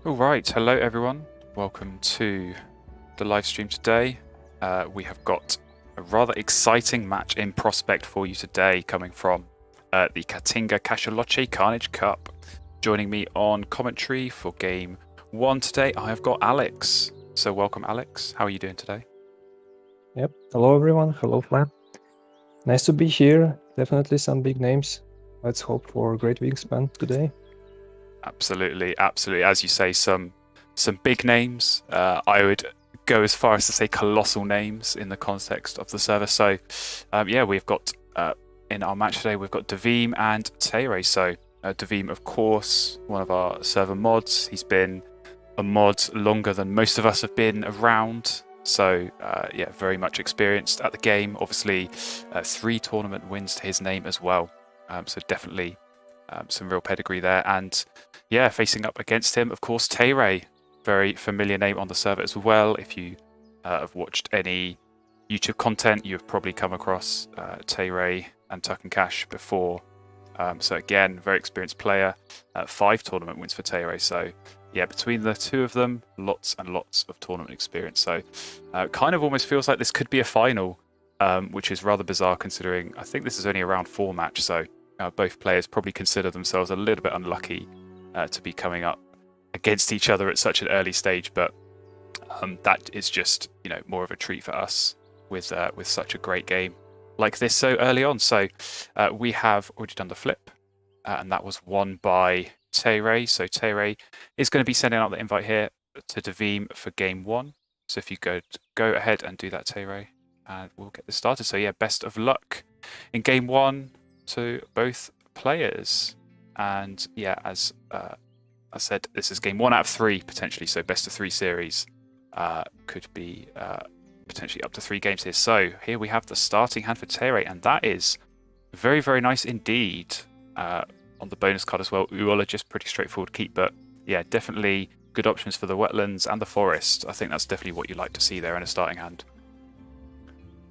All right, hello everyone. Welcome to the live stream today. We have got a rather exciting match in prospect for you today, coming from the Caatinga Cacholote Carnage Cup. Joining me on commentary for game 1 today, I have got Alex. So welcome, Alex. How are you doing today? Yep. Hello, everyone. Hello, Flan. Nice to be here. Definitely some big names. Let's hope for a great Wingspan today. Absolutely. As you say, some big names. I would go as far as to say colossal names in the context of the server. So, we've got in our match today, we've got Visme and Tayray. So, Visme, of course, one of our server mods. He's been a mod longer than most of us have been around. So, very much experienced at the game. Obviously, 3 tournament wins to his name as well. So definitely some real pedigree there. And facing up against him, of course, Tayray, very familiar name on the server as well. If you have watched any YouTube content, you've probably come across Tayray and Tuck and Cash before. So again, very experienced player. 5 tournament wins for Tayray. So between the two of them, lots and lots of tournament experience. So kind of almost feels like this could be a final, which is rather bizarre considering I think this is only a round 4 match. So both players probably consider themselves a little bit unlucky to be coming up against each other at such an early stage. But that is just more of a treat for us with such a great game like this so early on. So we have already done the flip, and that was won by Tayray. So Tayray is going to be sending out the invite here to Visme for game 1. So if you go ahead and do that, Tayray, and we'll get this started. So best of luck in game 1 to both players. And as I said, this is game 1 out of 3 potentially. So best of 3 series could be potentially up to 3 games here. So here we have the starting hand for Tayray, and that is very, very nice indeed. On the bonus card as well, Uola just pretty straightforward keep, but definitely good options for the wetlands and the forest. I think that's definitely what you like to see there in a starting hand.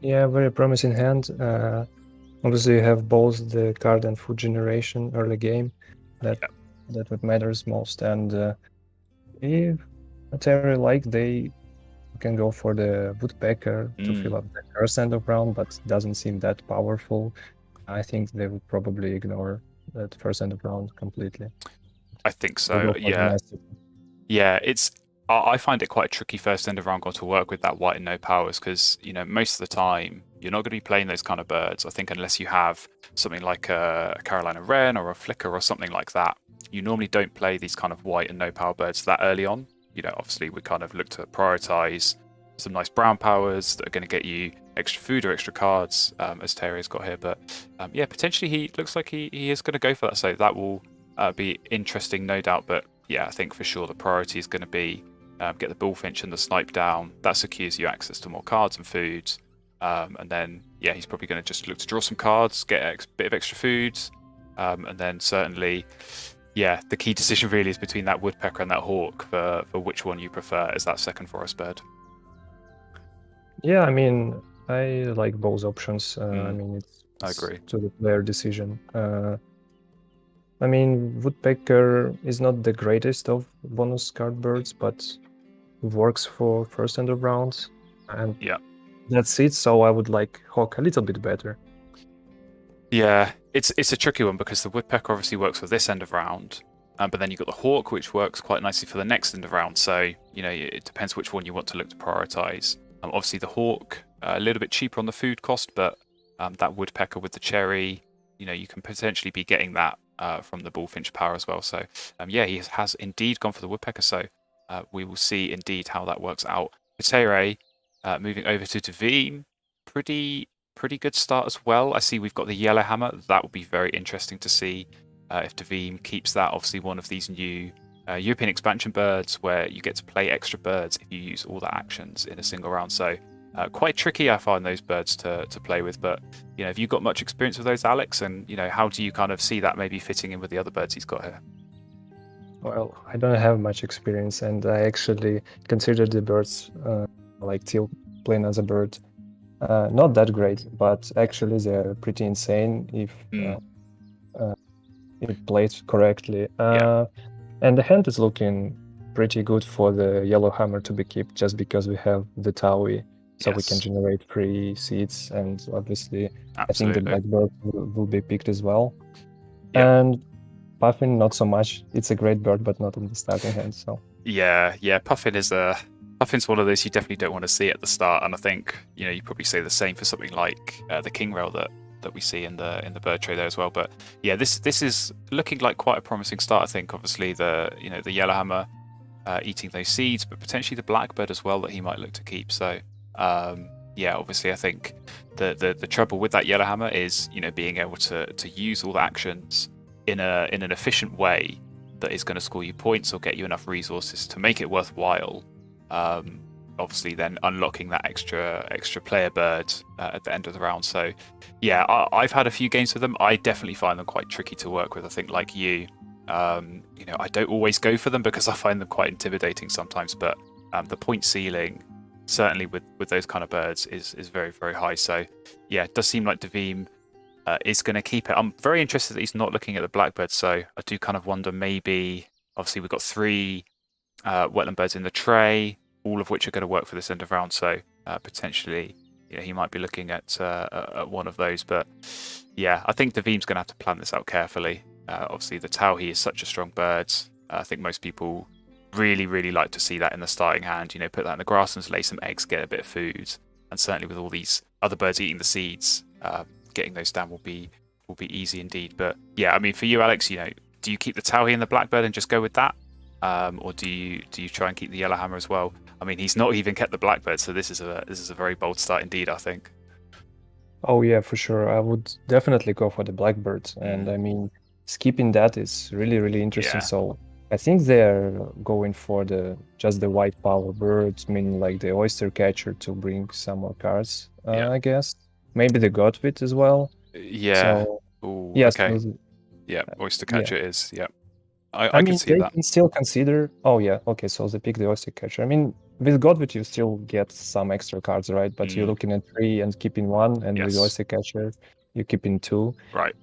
Yeah, very promising hand. Obviously, you have both the card and food generation early game. That what matters most. And if Tayray like, they can go for the woodpecker to fill up the first end of round, but doesn't seem that powerful. I think they would probably ignore that first end of round completely. I think so. I find it quite a tricky first end of round goal to work with that white and no powers, because most of the time you're not going to be playing those kind of birds. I think unless you have something like a Carolina Wren or a Flicker or something like that, you normally don't play these kind of white and no power birds that early on. Obviously we kind of look to prioritize some nice brown powers that are going to get you extra food or extra cards, as Tayray's got here. But potentially he looks like he is going to go for that. So that will be interesting, no doubt. But I think for sure the priority is going to be get the bullfinch and the snipe down. That secures you access to more cards and foods. And then he's probably going to just look to draw some cards, get a bit of extra food, and then certainly the key decision really is between that woodpecker and that hawk for which one you prefer as that second forest bird. Yeah, I mean, I like both options. I mean, I agree. To the player decision. I mean, woodpecker is not the greatest of bonus card birds, but works for first end of round, and that's it. So I would like hawk a little bit better. Yeah, it's a tricky one because the woodpecker obviously works for this end of round, but then you've got the hawk, which works quite nicely for the next end of round. So it depends which one you want to look to prioritize. Obviously the hawk a little bit cheaper on the food cost, but that woodpecker with the cherry, you can potentially be getting that from the bullfinch power as well. So he has indeed gone for the woodpecker. So we will see indeed how that works out. Tayray moving over to Visme, pretty good start as well. I see we've got the yellow hammer. That will be very interesting to see if Visme keeps that. Obviously one of these new European expansion birds where you get to play extra birds if you use all the actions in a single round. So quite tricky, I find, those birds to play with. But have you got much experience with those, Alex? And how do you kind of see that maybe fitting in with the other birds he's got here? Well, I don't have much experience, and I actually consider the birds like teal playing as a bird not that great, but actually they're pretty insane if played correctly. And the hand is looking pretty good for the Yellowhammer to be kept just because we have the Taui, so we can Yes. generate free seeds, and obviously I think the Absolutely. Blackbird will be picked as well. Yeah. And Puffin, not so much. It's a great bird, but not in the starting hand. So Yeah. Puffin's one of those you definitely don't want to see at the start, and I think you probably say the same for something like the King Rail that we see in the bird tray there as well. But yeah, this is looking like quite a promising start. I think obviously the Yellowhammer eating those seeds, but potentially the Blackbird as well that he might look to keep. So yeah, obviously I think the trouble with that Yellowhammer is being able to use all the actions in an efficient way that is going to score you points or get you enough resources to make it worthwhile. Obviously then unlocking that extra player bird at the end of the round. So yeah, I've had a few games with them. I definitely find them quite tricky to work with. I think like you, I don't always go for them because I find them quite intimidating sometimes, but the point ceiling certainly with those kind of birds is very, very high. So yeah, it does seem like Davim is going to keep it. I'm very interested that he's not looking at the Blackbird, so I do kind of wonder maybe, obviously we've got 3 wetland birds in the tray, all of which are going to work for this end of round, so potentially he might be looking at one of those. But yeah, I think Davim's going to have to plan this out carefully. Obviously the Tauhi is such a strong bird. I think most people really, really like to see that in the starting hand, put that in the grasslands, lay some eggs, get a bit of food, and certainly with all these other birds eating the seeds, getting those down will be easy indeed. But yeah, I mean, for you, Alex, do you keep the Tauhi and the Blackbird and just go with that, or do you try and keep the Yellowhammer as well? I mean, he's not even kept the Blackbird, so this is a very bold start indeed, I think. oh yeah, for sure, I would definitely go for the Blackbird, and I mean, skipping that is really, really interesting. Yeah. So I think they're going for just the white power birds, meaning like the Oyster Catcher to bring some more cards. Yeah. I guess maybe the Godwit as well. Yeah. So Ooh, yes, okay. Yeah, Oyster Catcher is. Yeah. I mean, can see they that. can still consider. Oh yeah, okay. So they pick the Oyster Catcher. I mean, with Godwit you still get some extra cards, right? But you're looking at 3 and keeping 1, and with Yes. Oyster Catcher you're keeping 2. Right.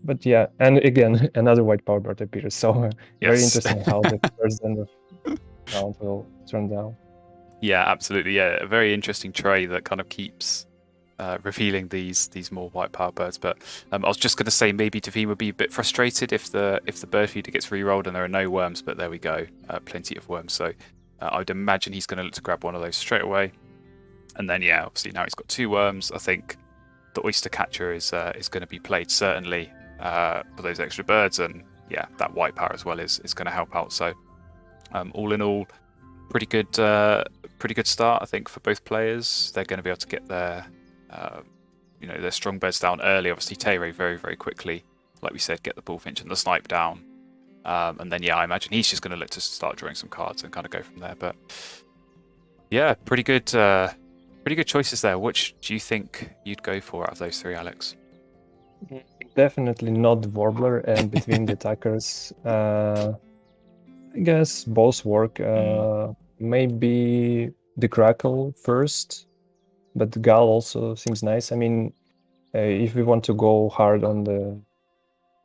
But yeah, and again another white power bird appears. So very Yes. interesting how the first end of round will turn down. Yeah, absolutely. Yeah, a very interesting tray that kind of keeps revealing these more white power birds. But I was just going to say maybe Davim would be a bit frustrated if the bird feeder gets re-rolled and there are no worms, but there we go, plenty of worms. So I would imagine he's going to look to grab one of those straight away. And then yeah, obviously now he's got 2 worms. I think the Oyster Catcher is going to be played certainly for those extra birds, and yeah, that white power as well is going to help out. So all in all, pretty good start, I think, for both players. They're going to be able to get their strong birds down early. Obviously Tayray very, very quickly, like we said, get the bullfinch and the snipe down, and then yeah, I imagine he's just going to look to start drawing some cards and kind of go from there. But yeah, pretty good choices there. Which do you think you'd go for out of those 3, Alex? Definitely not the Warbler, and between the attackers, I guess both work. Maybe the Crackle first, but the Gal also seems nice. I mean, if we want to go hard on the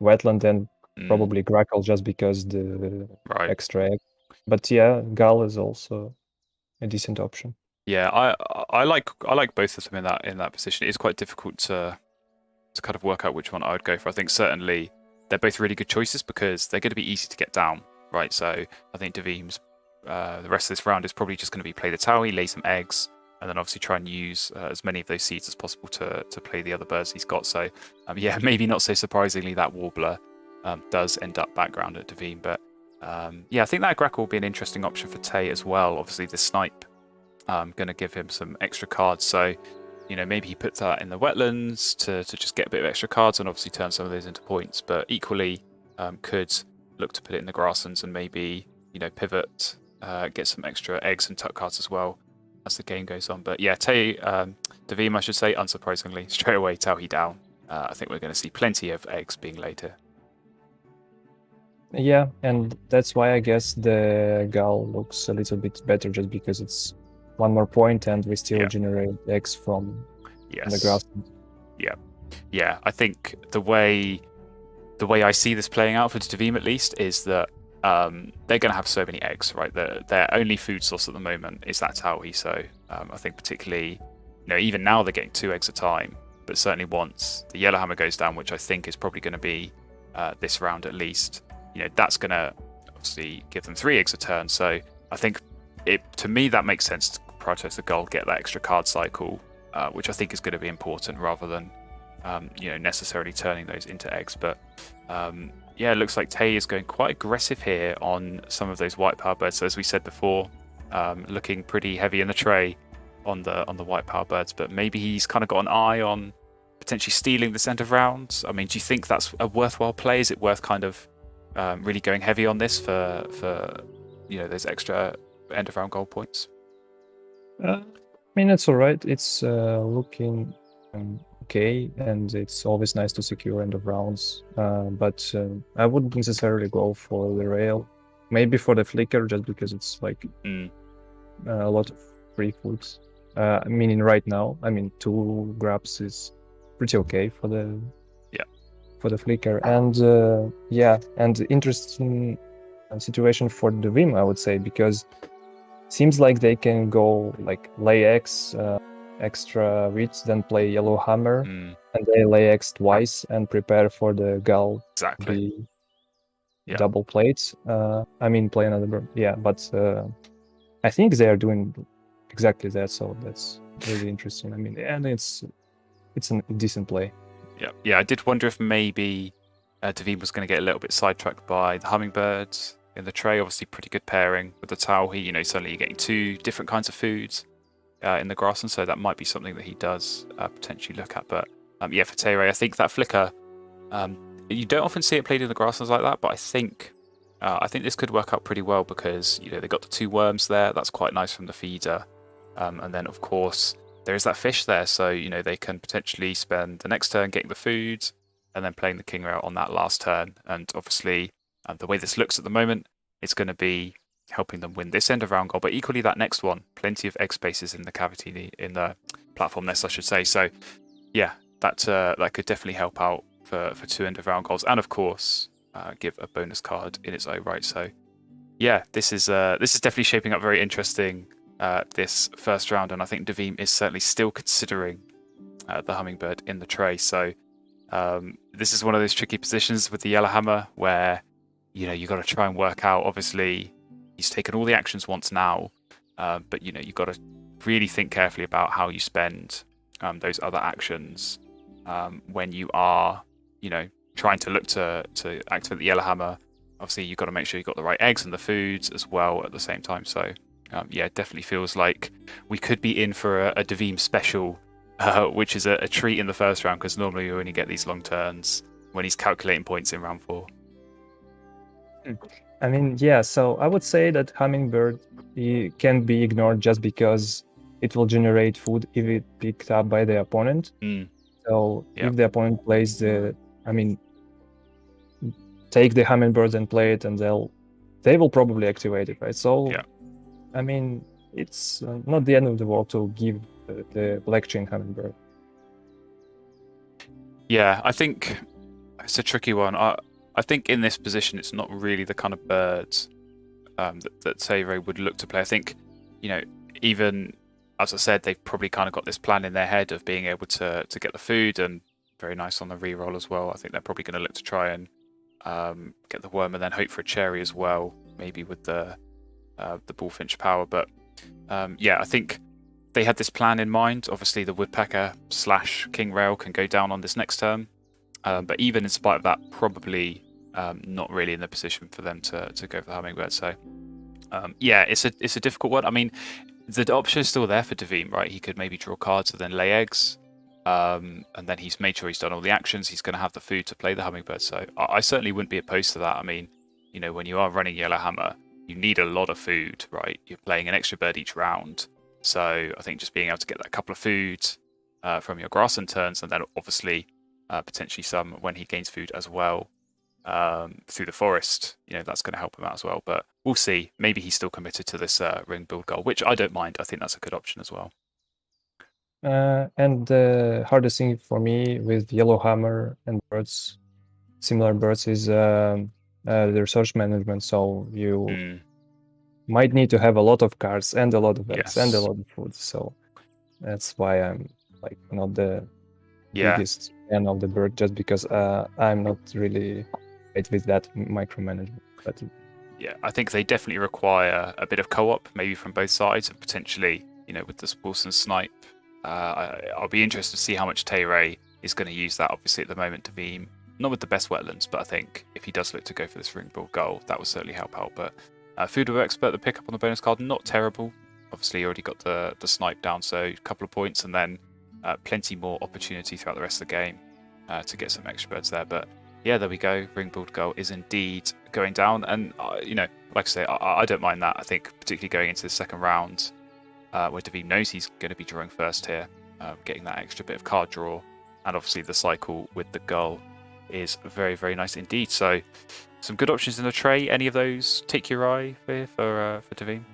wetland, then probably Crackle just because the extra egg. But yeah, Gal is also a decent option. Yeah, I like both of them in that position. It is quite difficult to kind of work out which one I would go for. I think certainly they're both really good choices because they're going to be easy to get down, right? So I think Davim's the rest of this round is probably just going to be play the Taui, lay some eggs, and then obviously try and use as many of those seeds as possible to play the other birds he's got. So yeah, maybe not so surprisingly that Warbler does end up background at Davim, but yeah, I think that Grackle will be an interesting option for Tay as well. Obviously the Snipe going to give him some extra cards, so maybe he puts that in the wetlands to just get a bit of extra cards and obviously turn some of those into points, but equally could look to put it in the grasslands and maybe pivot, get some extra eggs and tuck cards as well as the game goes on. But yeah, Davim, I should say, unsurprisingly, straight away Tauhi down. I think we're going to see plenty of eggs being laid here. Yeah, and that's why I guess the Gal looks a little bit better, just because it's 1 more point and we still generate eggs from the grass. Yeah. I think the way I see this playing out for Davim at least is that they're going to have so many eggs, right? Their only food source at the moment is that Tayray. So I think particularly, even now they're getting 2 eggs a time, but certainly once the Yellowhammer goes down, which I think is probably going to be this round at least, that's going to obviously give them 3 eggs a turn. So I think to me that makes sense to prioritize the gold, get that extra card cycle, which I think is going to be important rather than necessarily turning those into eggs. But it looks like Tay is going quite aggressive here on some of those white power birds. So as we said before, looking pretty heavy in the tray on the white power birds, but maybe he's kind of got an eye on potentially stealing this end of rounds. I mean, do you think that's a worthwhile play? Is it worth kind of really going heavy on this for those extra end of round gold points? I mean, it's all right. It's looking okay, and it's always nice to secure end of rounds. But I wouldn't necessarily go for the rail. Maybe for the flicker, just because it's like a lot of free foods. Meaning right now, 2 grabs is pretty okay for the flicker, and and interesting situation for the Vim, I would say, because seems like they can go like lay X extra reach, then play Yellowhammer, and they lay X twice and prepare for the Gal exactly double plates. Play another bird. Yeah, but I think they are doing exactly that, so that's really interesting. And it's a decent play. Yeah, I did wonder if maybe Davim was going to get a little bit sidetracked by the hummingbirds in the tray. Obviously, pretty good pairing with the Tayray. Suddenly you're getting 2 different kinds of foods in the grass, and so that might be something that he does potentially look at. But for Tayray, I think that flicker, you don't often see it played in the grasslands like that, but I think this could work out pretty well because they got the 2 worms there. That's quite nice from the feeder, and then of course there is that fish there, so they can potentially spend the next turn getting the food and then playing the king rail on that last turn. And obviously, the way this looks at the moment, it's going to be helping them win this end of round goal, but equally that next one, plenty of egg spaces in the cavity, in the platform nest, I should say. So that could definitely help out for 2 end of round goals, and of course give a bonus card in its own right. So this is definitely shaping up very interesting this first round, and I think Davim is certainly still considering the hummingbird in the tray. So this is one of those tricky positions with the Yellowhammer where you got to try and work out. Obviously, he's taken all the actions once now, but you've got to really think carefully about how you spend those other actions when you are trying to look to activate the Yellowhammer. Obviously, you've got to make sure you've got the right eggs and the foods as well at the same time. So it definitely feels like we could be in for a Davim special, which is a treat in the first round, because normally you only get these long turns when he's calculating points in round 4. So I would say that hummingbird can be ignored just because it will generate food if it picked up by the opponent. So if the opponent plays take the hummingbird and play it, and they will probably activate it, right? So it's not the end of the world to give the black chain hummingbird. Yeah, I think it's a tricky one. I think in this position, it's not really the kind of birds that Tayray would look to play. I think, even as I said, they've probably kind of got this plan in their head of being able to get the food, and very nice on the reroll as well. I think they're probably going to look to try and get the worm and then hope for a cherry as well, maybe with the bullfinch power. But I think they had this plan in mind. Obviously, the woodpecker / king rail can go down on this next turn. But even in spite of that, probably not really in the position for them to go for the hummingbird. So it's a difficult one. The option is still there for Davim, right? He could maybe draw cards and then lay eggs, and then he's made sure he's done all the actions. He's going to have the food to play the hummingbird. So I certainly wouldn't be opposed to that. When you are running Yellowhammer, you need a lot of food, right? You're playing an extra bird each round. So I think just being able to get that couple of foods from your grassland turns, and then obviously potentially some when he gains food as well through the forest, that's going to help him out as well. But we'll see. Maybe he's still committed to this ring build goal, which I don't mind. I think that's a good option as well. And the hardest thing for me with Yellowhammer and birds, similar birds, is the resource management. So you Mm, might need to have a lot of cards and a lot of eggs and a yes. lot of food. So that's why I'm like not the Yeah. biggest fan of the bird, just because I'm not really great with that micromanagement. But Yeah, I think they definitely require a bit of co-op, maybe from both sides, and potentially, with the Wilson snipe. I'll be interested to see how much Tayray is going to use that. Obviously, at the moment, Davim, not with the best wetlands, but I think if he does look to go for this ringbill goal, that will certainly help out. But Food Web Expert, the pickup on the bonus card, not terrible. Obviously, you already got the snipe down, so a couple of points, and then plenty more opportunity throughout the rest of the game to get some extra birds there. But yeah, there we go. Ringbuild goal is indeed going down, and like I say, I don't mind that. I think particularly going into the second round, where Davim knows he's going to be drawing first here, getting that extra bit of card draw, and obviously the cycle with the gull is very, very nice indeed. So some good options in the tray. Any of those take your eye for Davim?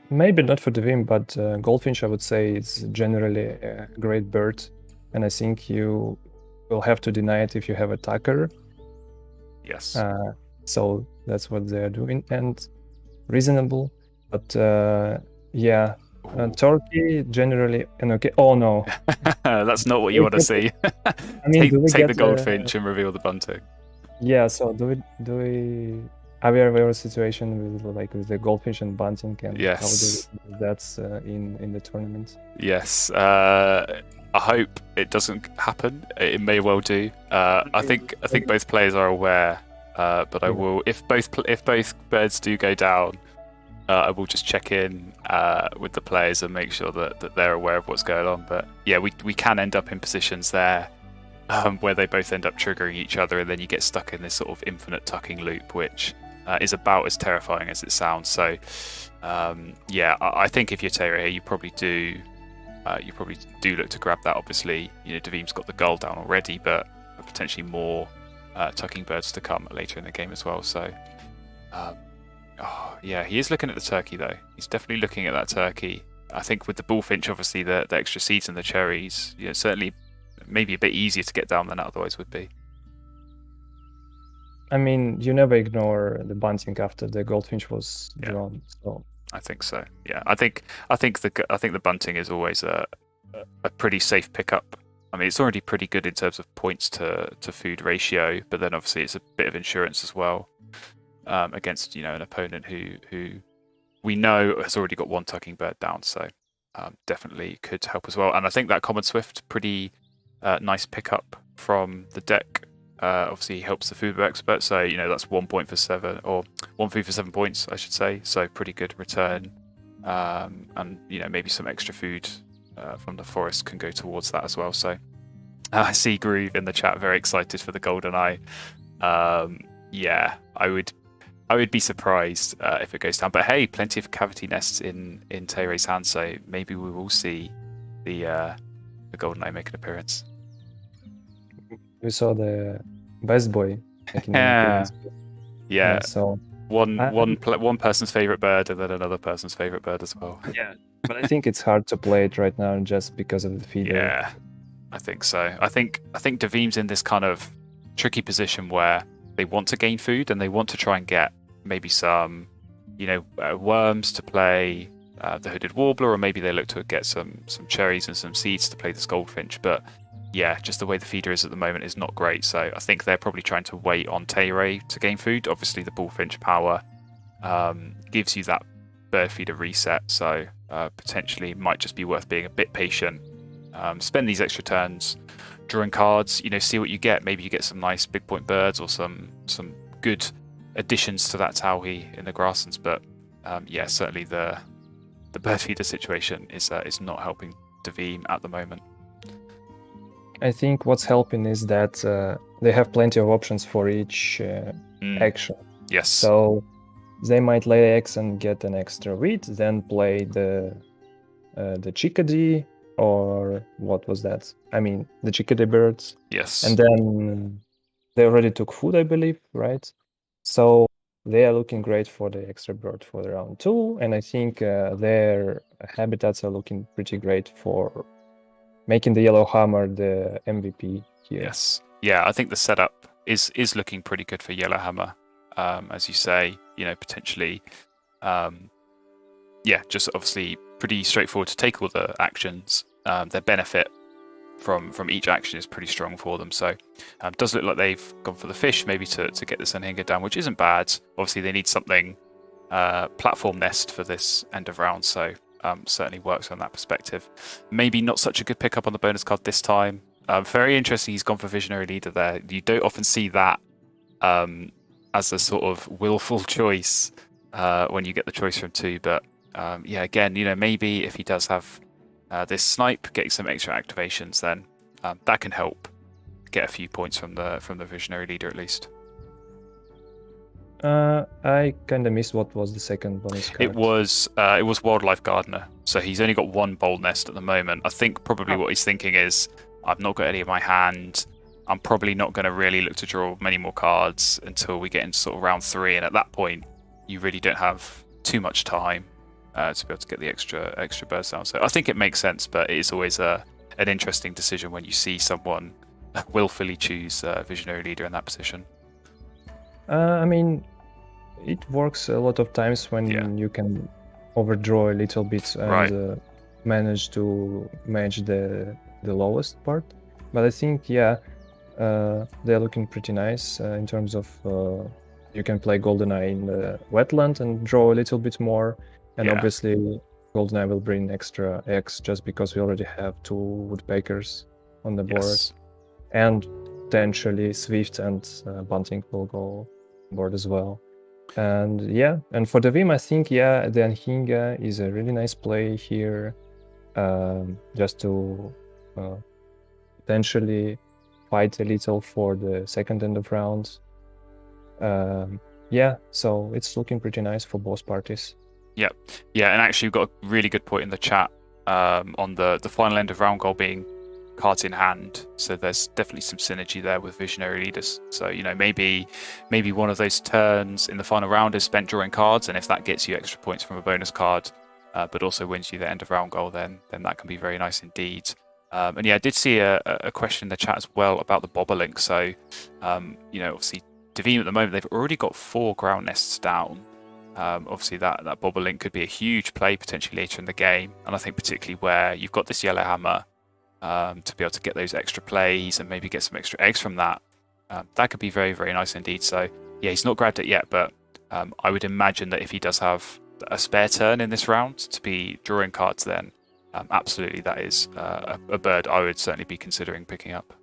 maybe not for the Vim, but goldfinch, I would say, is generally a great bird, and I think you will have to deny it if you have attacker. Yes. So that's what they're doing, and reasonable. But yeah, turkey generally an okay. Oh no, That's not what you want to see. I mean, do we take get the goldfinch and reveal the bunting. Yeah. So do we? Are we aware of a situation with the goldfish and bunting, and Yes. how do that's in the tournament? Yes. I hope it doesn't happen. It may well do. I think both players are aware. But I will, if both birds do go down, I will just check in with the players and make sure that they're aware of what's going on. But yeah, we can end up in positions there where they both end up triggering each other, and then you get stuck in this sort of infinite tucking loop, which is about as terrifying as it sounds. So yeah, I think if you're Tayray here, you probably do look to grab that. Obviously, Davim's got the goal down already, but potentially more tucking birds to come later in the game as well. So yeah, he is looking at the turkey though. He's definitely looking at that turkey. I think with the bullfinch, obviously the extra seeds and the cherries, certainly maybe a bit easier to get down than it otherwise would be. I mean, you never ignore the bunting after the goldfinch was drawn. So I think so. Yeah, I think the bunting is always a pretty safe pickup. I mean, it's already pretty good in terms of points to food ratio, but then obviously it's a bit of insurance as well against an opponent who we know has already got one tucking bird down. So definitely could help as well. And I think that Common Swift, pretty nice pickup from the deck. Obviously helps the food expert, so that's 1 point for 7, or 1 food for 7 points, I should say. So pretty good return, and maybe some extra food from the forest can go towards that as well. So I see Groove in the chat, very excited for the golden eye. Yeah, I would be surprised if it goes down, but hey, plenty of cavity nests in Tayray's hand, so maybe we will see the golden eye make an appearance. we saw the best boy making an appearance. Yeah. So one person's favorite bird, and then another person's favorite bird as well. Yeah, but I think it's hard to play it right now just because of the feeder. Yeah, I think so. I think Davim's in this kind of tricky position where they want to gain food and they want to try and get maybe some, worms to play the hooded warbler, or maybe they look to get some cherries and some seeds to play this goldfinch. But yeah, just the way the feeder is at the moment is not great. So I think they're probably trying to wait on Tayray to gain food. Obviously, the bullfinch power gives you that bird feeder reset. So potentially might just be worth being a bit patient. Spend these extra turns drawing cards. See what you get. Maybe you get some nice big point birds or some good additions to that Tauhi in the grasslands. But yeah, certainly the bird feeder situation is not helping Davim at the moment. I think what's helping is that they have plenty of options for each action. Yes. So they might lay eggs and get an extra wheat, then play the chickadee, or what was that? I mean, the chickadee birds. Yes. And then they already took food, I believe, right? So they are looking great for the extra bird for the round 2, and I think their habitats are looking pretty great for making the yellow hammer the MVP here. Yes. Yeah, I think the setup is looking pretty good for Yellowhammer. As you say, potentially, just obviously pretty straightforward to take all the actions. Their benefit from each action is pretty strong for them. So does look like they've gone for the fish, maybe to get this Anhinga down, which isn't bad. Obviously, they need something platform nest for this end of round, so certainly works on that perspective. Maybe not such a good pickup on the bonus card this time. Very interesting, he's gone for Visionary Leader there. You don't often see that as a sort of willful choice when you get the choice from 2, but again, maybe if he does have this snipe, getting some extra activations, then that can help get a few points from the Visionary Leader at least. I kind of missed what was the second bonus card. It was Wildlife Gardener, so he's only got 1 bold nest at the moment. I think probably what he's thinking is, I've not got any in my hand. I'm probably not going to really look to draw many more cards until we get into sort of round 3, and at that point, you really don't have too much time to be able to get the extra birds down. So I think it makes sense, but it is always an interesting decision when you see someone willfully choose Visionary Leader in that position. I mean, it works a lot of times when you can overdraw a little bit and manage to match the lowest part. But I think, they're looking pretty nice in terms of you can play Goldeneye in the wetland and draw a little bit more. And obviously, Goldeneye will bring extra eggs just because we already have 2 woodpeckers on the board. And potentially Swift and Bunting will go on board as well. And and for the Vim, I think, the Anhinga is a really nice play here, just to potentially fight a little for the second end of round. So it's looking pretty nice for both parties. Yeah, and actually, we've got a really good point in the chat on the final end of round goal being cards in hand. So there's definitely some synergy there with Visionary Leaders. So maybe one of those turns in the final round is spent drawing cards, and if that gets you extra points from a bonus card, but also wins you the end of round goal, then that can be very nice indeed. And I did see a question in the chat as well about the Bobolink. So obviously Devim at the moment, they've already got 4 ground nests down. Obviously that Bobolink could be a huge play potentially later in the game, and I think particularly where you've got this Yellowhammer to be able to get those extra plays and maybe get some extra eggs from that, that could be very, very nice indeed. So he's not grabbed it yet, but I would imagine that if he does have a spare turn in this round to be drawing cards, then absolutely that is a bird I would certainly be considering picking up.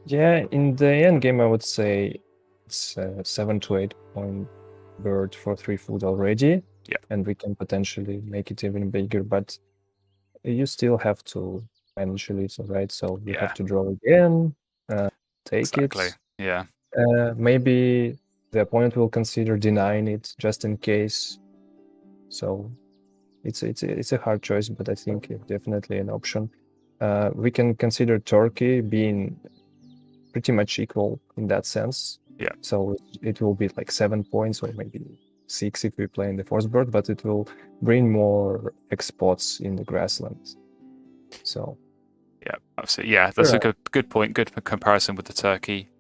In the end game, I would say it's a 7 to 8 point bird for 3 food already. And we can potentially make it even bigger, but you still have to manage a little, right? So you have to draw again, take it. Maybe the opponent will consider denying it just in case. So it's a hard choice, but I think it's definitely an option. We can consider Turkey being pretty much equal in that sense. So it will be like 7 points or maybe 6 if we play in the force bird, but it will bring more X spots in the grassland. So absolutely. That's a good point. Good comparison with the Turkey.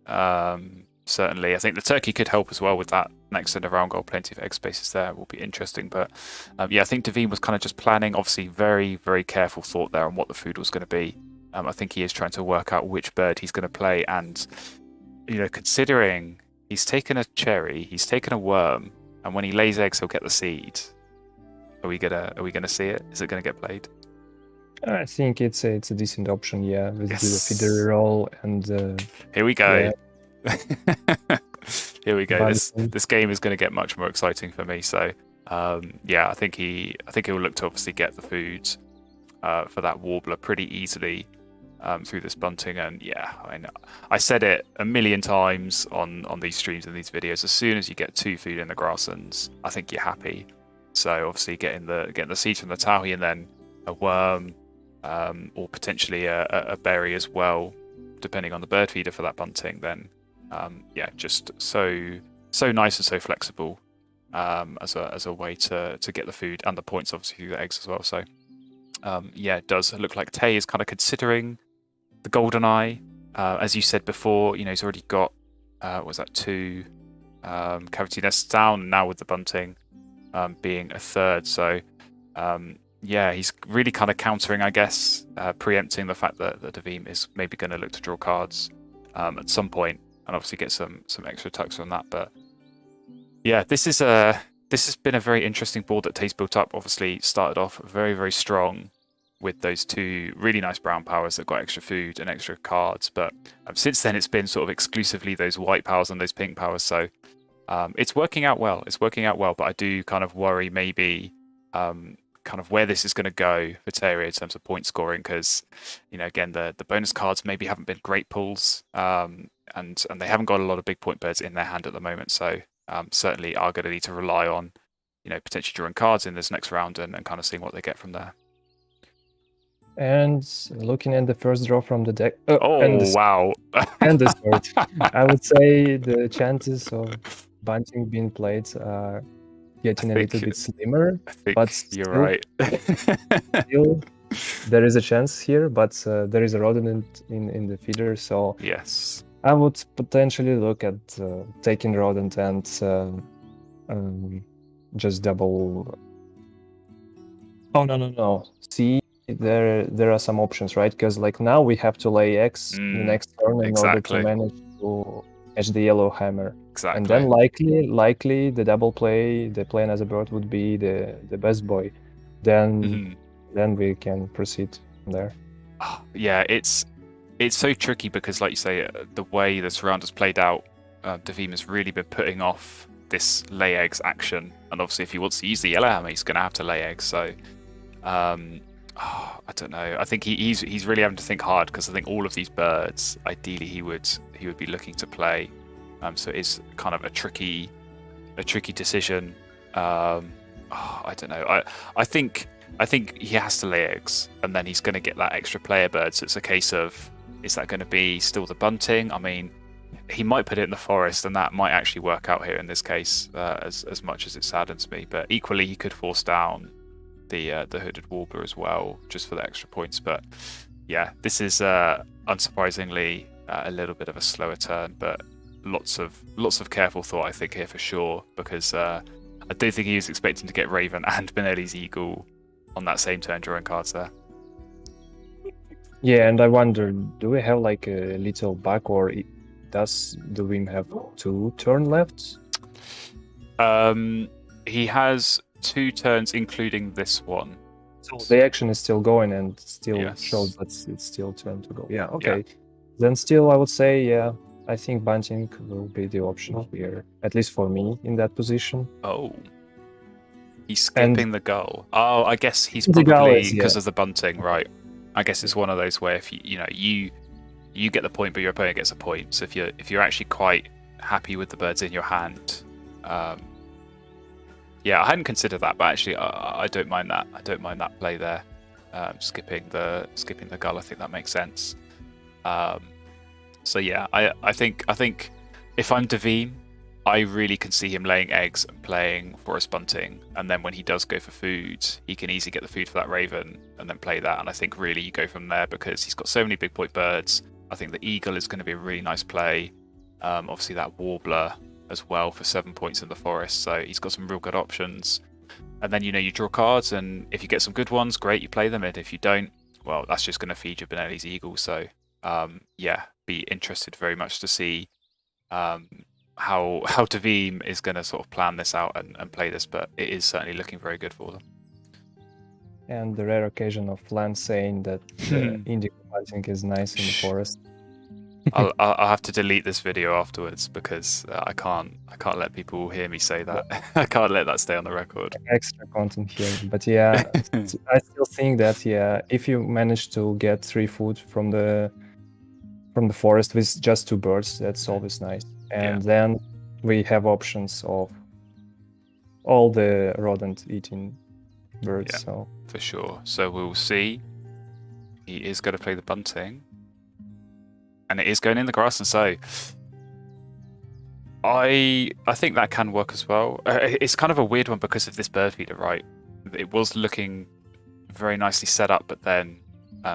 Certainly, I think the Turkey could help as well with that next end of round goal. Plenty of egg spaces there will be interesting. But I think Devim was kind of just planning. Obviously, very, very careful thought there on what the food was going to be. I think he is trying to work out which bird he's going to play, and considering he's taken a cherry, he's taken a worm, and when he lays eggs, he'll get the seed. Are we gonna see it? Is it gonna get played? I think it's a decent option. With the feeder roll and here we go. Here we go. This game is going to get much more exciting for me. So I think he will look to obviously get the food for that warbler pretty easily through this bunting. And I said it a million times on these streams and these videos. As soon as you get 2 food in the grasslands, I think you're happy. So obviously getting the seeds from the towhee and then a worm or potentially a berry as well, depending on the bird feeder for that bunting, then just so nice and so flexible as a way to get the food and the points obviously through the eggs as well. So it does look like Tay is kind of considering the Goldeneye. As you said before, he's already got what was that, 2 cavity nests down, and now with the bunting being a third. So yeah, he's really kind of countering, I guess, preempting the fact that Davim is maybe going to look to draw cards at some point, and obviously get some extra tucks on that. But yeah, this has been a very interesting board that Tay's built up. Obviously, started off very, very strong with those 2 really nice brown powers that got extra food and extra cards. But since then, it's been sort of exclusively those white powers and those pink powers. So it's working out well. It's working out well. But I do kind of worry maybe kind of where this is going to go for Tayray in terms of point scoring, because again, the bonus cards maybe haven't been great pulls, and they haven't got a lot of big point birds in their hand at the moment. So certainly are going to need to rely on potentially drawing cards in this next round and kind of seeing what they get from there. And looking at the first draw from the deck. Wow! And the start. I would say the chances of bunting being played are getting a little bit slimmer. I think but you're right. Still, there is a chance here, but there is a rodent in the feeder, so yes, I would potentially look at taking rodent and just double. Oh no! See, there are some options, right? Because like now we have to lay eggs the next turn in order to manage to catch the yellow hammer. Exactly. And then likely the double play, the plan as a bird would be the best boy. Then we can proceed from there. Yeah, it's so tricky because, like you say, the way the surround has played out, Davim has really been putting off this lay eggs action. And obviously, if he wants to use the yellow hammer, he's going to have to lay eggs. So, I don't know. I think he's really having to think hard, because I think all of these birds, ideally, he would be looking to play. So it's kind of a tricky decision. I don't know. I think he has to lay eggs, and then he's going to get that extra player bird. So it's a case of, is that going to be still the bunting? I mean, he might put it in the forest, and that might actually work out here in this case, as much as it saddens me. But equally, he could force down the hooded warbler as well, just for the extra points. But yeah, this is unsurprisingly a little bit of a slower turn, but lots of careful thought, I think, here for sure, because I don't think he was expecting to get Raven and Benelli's Eagle on that same turn drawing cards there. Yeah, and I wonder, do we have like a little back, or does Davim have 2 turn left? He has 2 turns, including this one. So the action is still going and still shows that it's still turn to go. Yeah, okay. Yeah. Then still, I would say, yeah, I think bunting will be the option here, at least for me in that position. Oh. He's skipping the gull. Oh, I guess he's probably because of the bunting, right? I guess it's one of those where if you get the point, but your opponent gets a point. So if you're actually quite happy with the birds in your hand, yeah, I hadn't considered that, but actually I don't mind that. I don't mind that play there, skipping the gull. I think that makes sense. So yeah, I think if I'm Davim, I really can see him laying eggs and playing forest bunting, and then when he does go for food, he can easily get the food for that raven and then play that. And I think really you go from there, because he's got so many big point birds. I think the eagle is going to be a really nice play. Obviously that warbler as well for 7 points in the forest, so he's got some real good options. And then you draw cards, and if you get some good ones, great, you play them, and if you don't, well, that's just going to feed your Benelli's Eagle. So yeah, be interested very much to see how Davim is going to sort of plan this out and play this, but it is certainly looking very good for them. And the rare occasion of Flan saying that indigo bunting is nice in the forest. I'll have to delete this video afterwards, because I can't let people hear me say that. I can't let that stay on the record. Extra content here, but yeah, I still think that if you manage to get 3 food from the forest with just 2 birds, that's always nice. And then we have options of all the rodent eating birds. So for sure. So we'll see. He is going to play the bunting, and it is going in the grass, and so I think that can work as well. It's kind of a weird one because of this bird feeder, right? It was looking very nicely set up, but then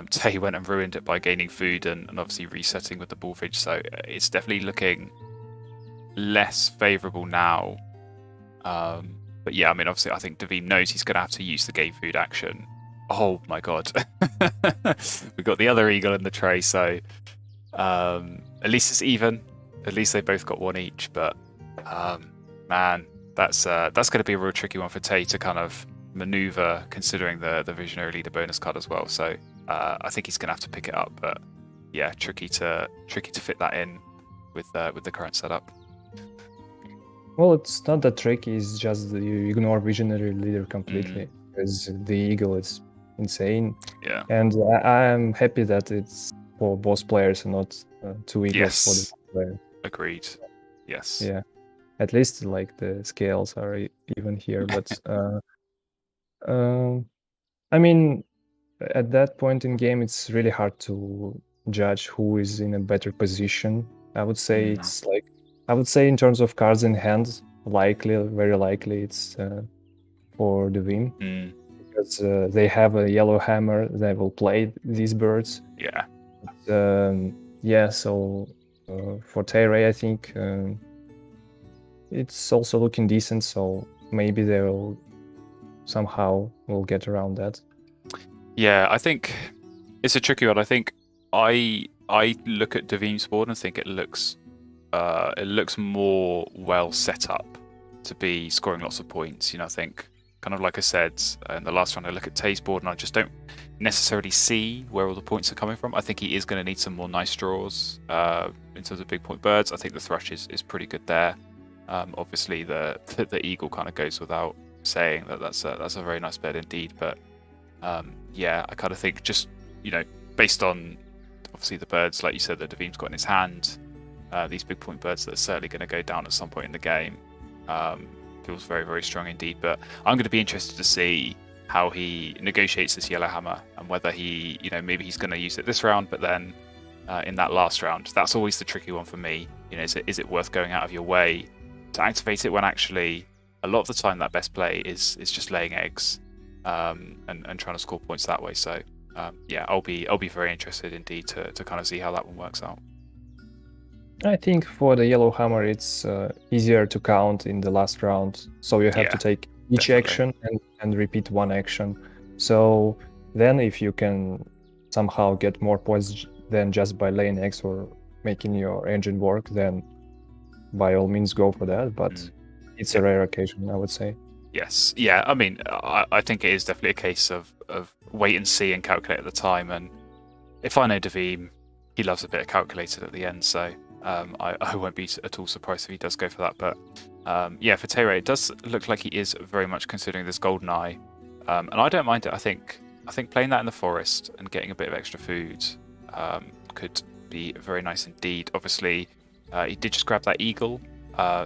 Tay went and ruined it by gaining food and obviously resetting with the Bullfinch. So it's definitely looking less favourable now. But yeah, I mean, obviously, I think Davim knows he's going to have to use the game food action. Oh my god. We got the other eagle in the tray, so at least it's even. At least they both got one each, but man, that's going to be a real tricky one for Tay to kind of maneuver, considering the Visionary Leader bonus card as well. So I think he's going to have to pick it up, but yeah, tricky to fit that in with the current setup. Well, it's not that tricky. It's just that you ignore Visionary Leader completely because the eagle is insane. Yeah, and I'm happy that it's for both players and not two eagles for the player. Agreed. Yes. Yeah, at least like the scales are even here. But I mean, at that point in game, it's really hard to judge who is in a better position. I would say in terms of cards in hand, very likely it's for the Vim. Because they have a yellow hammer that will play these birds. Yeah. So for Tayray, I think it's also looking decent, so maybe they will somehow get around that. Yeah, I think it's a tricky one. I think I look at Davim's board and think it looks more well set up to be scoring lots of points. You know, I think kind of like I said in the last round, I look at Tay's board and I just don't necessarily see where all the points are coming from. I think he is going to need some more nice draws in terms of big point birds. I think the thrush is pretty good there. Obviously, the eagle kind of goes without saying that's a very nice bed indeed. But yeah, I kind of think just, you know, based on obviously the birds, like you said, that Davim's got in his hand, these big point birds that are certainly going to go down at some point in the game. Feels very, very strong indeed. But I'm going to be interested to see how he negotiates this yellow hammer and whether he, you know, maybe he's going to use it this round, but then in that last round, that's always the tricky one for me. You know, is it worth going out of your way to activate it when actually a lot of the time that best play is just laying eggs and trying to score points that way. So yeah, I'll be very interested indeed to kind of see how that one works out. I think for the yellow hammer, it's easier to count in the last round. So you have to take each action and repeat one action. So then if you can somehow get more points than just by laying eggs or making your engine work, then by all means go for that. But it's a rare occasion, I would say. Yes. Yeah, I mean, I think it is definitely a case of wait and see and calculate at the time. And if I know Davim, he loves a bit of calculated at the end. So I won't be at all surprised if he does go for that. But yeah, for Tayray, it does look like he is very much considering this golden eye, and I don't mind it. I think playing that in the forest and getting a bit of extra food could be very nice indeed. Obviously, he did just grab that eagle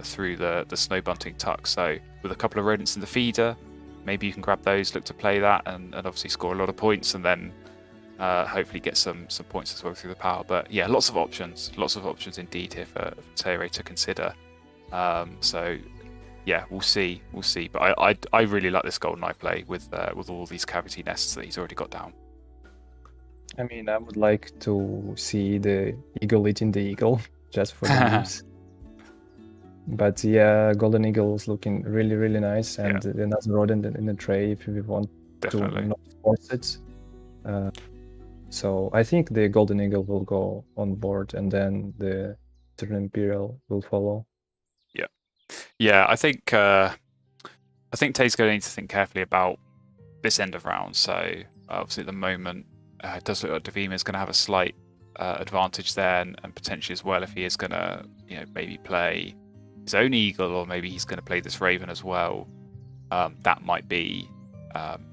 through the snow bunting tuck. So with a couple of rodents in the feeder, maybe you can grab those, look to play that, and obviously score a lot of points, and then hopefully get some points as well through the power. But yeah, lots of options indeed here for Tayray to consider. So yeah, we'll see. But I really like this golden eye play with all these cavity nests that he's already got down. I mean, I would like to see the eagle eating the eagle just for the news. But yeah, golden eagle is looking really, really nice, and another rodent in the tray if we want to not force it. So I think the golden eagle will go on board, and then the Eternal Imperial will follow. Yeah, I think Tay's going to need to think carefully about this end of round. So obviously at the moment, it does look like Davim is going to have a slight advantage there, and potentially as well if he is going to, you know, maybe play his own eagle, or maybe he's going to play this raven as well. That might be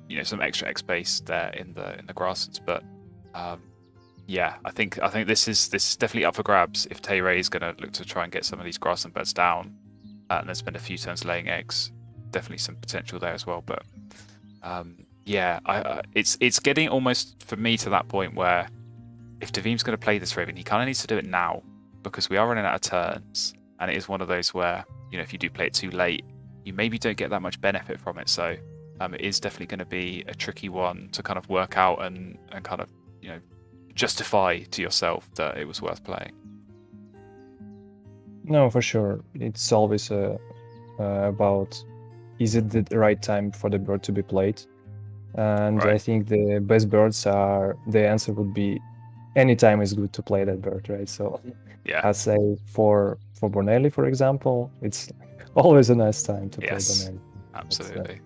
you know, some extra X space there in the grasslands. But yeah, I think this is definitely up for grabs if Tayray is going to look to try and get some of these grassland birds down and then spend a few turns laying eggs. Definitely some potential there as well. But yeah, it's getting almost for me to that point where if Davim's going to play this raven, he kind of needs to do it now, because we are running out of turns, and it is one of those where, you know, if you do play it too late, you maybe don't get that much benefit from it. So it is definitely going to be a tricky one to kind of work out and kind of justify to yourself that it was worth playing. No, for sure. It's always about, is it the right time for the bird to be played? And Right. I think the best birds the answer would be any time is good to play that bird, right? So Yeah. I'd say for Bornelli, for example, it's always a nice time to play Yes. Bornelli. Absolutely.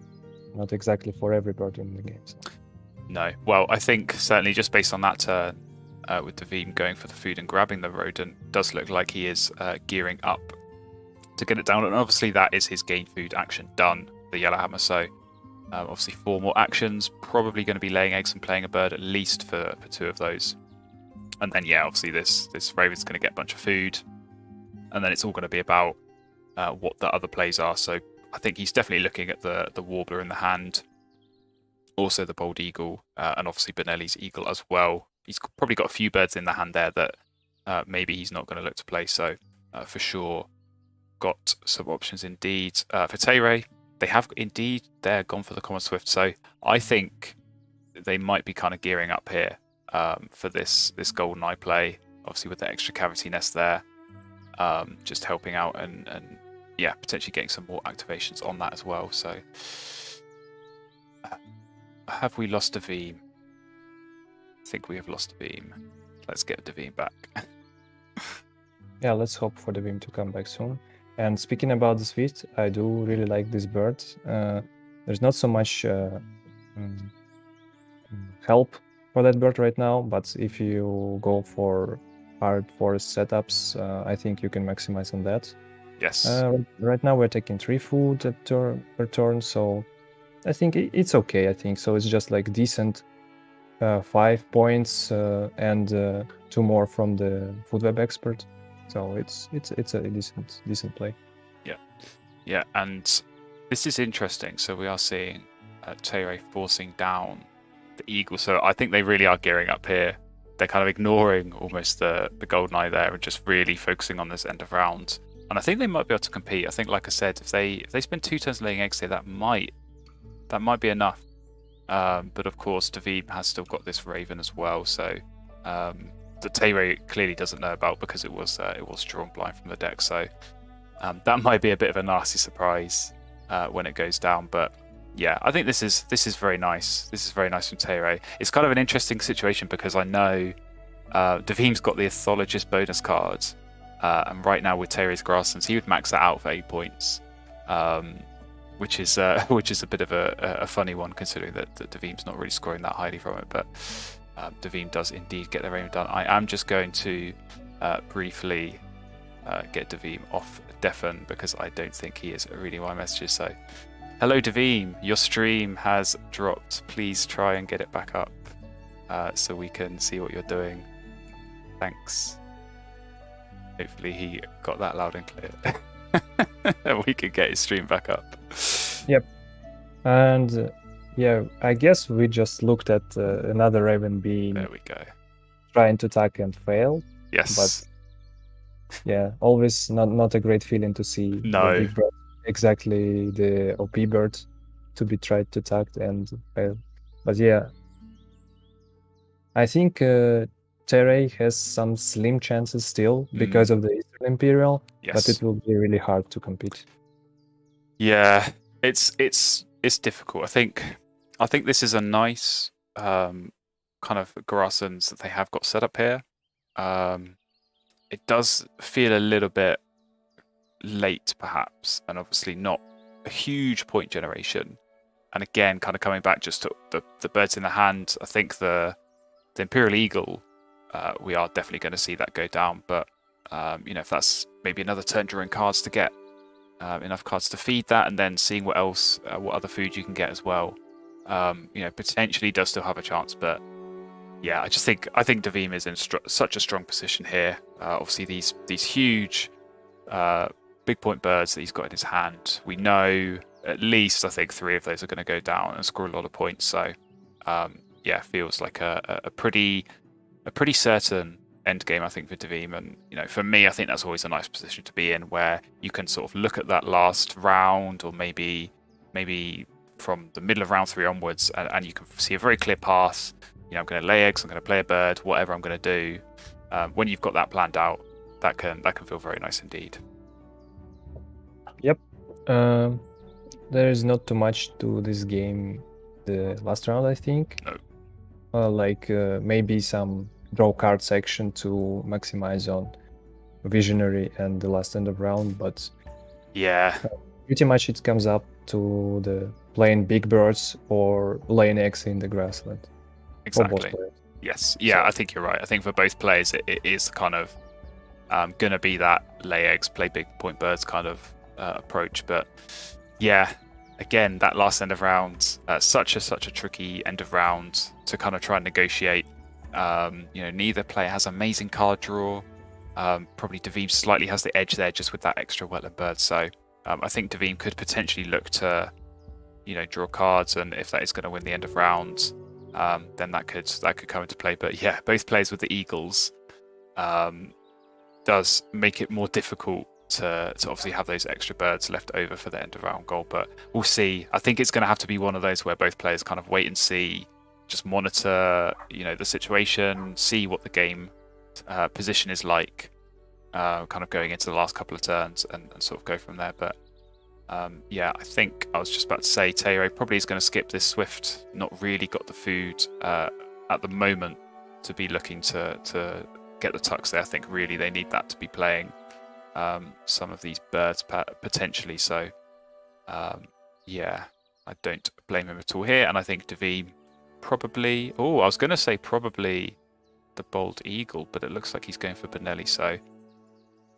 Not exactly for every bird in the game. So. No. Well, I think certainly just based on that turn, with Davim going for the food and grabbing the rodent, does look like he is gearing up to get it down. And obviously that is his gain food action done, the Yellowhammer. So obviously 4 more actions, probably going to be laying eggs and playing a bird at least for 2 of those. And then, yeah, obviously this Raven's going to get a bunch of food. And then it's all going to be about what the other plays are. So I think he's definitely looking at the Warbler in the hand, also the Bald Eagle, and obviously Benelli's Eagle as well. He's probably got a few birds in the hand there that maybe he's not going to look to play. So for sure, got some options indeed. For Tayray, they have indeed gone for the Common Swift. So I think they might be kind of gearing up here for this Golden Eye play, obviously with the extra cavity nest there, just helping out and yeah, potentially getting some more activations on that as well. So have we lost Davim? I think we have lost Davim. Let's get Davim back. Yeah, let's hope for Davim to come back soon. And speaking about the Swift, I do really like this bird. There's not so much help for that bird right now, but if you go for hard forest setups, I think you can maximize on that. Yes. Right now we're taking 3 food per turn, so I think it's okay. I think so. It's just like decent 5 points and 2 more from the food web expert. So it's a decent play. Yeah, and this is interesting. So we are seeing Tayray forcing down the Eagle. So I think they really are gearing up here. They're kind of ignoring almost the Golden Eye there and just really focusing on this end of round. And I think they might be able to compete. I think, like I said, if they spend 2 turns laying eggs here, that might be enough. But of course, Davim has still got this Raven as well. So the Tayray clearly doesn't know about because it was drawn blind from the deck. So that might be a bit of a nasty surprise when it goes down. But yeah, I think this is very nice. This is very nice from Tayray. It's kind of an interesting situation because I know Davim's got the Ethologist bonus card, and right now with Tayray's Grasslands, he would max that out for 8 points, which is a bit of a funny one considering that Davim's not really scoring that highly from it. But Davim does indeed get the Raven done. I am just going to briefly get Davim off deafen because I don't think he is reading my messages. So, hello Davim, your stream has dropped. Please try and get it back up so we can see what you're doing. Thanks. Hopefully he got that loud and clear. And we could get his stream back up. Yep. And yeah, I guess we just looked at another Raven being There we go. trying to attack and fail. Yes. But yeah, always not a great feeling to see No. the big bird, exactly the OP bird to be tried to attack and fail. But yeah, I think Tayray has some slim chances still because of the Eastern Imperial, Yes. but it will be really hard to compete. Yeah, it's difficult. I think this is a nice kind of grasslands that they have got set up here. It does feel a little bit late, perhaps, and obviously not a huge point generation. And again, kind of coming back just to the birds in the hand, I think the Imperial Eagle, we are definitely going to see that go down. But if that's maybe another turn drawing cards to get enough cards to feed that, and then seeing what else, what other food you can get as well, potentially does still have a chance. But yeah, I think Davim is in such a strong position here. Obviously, these huge big point birds that he's got in his hand, we know at least I think 3 of those are going to go down and score a lot of points. So yeah, feels like a pretty certain end game, I think, for Davim. And for me, I think that's always a nice position to be in, where you can sort of look at that last round, or maybe from the middle of round 3 onwards, and you can see a very clear path. I'm going to lay eggs, I'm going to play a bird, whatever I'm going to do. When you've got that planned out, that can feel very nice indeed. Yep. There is not too much to this game. The last round, I think. No. Maybe some draw card section to maximize on visionary and the last end of round, but yeah, pretty much it comes up to the playing big birds or laying eggs in the grassland. exactly. Yes, yeah, so, I think you're right. I think for both players, it is kind of going to be that lay eggs, play big point birds kind of approach. But yeah, again, that last end of round, such a tricky end of round to kind of try and negotiate. Neither player has amazing card draw. Probably Davim slightly has the edge there just with that extra wetland bird. So I think Davim could potentially look to, draw cards, and if that is going to win the end of round, then that could come into play. But yeah, both players with the eagles does make it more difficult to obviously have those extra birds left over for the end of round goal. But we'll see. I think it's going to have to be one of those where both players kind of wait and see, just monitor, the situation, see what the game position is like, kind of going into the last couple of turns, and sort of go from there. But I think I was just about to say Tayray probably is going to skip this Swift. Not really got the food at the moment to be looking to get the tucks there. I think really they need that to be playing some of these birds potentially. So I don't blame him at all here. And I think Davim probably, I was going to say probably the Bold Eagle, but it looks like he's going for Benelli. So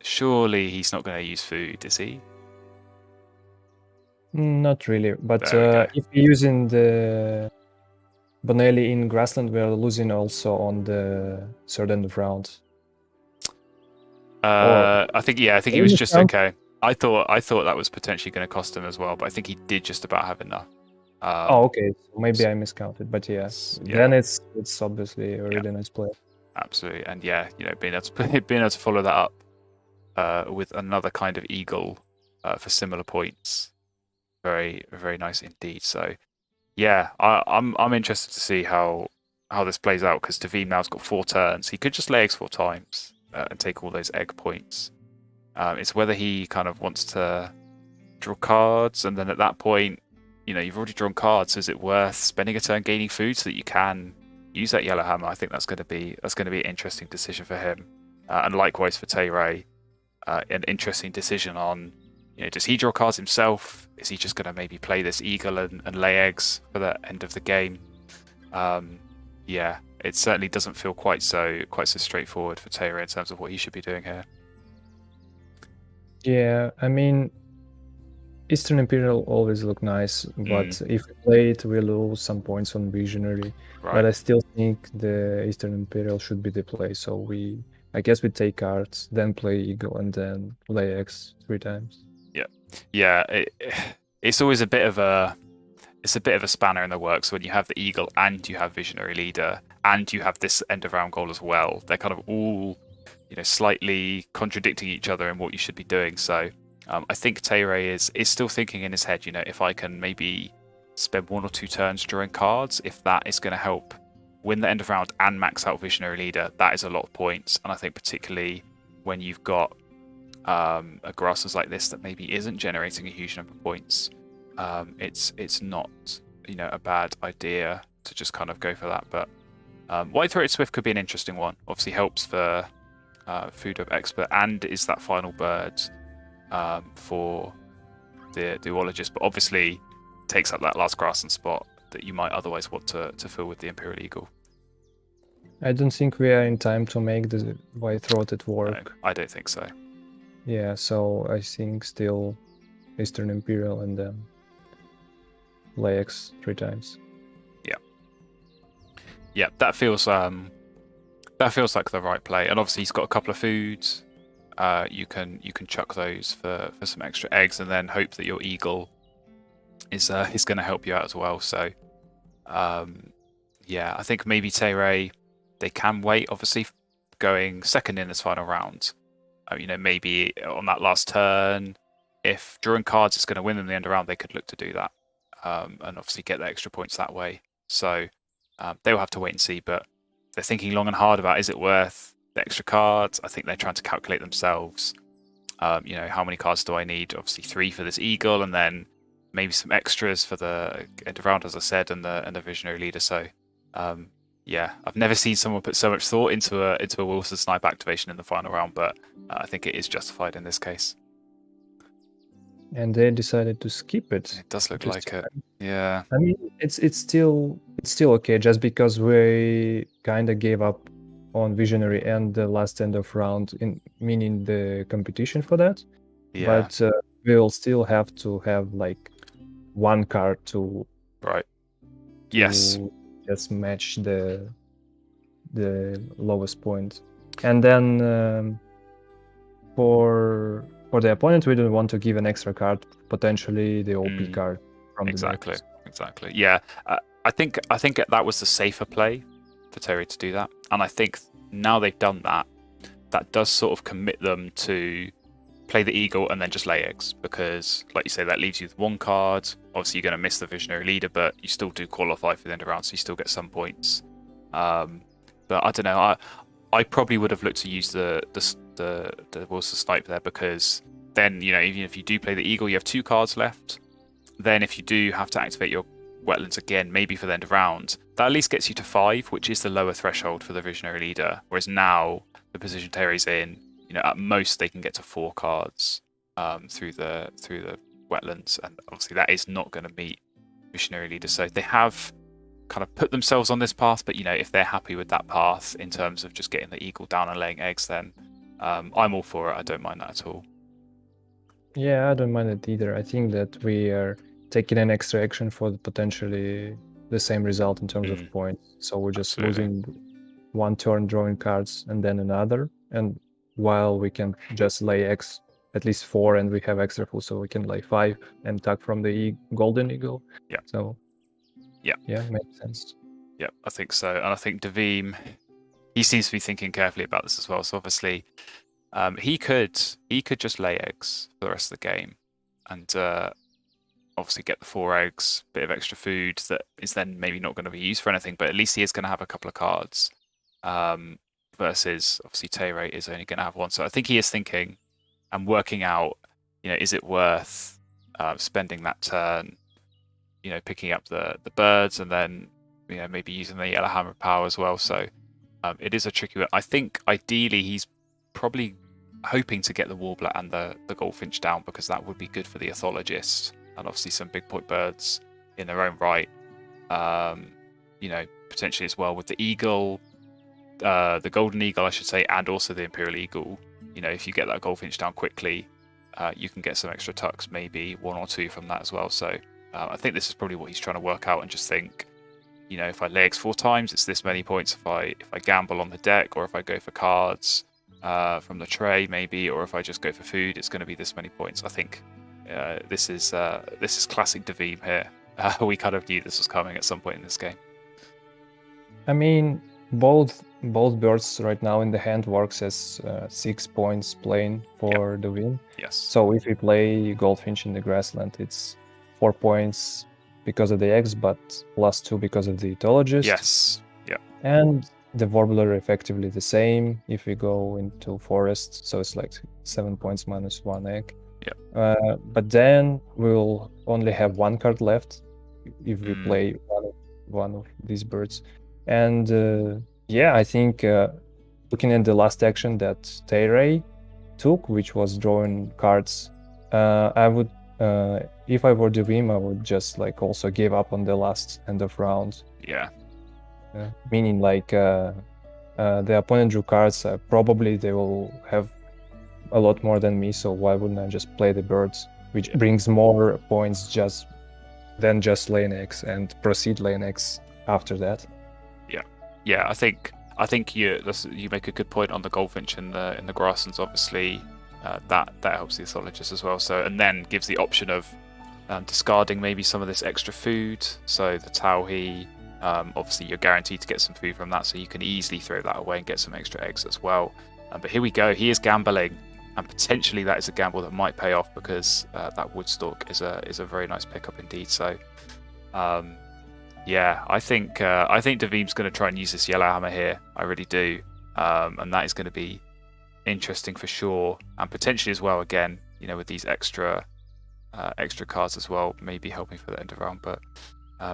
surely he's not going to use food, is he? Not really, but if we're using the Bonelli in grassland, we are losing also on the third end of round. I think he was just okay. I thought that was potentially going to cost him as well, but I think he did just about have enough. Okay, so maybe I miscounted, but yes, then it's obviously a really nice play. Absolutely, and being able to follow that up with another kind of eagle for similar points, very very nice indeed. So yeah, I'm interested to see how this plays out, because Davim now's got 4 turns. He could just lay eggs 4 times and take all those egg points. It's whether he kind of wants to draw cards, and then at that point, you've already drawn cards. So is it worth spending a turn gaining food so that you can use that yellow hammer? I think that's going to be an interesting decision for him, and likewise for Tayray, an interesting decision on, does he draw cards himself? Is he just going to maybe play this eagle and lay eggs for the end of the game? It certainly doesn't feel quite so straightforward for Tayray in terms of what he should be doing here. Yeah, I mean, Eastern Imperial always look nice, but if we play it, we lose some points on Visionary. Right. But I still think the Eastern Imperial should be the play. So I guess we take cards, then play Eagle, and then lay X 3 times. Yeah. It's always a bit of a spanner in the works when you have the Eagle and you have Visionary Leader and you have this end of round goal as well. They're kind of all, slightly contradicting each other in what you should be doing. So I think Tayray is still thinking in his head, if I can maybe spend 1 or 2 turns drawing cards, if that is going to help win the end of round and max out Visionary Leader, that is a lot of points. And I think particularly when you've got a grasslands like this that maybe isn't generating a huge number of points, it's not a bad idea to just kind of go for that. But Wide-throated Swift could be an interesting one. Obviously helps for Food Web Expert and is that final bird for the duologist, but obviously takes up that last grassland spot that you might otherwise want to fill with the Imperial Eagle. I don't think we are in time to make the Wide-throated work. No, I don't think so. Yeah, so I think still Eastern Imperial and then lay X 3 times. Yeah, that feels like the right play. And obviously he's got a couple of foods. You can chuck those for some extra eggs, and then hope that your eagle is going to help you out as well. So I think maybe Tayray, they can wait. Obviously, going second in this final round, maybe on that last turn, if drawing cards is going to win them the end of round, they could look to do that, and obviously get the extra points that way. So They will have to wait and see, but they're thinking long and hard about, is it worth the extra cards? I think they're trying to calculate themselves. How many cards do I need? Obviously 3 for this eagle, and then maybe some extras for the end of round, as I said, and the visionary leader. So I've never seen someone put so much thought into a Wilson snipe activation in the final round, but I think it is justified in this case. And they decided to skip it. It does look like it. Yeah. I mean, it's still okay, just because we kind of gave up on visionary and the last end of round, meaning the competition for that. Yeah. But we'll still have to have like one card to yes, just match the lowest point, and then for the opponent, we don't want to give an extra card, potentially the OP card from the deck. Exactly. Yeah, I think that was the safer play for Tayray to do that, and I think now they've done that, that does sort of commit them to play the eagle and then just lay eggs, because, like you say, that leaves you with 1 card. Obviously, you're going to miss the visionary leader, but you still do qualify for the end of round, so you still get some points. But I don't know. I probably would have looked to use the Wilson snipe there, because then, even if you do play the eagle, you have 2 cards left. Then if you do have to activate your wetlands again, maybe for the end of round, that at least gets you to 5, which is the lower threshold for the visionary leader. Whereas now, the position Tayray's in, at most they can get to 4 cards through the wetlands, and obviously that is not going to meet visionary leader. So they have kind of put themselves on this path, but if they're happy with that path in terms of just getting the eagle down and laying eggs, then I'm all for it. I don't mind that at all. Yeah, I don't mind it either. I think that we are taking an extra action for potentially the same result in terms of points. So we're just losing 1 turn drawing cards and then another, and while we can just lay eggs at least 4, and we have extra food, so we can lay 5 and tag from the golden eagle. Yeah. So yeah, makes sense. Yeah, I think so. And I think Davim, he seems to be thinking carefully about this as well. So obviously, he could just lay eggs for the rest of the game, and obviously get the 4 eggs, bit of extra food that is then maybe not going to be used for anything, but at least he is going to have a couple of cards. Versus obviously Tayray is only going to have 1. So I think he is thinking and working out, is it worth spending that turn, picking up the birds, and then maybe using the yellow hammer power as well. So it is a tricky one. I think ideally he's probably hoping to get the warbler and the goldfinch down, because that would be good for the ethologist, and obviously some big point birds in their own right. Potentially as well with the eagle. The golden eagle, I should say, and also the imperial eagle. If you get that goldfinch down quickly, you can get some extra tucks, maybe 1 or 2 from that as well. So I think this is probably what he's trying to work out, and just think, if I lay eggs 4 times, it's this many points. If I gamble on the deck, or if I go for cards from the tray, maybe, or if I just go for food, it's going to be this many points. I think this is classic Davim here. We kind of knew this was coming at some point in this game. I mean, both birds right now in the hand works as 6 points playing for the win. Yes. So if we play goldfinch in the grassland, it's 4 points because of the eggs, but +2 because of the ethologist. Yes. Yeah. And the warbler effectively the same if we go into forest, so it's like 7 points minus 1 egg. Yeah. But then we'll only have 1 card left if we play one of these birds. And I think looking at the last action that Tayray took, which was drawing cards, I would, if I were Davim, I would just also give up on the last end of round. Yeah. Meaning the opponent drew cards, probably they will have a lot more than me, so why wouldn't I just play the birds, which brings more points than just laying eggs, and proceed laying eggs after that. Yeah, I think you make a good point on the goldfinch in the grasslands. Obviously, that helps the ethologist as well. So, and then gives the option of discarding maybe some of this extra food. So the tauhi, obviously you're guaranteed to get some food from that, so you can easily throw that away and get some extra eggs as well. But here we go. He is gambling, and potentially that is a gamble that might pay off, because that Woodstock is a very nice pickup indeed. So Yeah, I think Davim's going to try and use this yellow hammer here. I really do, and that is going to be interesting for sure, and potentially as well. Again, with these extra cards as well, maybe helping for the end of round. But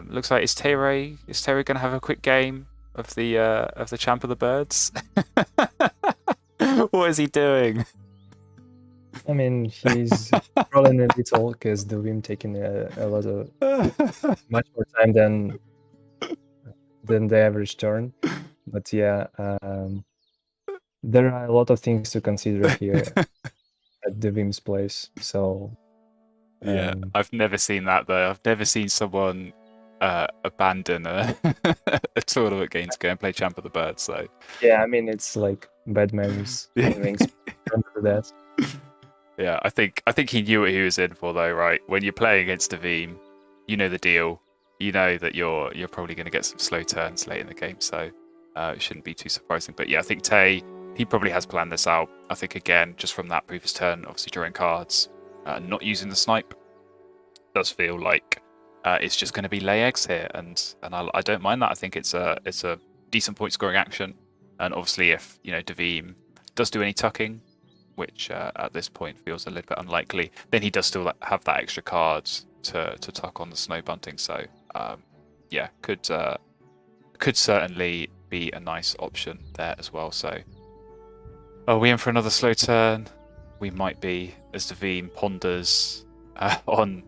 looks like is Tayray going to have a quick game of the Champ of the Birds? What is he doing? I mean, he's rolling a little because the Vim taking a lot of much more time than the average turn. But yeah, there are a lot of things to consider here at the Vim's place. So yeah, I've never seen that though. I've never seen someone abandon a tournament game to go and play Champ of the Birds. So yeah, I mean it's like bad memories on Wingspan. Remember that. Yeah, I think he knew what he was in for though, right? When you're playing against Davim, you know the deal. You know that you're probably going to get some slow turns late in the game, so it shouldn't be too surprising. But yeah, I think Tay, he probably has planned this out. I think again, just from that previous turn, obviously drawing cards, not using the snipe, does feel like it's just going to be lay eggs here, and I don't mind that. I think it's a decent point scoring action, and obviously if Davim does do any tucking, which at this point feels a little bit unlikely, then he does still have that extra card to tuck on the snow bunting. So yeah, could certainly be a nice option there as well. So are we in for another slow turn? We might be, as Davim ponders on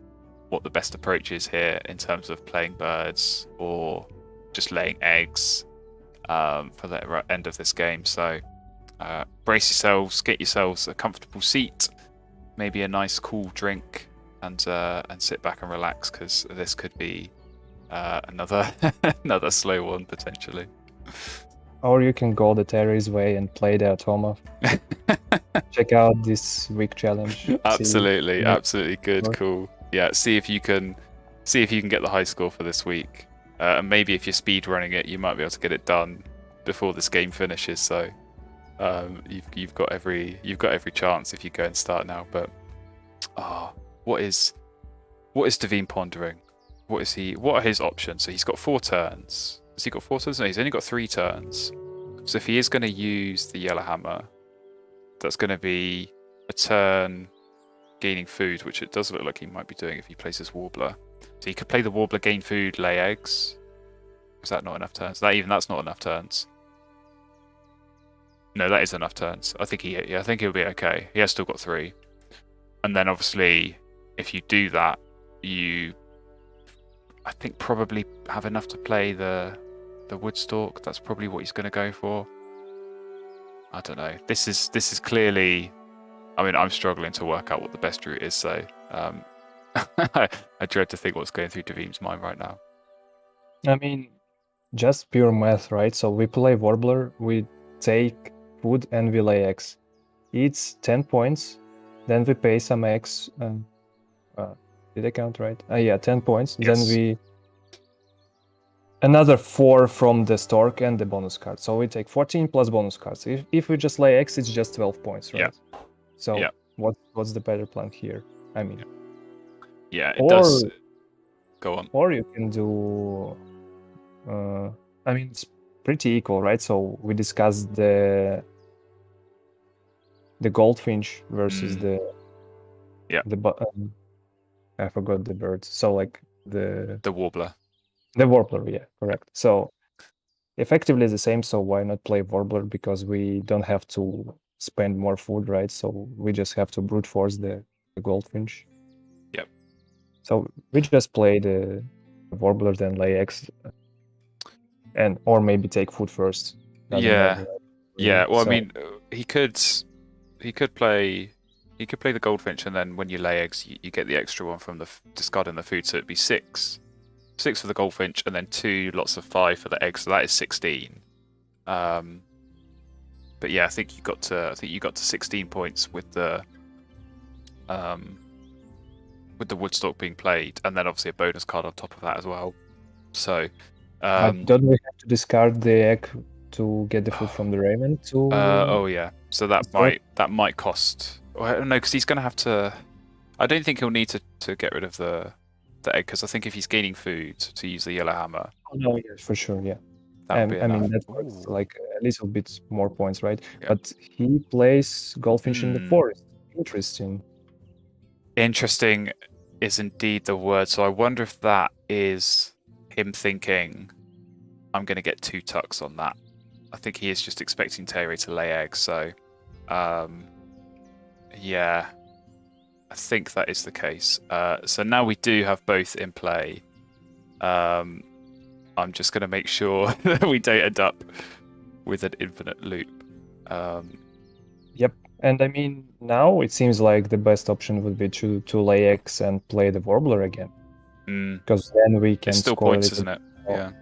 what the best approach is here in terms of playing birds or just laying eggs for the end of this game. So brace yourselves, get yourselves a comfortable seat, maybe a nice cool drink, and sit back and relax, because this could be another slow one potentially. Or you can go the Terry's way and play the Atoma. Check out this week challenge. Absolutely good, cool. Yeah, see if you can get the high score for this week, and maybe if you're speed running it, you might be able to get it done before this game finishes. So you've got every chance if you go and start now. But what is Davim pondering? What are his options? So he's got 4 turns. Has he got 4 turns? No, he's only got 3 turns. So if he is going to use the yellow hammer, that's going to be a turn gaining food, which it does look like he might be doing if he plays his warbler. So he could play the warbler, gain food, lay eggs. Is that not enough turns? That's not enough turns. No, that is enough turns. I think he'll be okay. He has still got 3. And then obviously, if you do that, I think probably have enough to play the Woodstalk. That's probably what he's going to go for. I don't know. This is clearly. I mean, I'm struggling to work out what the best route is. So I dread to think what's going through Davim's mind right now. I mean, just pure math, right? So we play Warbler, we take food, and we lay eggs. It's 10 points. Then we pay some eggs. Did I count right? Yeah, 10 points. Yes. Then we another 4 from the Stork and the bonus card. So we take 14 plus bonus cards. If we just lay eggs, it's just 12 points, right? Yeah. So yeah. What's the better plan here? I mean, yeah, it does. Go on. Or you can do. I mean, it's pretty equal, right? So we discussed the goldfinch versus the I forgot the birds. So like the warbler. The warbler, yeah, correct. So effectively the same. So why not play warbler? Because we don't have to spend more food, right? So we just have to brute force the goldfinch. Yep. So we just play the warbler, then lay eggs, or maybe take food first. Yeah. Well, so, I mean, he could play the goldfinch, and then when you lay eggs, you get the extra one from the discarding the food. So it'd be 6 for the goldfinch, and then 2 lots of 5 for the eggs. So that is 16. But yeah, I think you got to 16 points with the Woodstock being played, and then obviously a bonus card on top of that as well. So don't we have to discard the egg to get the food from the Raven? Oh yeah, so that might cost. No, because he's going to have to. I don't think he'll need to get rid of the the egg? Because I think if he's gaining food to use the yellow hammer, Oh, no, yeah, for sure, yeah. that would be I mean, enough. that works Ooh. like a little bit more points, right? Yeah. But he plays goldfinch in the Hmm. forest. Interesting. Interesting is indeed the word. So I wonder if that is him thinking, I'm going to get 2 tucks on that. I think he is just expecting Tayray to lay eggs. So, yeah, I think that is the case. So now we do have both in play. I'm just going to make sure that we don't end up with an infinite loop. Yep. And I mean, now it seems like the best option would be to lay eggs and play the warbler again. Because then we can It's still score points, it isn't it? Yeah.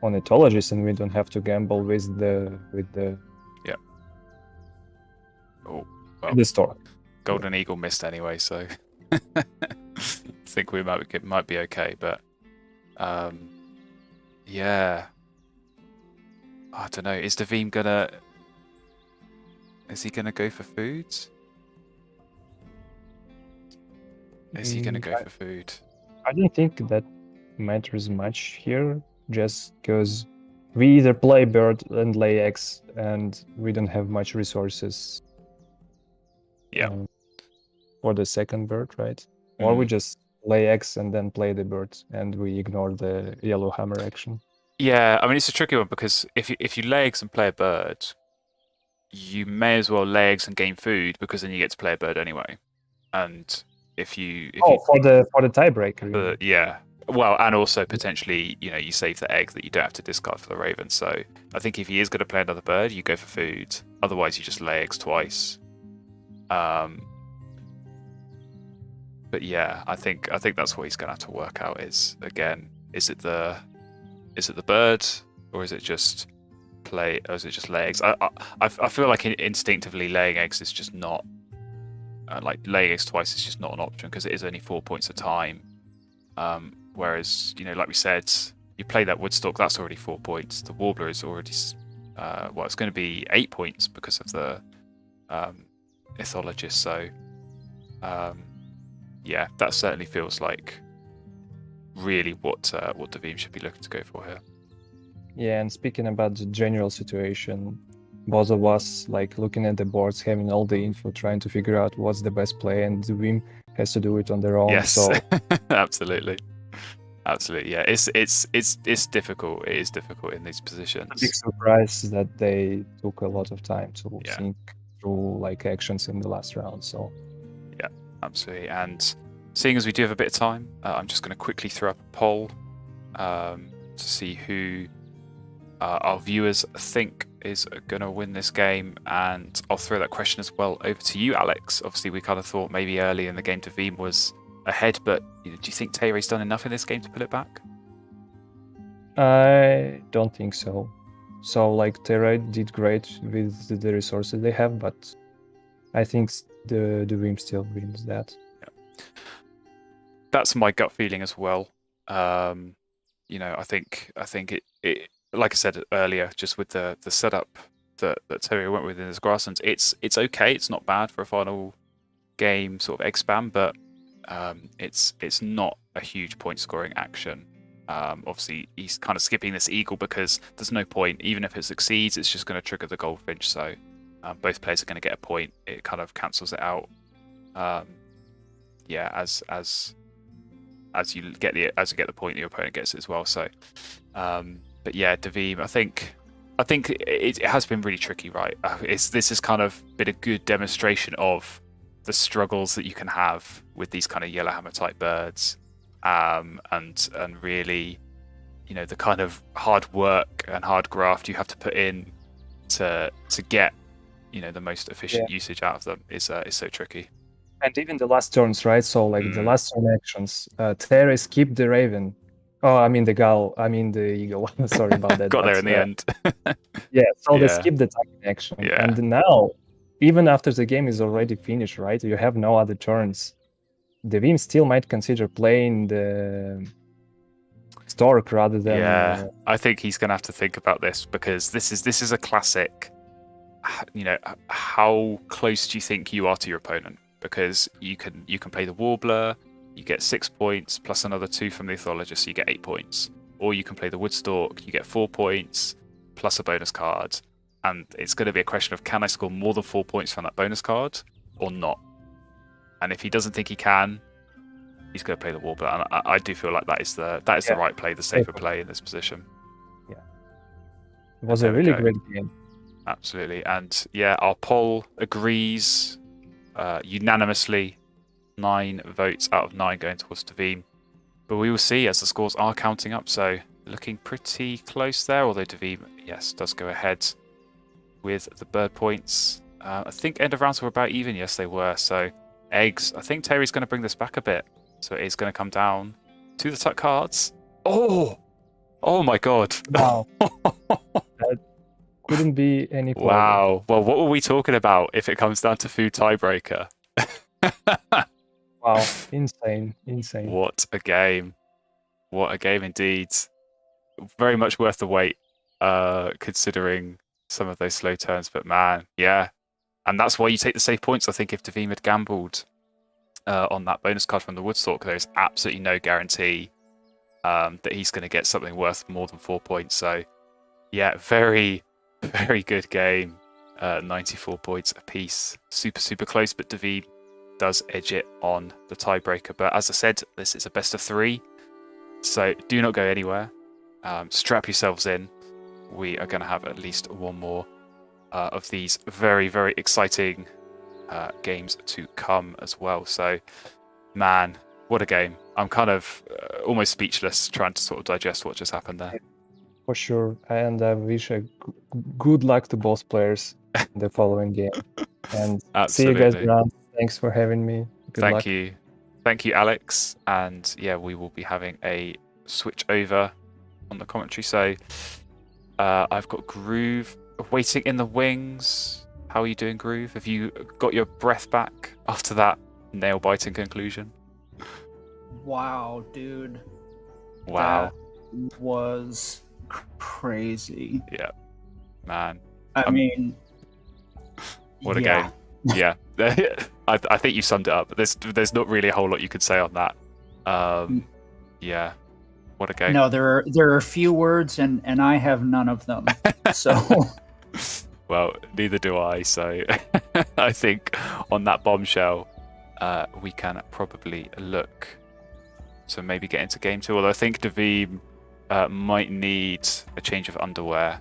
on etologist, and we don't have to gamble with the Yeah. Oh, well, with the stork. Golden Eagle missed anyway, so I think we might be okay. But yeah, I don't know. Is Davim gonna? Is he gonna go for foods? Is he gonna go for food? I don't think that matters much here, just because we either play bird and lay eggs, and we don't have much resources. Yeah. For the second bird, right? Or we just lay eggs and then play the bird, and we ignore the yellow hammer action. Yeah, I mean it's a tricky one because if you lay eggs and play a bird, you may as well lay eggs and gain food because then you get to play a bird anyway. And if you for the tiebreaker. Yeah. Well, and also potentially, you save the egg that you don't have to discard for the raven. So I think if he is going to play another bird, you go for food. Otherwise, you just lay eggs twice. But yeah, I think that's what he's going to have to work out. Is again, is it the bird or is it just play? Or is it just lay eggs? I feel like instinctively laying eggs is just not like laying eggs twice is just not an option because it is only 4 points a time. Whereas, like we said, you play that Woodstock, that's already 4 points. The Warbler is already, it's going to be 8 points because of the Ethologist. So, yeah, that certainly feels like really what Davim should be looking to go for here. Yeah, and speaking about the general situation, both of us like looking at the boards, having all the info, trying to figure out what's the best play, and Davim has to do it on their own. Yes, so absolutely. Yeah, it's difficult. It is difficult in these positions. A big surprise that they took a lot of time to think through like actions in the last round. So yeah, absolutely. And seeing as we do have a bit of time, I'm just going to quickly throw up a poll to see who our viewers think is going to win this game, and I'll throw that question as well over to you, Alex. Obviously, we kind of thought maybe early in the game Davim was ahead, but do you think Tayray's done enough in this game to pull it back? I don't think so. So like Tayray did great with the resources they have, but I think the Davim still wins that. Yeah. That's my gut feeling as well. I think it like I said earlier, just with the setup that Tayray went with in his grasslands, it's okay. It's not bad for a final game sort of egg spam, but it's not a huge point scoring action. Obviously, he's kind of skipping this eagle because there's no point. Even if it succeeds, it's just going to trigger the goldfinch. So both players are going to get a point. It kind of cancels it out. As you get the point, your opponent gets it as well. So, but yeah, Davim, I think it has been really tricky, right? This has kind of been a good demonstration of the struggles that you can have with these kind of yellowhammer type birds, and really, the kind of hard work and hard graft you have to put in to get, the most efficient usage out of them is so tricky. And even the last turns, right? So like the last turn actions, Tayray skipped the raven. Oh, I mean the eagle. Sorry about that. Got there in the end. They skipped the attacking action. Yeah. And now, even after the game is already finished, right? You have no other turns. Davim still might consider playing the Stork rather than. Yeah, I think he's going to have to think about this because this is a classic. How close do you think you are to your opponent? Because you can play the Warbler, you get 6 points plus another 2 from the Ethologist, so you get 8 points. Or you can play the Woodstalk, you get 4 points plus a bonus card. And it's going to be a question of, can I score more than 4 points from that bonus card or not? And if he doesn't think he can, he's going to play the Warbler. And I do feel like that is the right play, the safer play in this position. Yeah. It was a really great game. Absolutely. And yeah, our poll agrees unanimously. 9 votes out of 9 going towards Davim. But we will see as the scores are counting up. So looking pretty close there. Although Davim, yes, does go ahead with the bird points. I think end of rounds were about even. Yes, they were. So eggs. I think Tayray's going to bring this back a bit. So it is going to come down to the tuck cards. Oh my God. Wow. That couldn't be any closer. Wow. Well, what were we talking about if it comes down to food tiebreaker? Wow. Insane. What a game. What a game indeed. Very much worth the wait, considering some of those slow turns. But man, yeah. And that's why you take the safe points. I think if Davim had gambled on that bonus card from the Woodstalk, there's absolutely no guarantee that he's going to get something worth more than 4 points. So, yeah, very, very good game. 94 points apiece. Super, super close, but Davim does edge it on the tiebreaker. But as I said, this is a best of 3. So do not go anywhere. Strap yourselves in. We are going to have at least one more of these very, very exciting games to come as well. So, man, what a game. I'm kind of almost speechless trying to sort of digest what just happened there. For sure. And I wish good luck to both players in the following game. And see you guys around. Thanks for having me. Good luck. Thank you, Alex. And yeah, we will be having a switch over on the commentary. So I've got Groove waiting in the wings. How are you doing, Groove? Have you got your breath back after that nail-biting conclusion? Wow, dude. Wow. That was crazy. Yeah, man. I mean, what a game. Yeah. I think you summed it up. There's not really a whole lot you could say on that. Yeah. What a game. No, there are a few words and I have none of them. So well, neither do I. So I think on that bombshell, we can probably look to maybe get into game 2. Although I think Davim might need a change of underwear,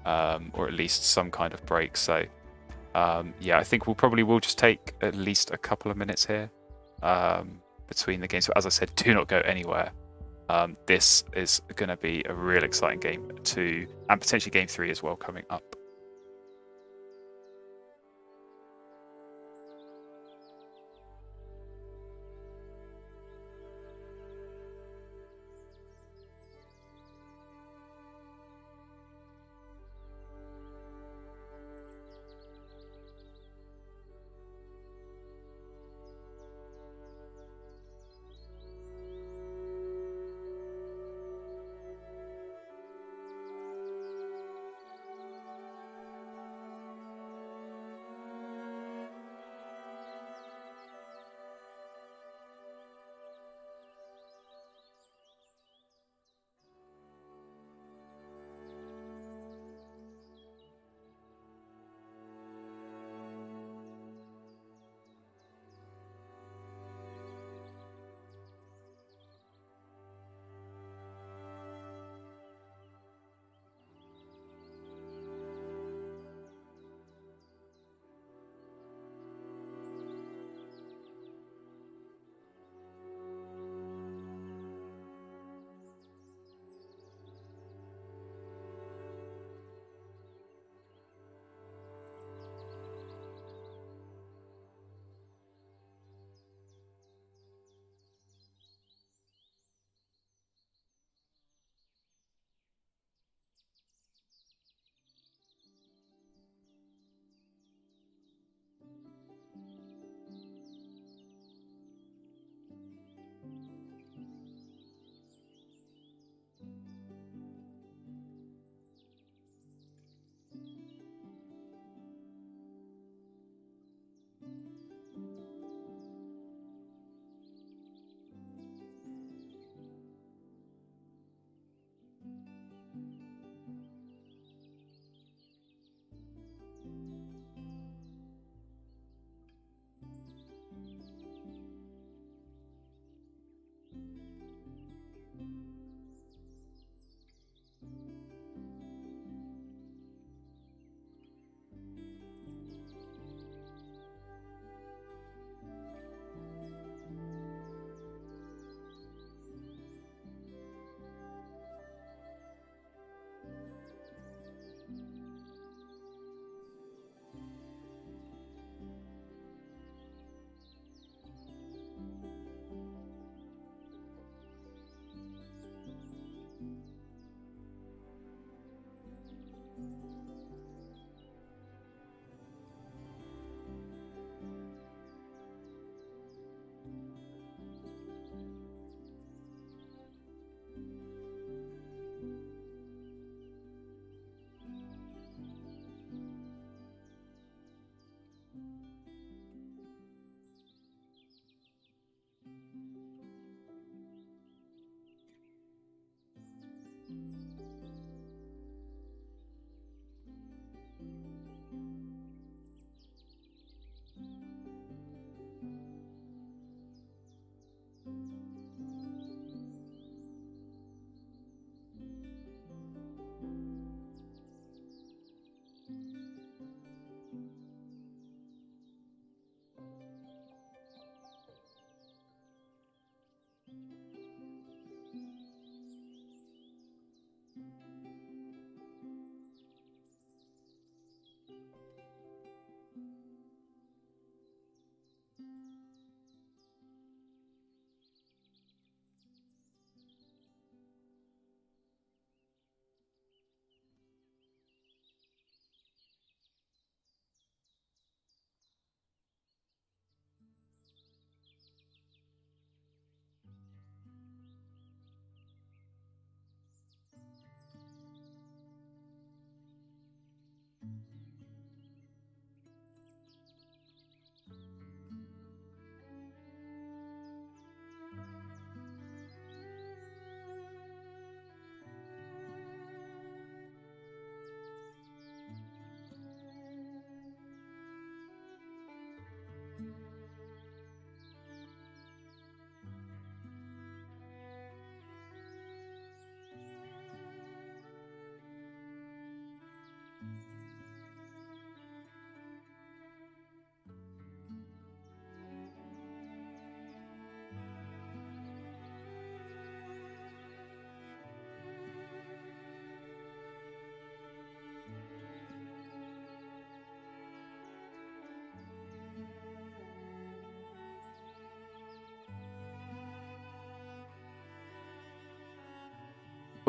or at least some kind of break. So yeah, I think we'll just take at least a couple of minutes here between the games. So as I said, do not go anywhere. This is going to be a real exciting game 2 and potentially game 3 as well coming up.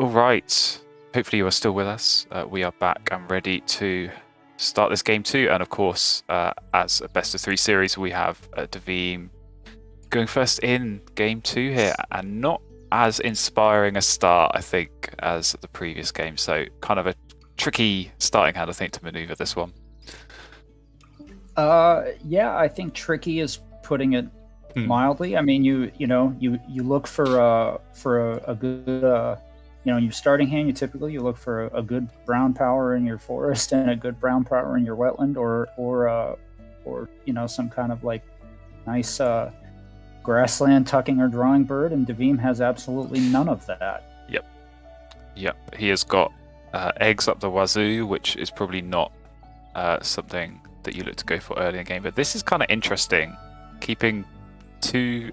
All right. Hopefully you are still with us. We are back and ready to start this game 2. And of course, as a best of 3 series, we have Davim going first in game 2 here, and not as inspiring a start, I think, as the previous game. So kind of a tricky starting hand, I think, to maneuver this one. Yeah, I think tricky is putting it mildly. I mean, you look for a good in your starting hand, you look for a good brown power in your forest and a good brown power in your wetland, or some kind of like nice grassland tucking or drawing bird, and Davim has absolutely none of that. Yep. He has got eggs up the wazoo, which is probably not something that you look to go for early in the game. But this is kind of interesting, keeping 2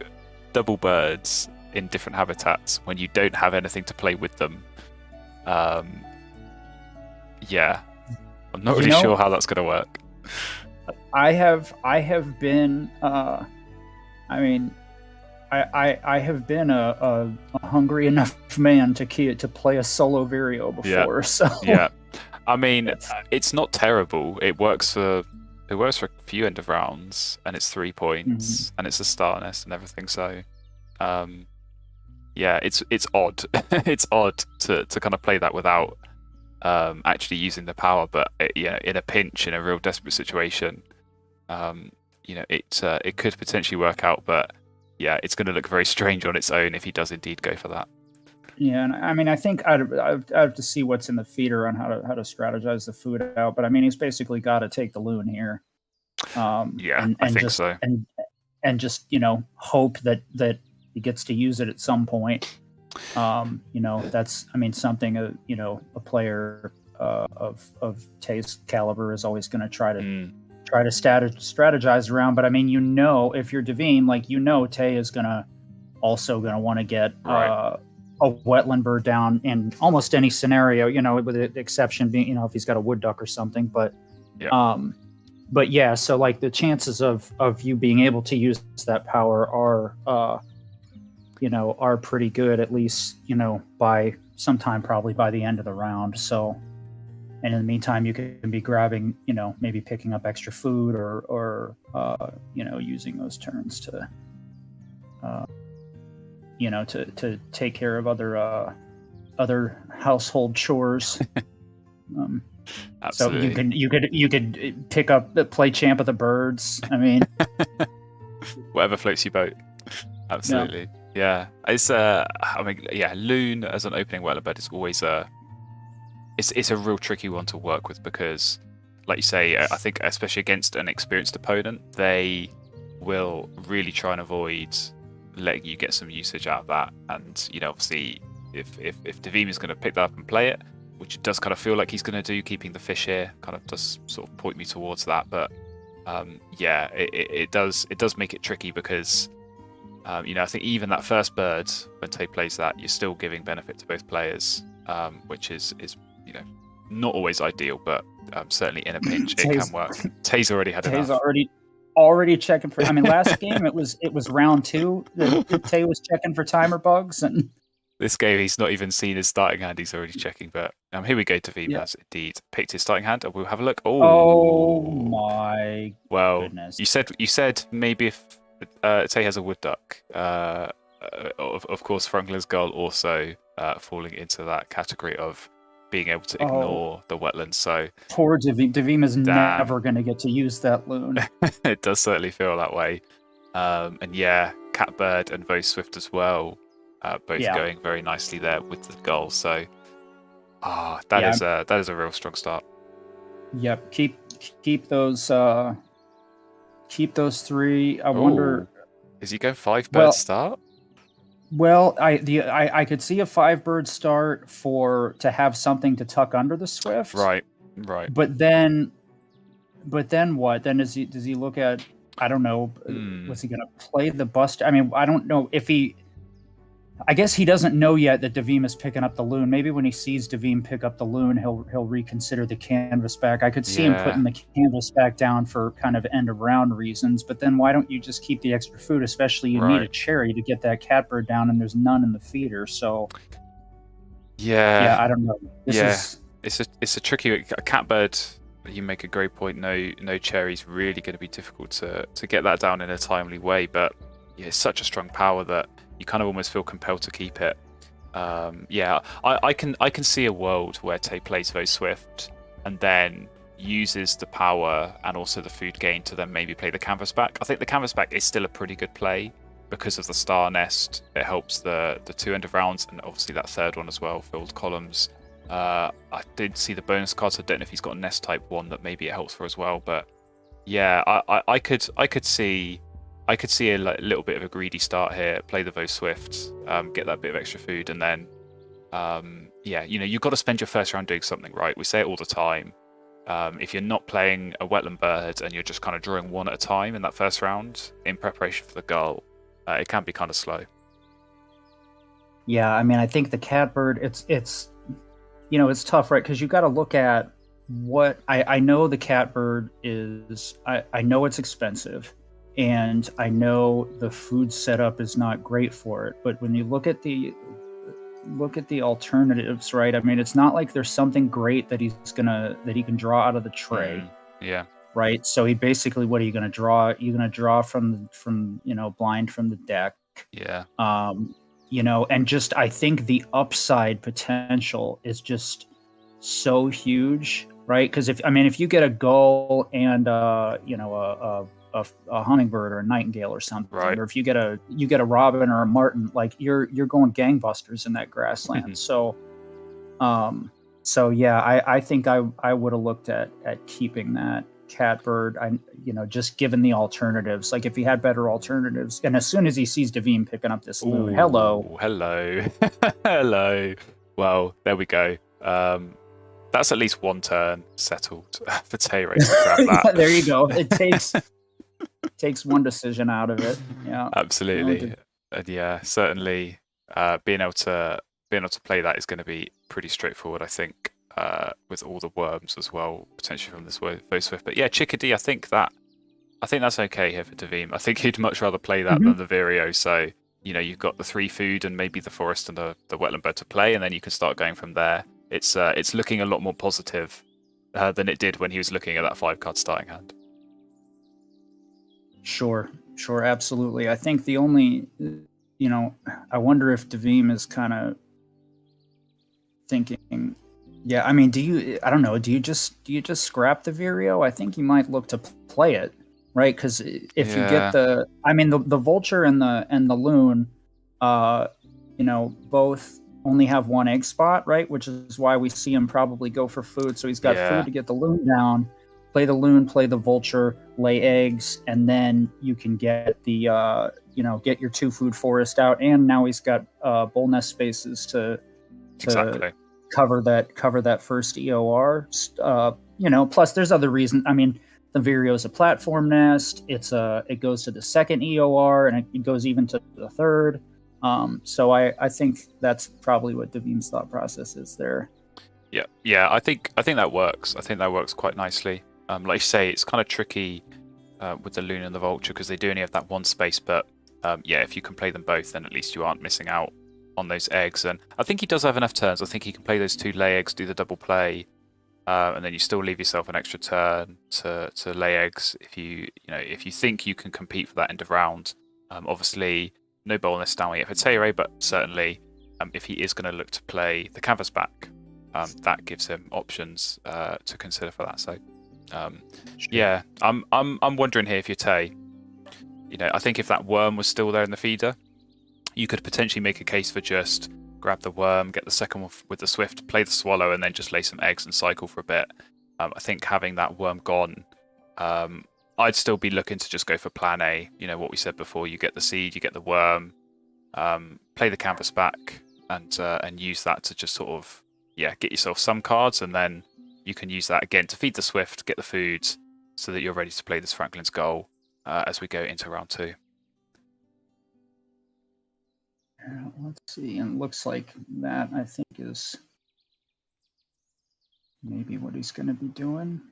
double birds in different habitats when you don't have anything to play with them. Yeah, I'm not really sure how that's going to work. I have been I have been a hungry enough man to play a solo Vireo before. Yeah. So yeah, I mean, it's not terrible. It works for a few end of rounds, and it's 3 points, and it's a star nest and everything. So, yeah, it's odd. It's odd to kind of play that without actually using the power. But in a pinch, in a real desperate situation, it could potentially work out. But yeah, it's going to look very strange on its own if he does indeed go for that. Yeah, and I mean, I think I'd have to see what's in the feeder on how to strategize the food out. But I mean, he's basically got to take the loon here. I think so. And just hope that he gets to use it at some point. That's something a player of Tay's caliber is always going to try to strategize around. But I mean, if you're Davim, Tay is also gonna want to get a wetland bird down in almost any scenario, with the exception being, if he's got a wood duck or something. But so like the chances of you being able to use that power are pretty good, at least, by sometime probably by the end of the round. So, and in the meantime, you can be grabbing, maybe picking up extra food or using those turns to take care of other household chores. Absolutely. So you could pick up the play champ of the birds. I mean, whatever floats your boat. Absolutely. Yeah. It's loon as an opening wetland bird is always it's a real tricky one to work with, because, like you say, I think especially against an experienced opponent, they will really try and avoid letting you get some usage out of that. And obviously, if Davim is going to pick that up and play it, which it does kind of feel like he's going to do, keeping the fish here kind of does sort of point me towards that. But it does make it tricky, because I think even that first bird, when Tay plays that, you're still giving benefit to both players, which is not always ideal, but certainly in a pinch it can work. Tay's already had enough. Already checking for. I mean, last game it was round 2 that Tay was checking for timer bugs, and this game he's not even seen his starting hand. He's already checking. But here we go. Davim has indeed picked his starting hand, and we'll have a look. Oh my! Well, goodness. You said maybe if Tay has a wood duck. Of course, Franklin's Gull also falling into that category of being able to ignore the wetlands. So poor Davim is never going to get to use that loon. It does certainly feel that way. And yeah, Catbird and very Swift as well, both going very nicely there with the Gull. So that is a real strong start. Yep, keep those 3. I wonder, is he going 5 bird start? Well, I could see a 5-bird start to have something to tuck under the Swift. Right. But then what? Then does he look at? I don't know. Was he going to play the bust? I mean, I don't know if he. I guess he doesn't know yet that Davim is picking up the loon. Maybe when he sees Davim pick up the loon, he'll reconsider the canvas back. I could see him putting the canvas back down for kind of end of round reasons. But then why don't you just keep the extra food? Especially you need a cherry to get that catbird down, and there's none in the feeder. So Yeah, I don't know. It's a tricky a catbird. You make a great point. No cherry's really going to be difficult to get that down in a timely way. But yeah, it's such a strong power that you kind of almost feel compelled to keep it. I can see a world where Tay plays very swift and then uses the power and also the food gain to then maybe play the canvas back. I think the canvas back is still a pretty good play because of the star nest. It helps the 2 end of rounds and obviously that third one as well, filled columns. I did see the bonus cards. I don't know if he's got a nest type one that maybe it helps for as well. But yeah, I could see a little bit of a greedy start here. Play the Vo Swift, get that bit of extra food, and then you've got to spend your first round doing something, right? We say it all the time. If you're not playing a wetland bird and you're just kind of drawing one at a time in that first round in preparation for the gull, it can be kind of slow. Yeah, I mean, I think the catbird, it's tough, right? Because you got to look at what I know the catbird is. I know it's expensive, and I know the food setup is not great for it. But when you look at the alternatives, right? I mean, it's not like there's something great that he can draw out of the tray. Yeah. Right. So he basically, what are you going to draw? You're going to draw from blind from the deck. Yeah. And just I think the upside potential is just so huge, right? Because if you get a gull and a hummingbird or a nightingale or something, right, or if you get a robin or a martin, like you're going gangbusters in that grassland. So yeah, I think I would have looked at keeping that catbird. Just given the alternatives, like if he had better alternatives, and as soon as he sees Davim picking up this loon, hello. Well, there we go. That's at least one turn settled for Tayray to grab that. Yeah, there you go. It takes one decision out of it. Yeah, absolutely. And yeah, certainly being able to play that is going to be pretty straightforward, I think, with all the worms as well, potentially from this Vo Swift. But yeah, Chickadee, I think that's okay here for Davim. I think he'd much rather play that than the Vireo. So you've got the 3 food and maybe the forest and the wetland bird to play, and then you can start going from there. It's looking a lot more positive than it did when he was looking at that 5-card starting hand. Sure, absolutely. I think the only, I wonder if Davim is kind of thinking, yeah, I mean, do you just scrap the Vireo? I think you might look to play it, right? Because if you get the vulture and the loon, both only have 1 egg spot, right? Which is why we see him probably go for food. So he's got food to get the loon down. Play the loon, play the vulture, lay eggs, and then you can get the get your 2 food forest out, and now he's got bull nest spaces to exactly cover that first EOR. Plus there's other reasons. I mean, the Vireo is a platform nest. It goes to the second EOR, and it goes even to the third. So I think that's probably what Davim's thought process is there. Yeah. I think that works. I think that works quite nicely. Like you say, it's kind of tricky with the loon and the vulture because they do only have that 1 space. But if you can play them both, then at least you aren't missing out on those eggs. And I think he does have enough turns. I think he can play those 2 lay eggs, do the double play, and then you still leave yourself an extra turn to lay eggs if you think you can compete for that end of round. Obviously, no bowl nest down yet for Tayray, but certainly if he is going to look to play the canvas back, that gives him options to consider for that. So. Yeah, I'm wondering here if you're Tay. I think if that worm was still there in the feeder, you could potentially make a case for just grab the worm, get the second one with the swift, play the swallow, and then just lay some eggs and cycle for a bit. I think having that worm gone, I'd still be looking to just go for plan A. What we said before: you get the seed, you get the worm, play the canvas back, and use that to just sort of get yourself some cards, and then you can use that again to feed the swift, get the food, so that you're ready to play this Franklin's Goal as we go into round 2. Let's see, and it looks like that, I think, is maybe what he's going to be doing.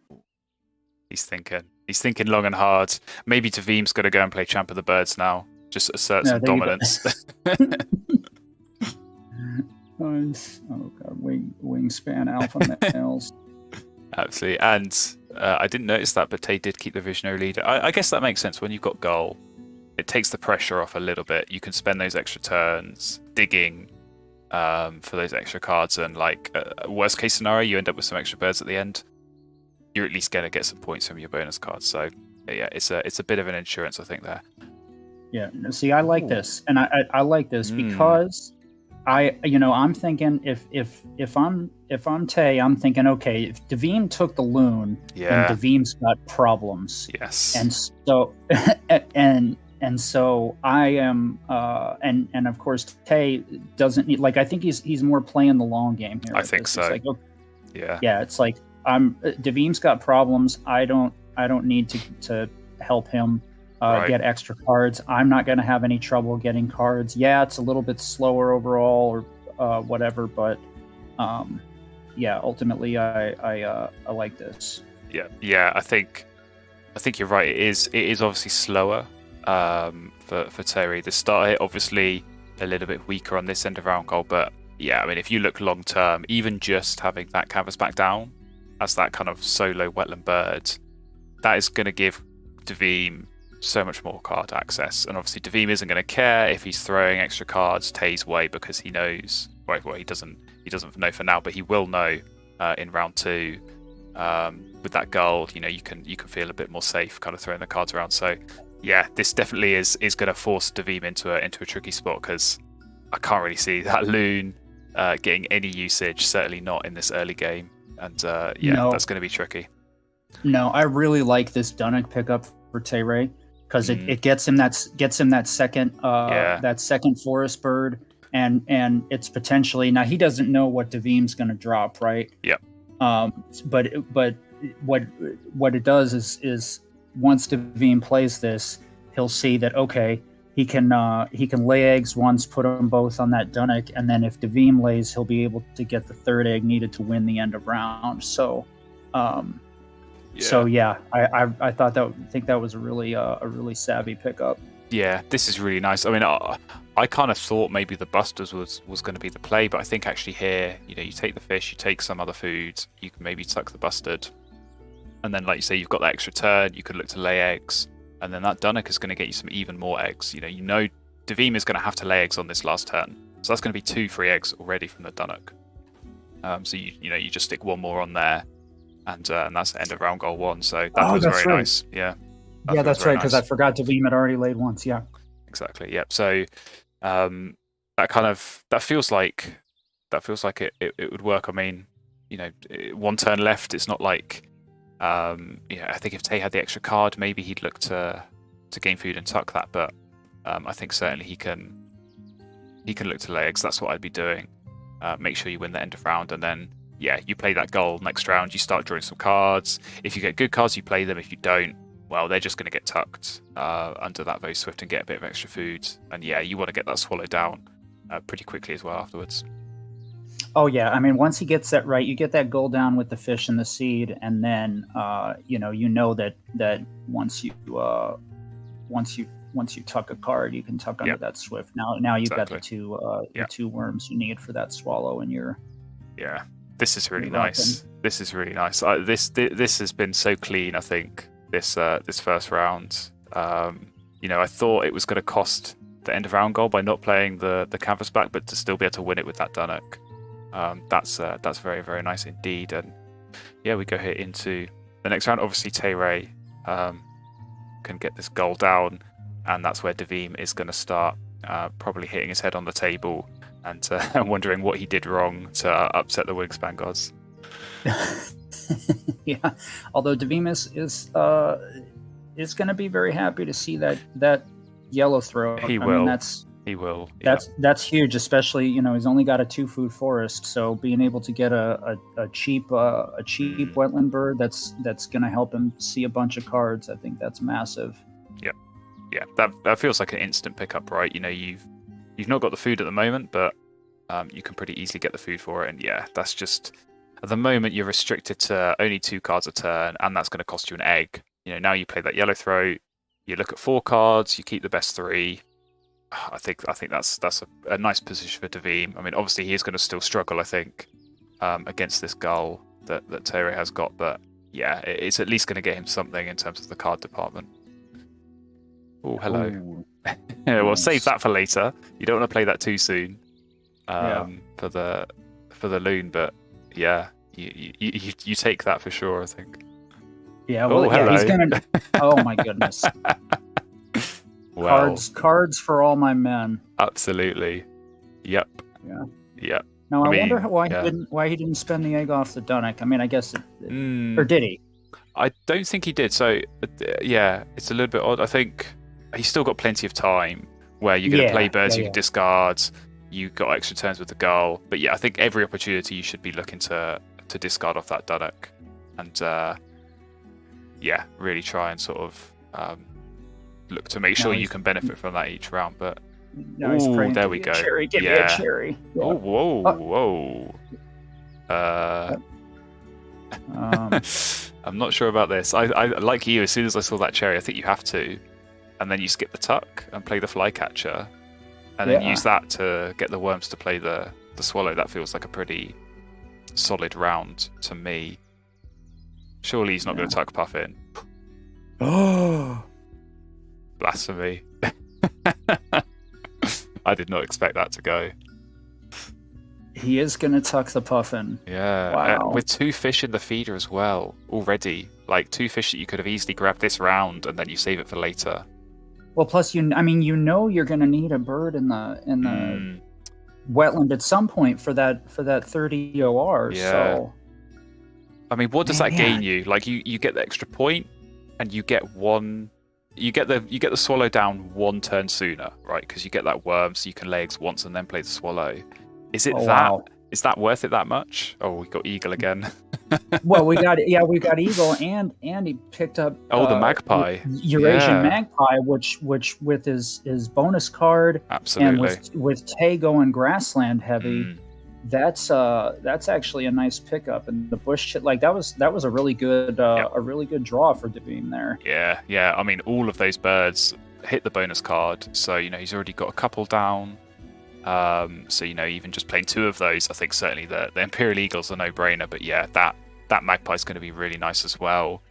He's thinking long and hard. Maybe Davim's going to go and play Champ of the Birds now, just assert some dominance. Oh Wingspan alpha males. Absolutely. And I didn't notice that, but Tay did keep the visionary leader. I guess that makes sense. When you've got goal, it takes the pressure off a little bit. You can spend those extra turns digging for those extra cards, and like worst case scenario, you end up with some extra birds at the end. You're at least going to get some points from your bonus cards. So yeah, it's a bit of an insurance, I think, there. Yeah. See, I like this, and I like this because I'm thinking if I'm Tay, I'm thinking, okay, if Davim took the loon, then Davim's got problems. Yes. And so and so I am and of course Tay doesn't need, like, I think he's more playing the long game here. I think so. It's like, okay, yeah. It's like Davim's got problems. I don't need to help him get extra cards. I'm not going to have any trouble getting cards. Yeah, it's a little bit slower overall or whatever, but ultimately I like this. Yeah. I think you're right. It is obviously slower for Tayray. The start here, obviously a little bit weaker on this end of round goal, but yeah, I mean, if you look long term, even just having that canvas back down as that kind of solo wetland bird, that is going to give Davim so much more card access. And obviously Davim isn't going to care if he's throwing extra cards Tay's way, because he knows, well, he doesn't know for now, but he will know in round 2 with that gold. You can feel a bit more safe kind of throwing the cards around. So yeah, this definitely is going to force Davim into a tricky spot, because I can't really see that loon getting any usage, certainly not in this early game. And that's going to be tricky. No, I really like this Dunnock pickup for Tayray, because it gets him that second forest bird, and it's potentially, now he doesn't know what Davim's going to drop, right? Yeah. But what it does is once Davim plays this, he'll see that, okay, he can lay eggs once, put them both on that Dunnock, and then if Davim lays, he'll be able to get the third egg needed to win the end of round. So I think that was a really savvy pickup. Yeah, this is really nice. I mean, I kind of thought maybe the busters was going to be the play, but I think actually here, you take the fish, you take some other food, you can maybe tuck the bustard, and then, like you say, you've got that extra turn, you could look to lay eggs, and then that Dunnock is going to get you some even more eggs. Davim is going to have to lay eggs on this last turn, so that's going to be 2 free eggs already from the Dunnock. So you just stick one more on there, and that's the end of round goal 1. So that was very nice. Yeah. That's right, because I forgot Davim had already laid once. Yeah. Exactly. Yep. So that feels like it would work. I mean, 1 turn left. It's not like I think if Tay had the extra card, maybe he'd look to gain food and tuck that. But I think certainly he can look to lay eggs. That's what I'd be doing. Make sure you win the end of round, and then you play that goal next round. You start drawing some cards. If you get good cards, you play them. If you don't, well, they're just going to get tucked under that very swift and get a bit of extra food. And you want to get that swallowed down pretty quickly as well afterwards. Oh yeah, I mean, once he gets that right, you get that goal down with the fish and the seed, and then that once you tuck a card, you can tuck under that swift. Now you've got the two worms you need for that swallow, and you're This is really nice. This is really nice. This has been so clean, I think, this first round. I thought it was going to cost the end of round goal by not playing the canvas back, but to still be able to win it with that Dunnock, that's very, very nice indeed. And we go here into the next round. Obviously Tayray can get this goal down, and that's where Davim is going to start probably hitting his head on the table and wondering what he did wrong to upset the Wingspan gods. Yeah, although Davim is going to be very happy to see that yellow throw. He will. That's huge, especially he's only got a 2-food forest, so being able to get a cheap wetland bird that's going to help him see a bunch of cards. I think that's massive. Yeah, that feels like an instant pickup, right? You've not got the food at the moment, but you can pretty easily get the food for it. And that's just, at the moment you're restricted to only 2 cards a turn, and that's going to cost you an egg. Now you play that yellow throat, you look at 4 cards, you keep the best 3. I think that's a nice position for Davim. I mean, obviously he is going to still struggle, I think, against this gull that Tayray has got. But yeah, it's at least going to get him something in terms of the card department. Oh, hello. Ooh, Yeah, well, nice. save that for later. You don't want to play that too soon Yeah. for the loon. But yeah, you take that for sure, I think. Yeah, well, Oh, yeah, he's hello. gonna. Oh my goodness, Well, cards for all my men. absolutely. Yep. Yeah. Yep. Now I I wonder mean, why yeah. he didn't spend the egg off the Dunnock. I mean, I guess, Mm, or did he? I don't think he did. So yeah, it's a little bit odd. I think he's still got plenty of time where you're going to play birds you can discard. You got extra turns with the gull, but yeah, I think every opportunity you should be looking to discard off that Dunnock, and yeah, really try and sort of look to make sure you can benefit from that each round. But No, he's ooh, praying, there "Give we me go. a cherry, give me Yeah. a cherry. Yeah. oh, whoa. I'm not sure about this. I like you. As soon as I saw that cherry, I think you have to, and then you skip the tuck and play the flycatcher, and then Yeah. use that to get the worms to play the swallow. That feels like a pretty solid round to me. Surely he's not going to tuck puff in. Oh, blasphemy! I did not expect that to go. He is going to tuck the puffin. Yeah, Wow. with 2 fish in the feeder as well already. Like 2 fish that you could have easily grabbed this round, and then you save it for later. Well, plus you're going to need a bird in the wetland at some point for that 30 EOR. Yeah. So I mean, what does that Man. gain you? Like you get the extra point, and you get the swallow down 1 turn sooner, right? Because you get that worm, so you can lay eggs once and then play the swallow. Is it Oh, that? wow. Is that worth it that much? Oh, we got eagle again. well, we got eagle and he picked up The magpie. Eurasian Yeah. magpie, which with his bonus card Absolutely. and with Tay going grassland heavy. Mm. That's actually a nice pickup, and the bush chit, like that was a really good a really good draw for Devine there. Yeah. I mean, all of those birds hit the bonus card, so he's already got a couple down. So even just playing 2 of those, I think certainly the Imperial Eagle's a no-brainer. But yeah, that magpie's going to be really nice as well.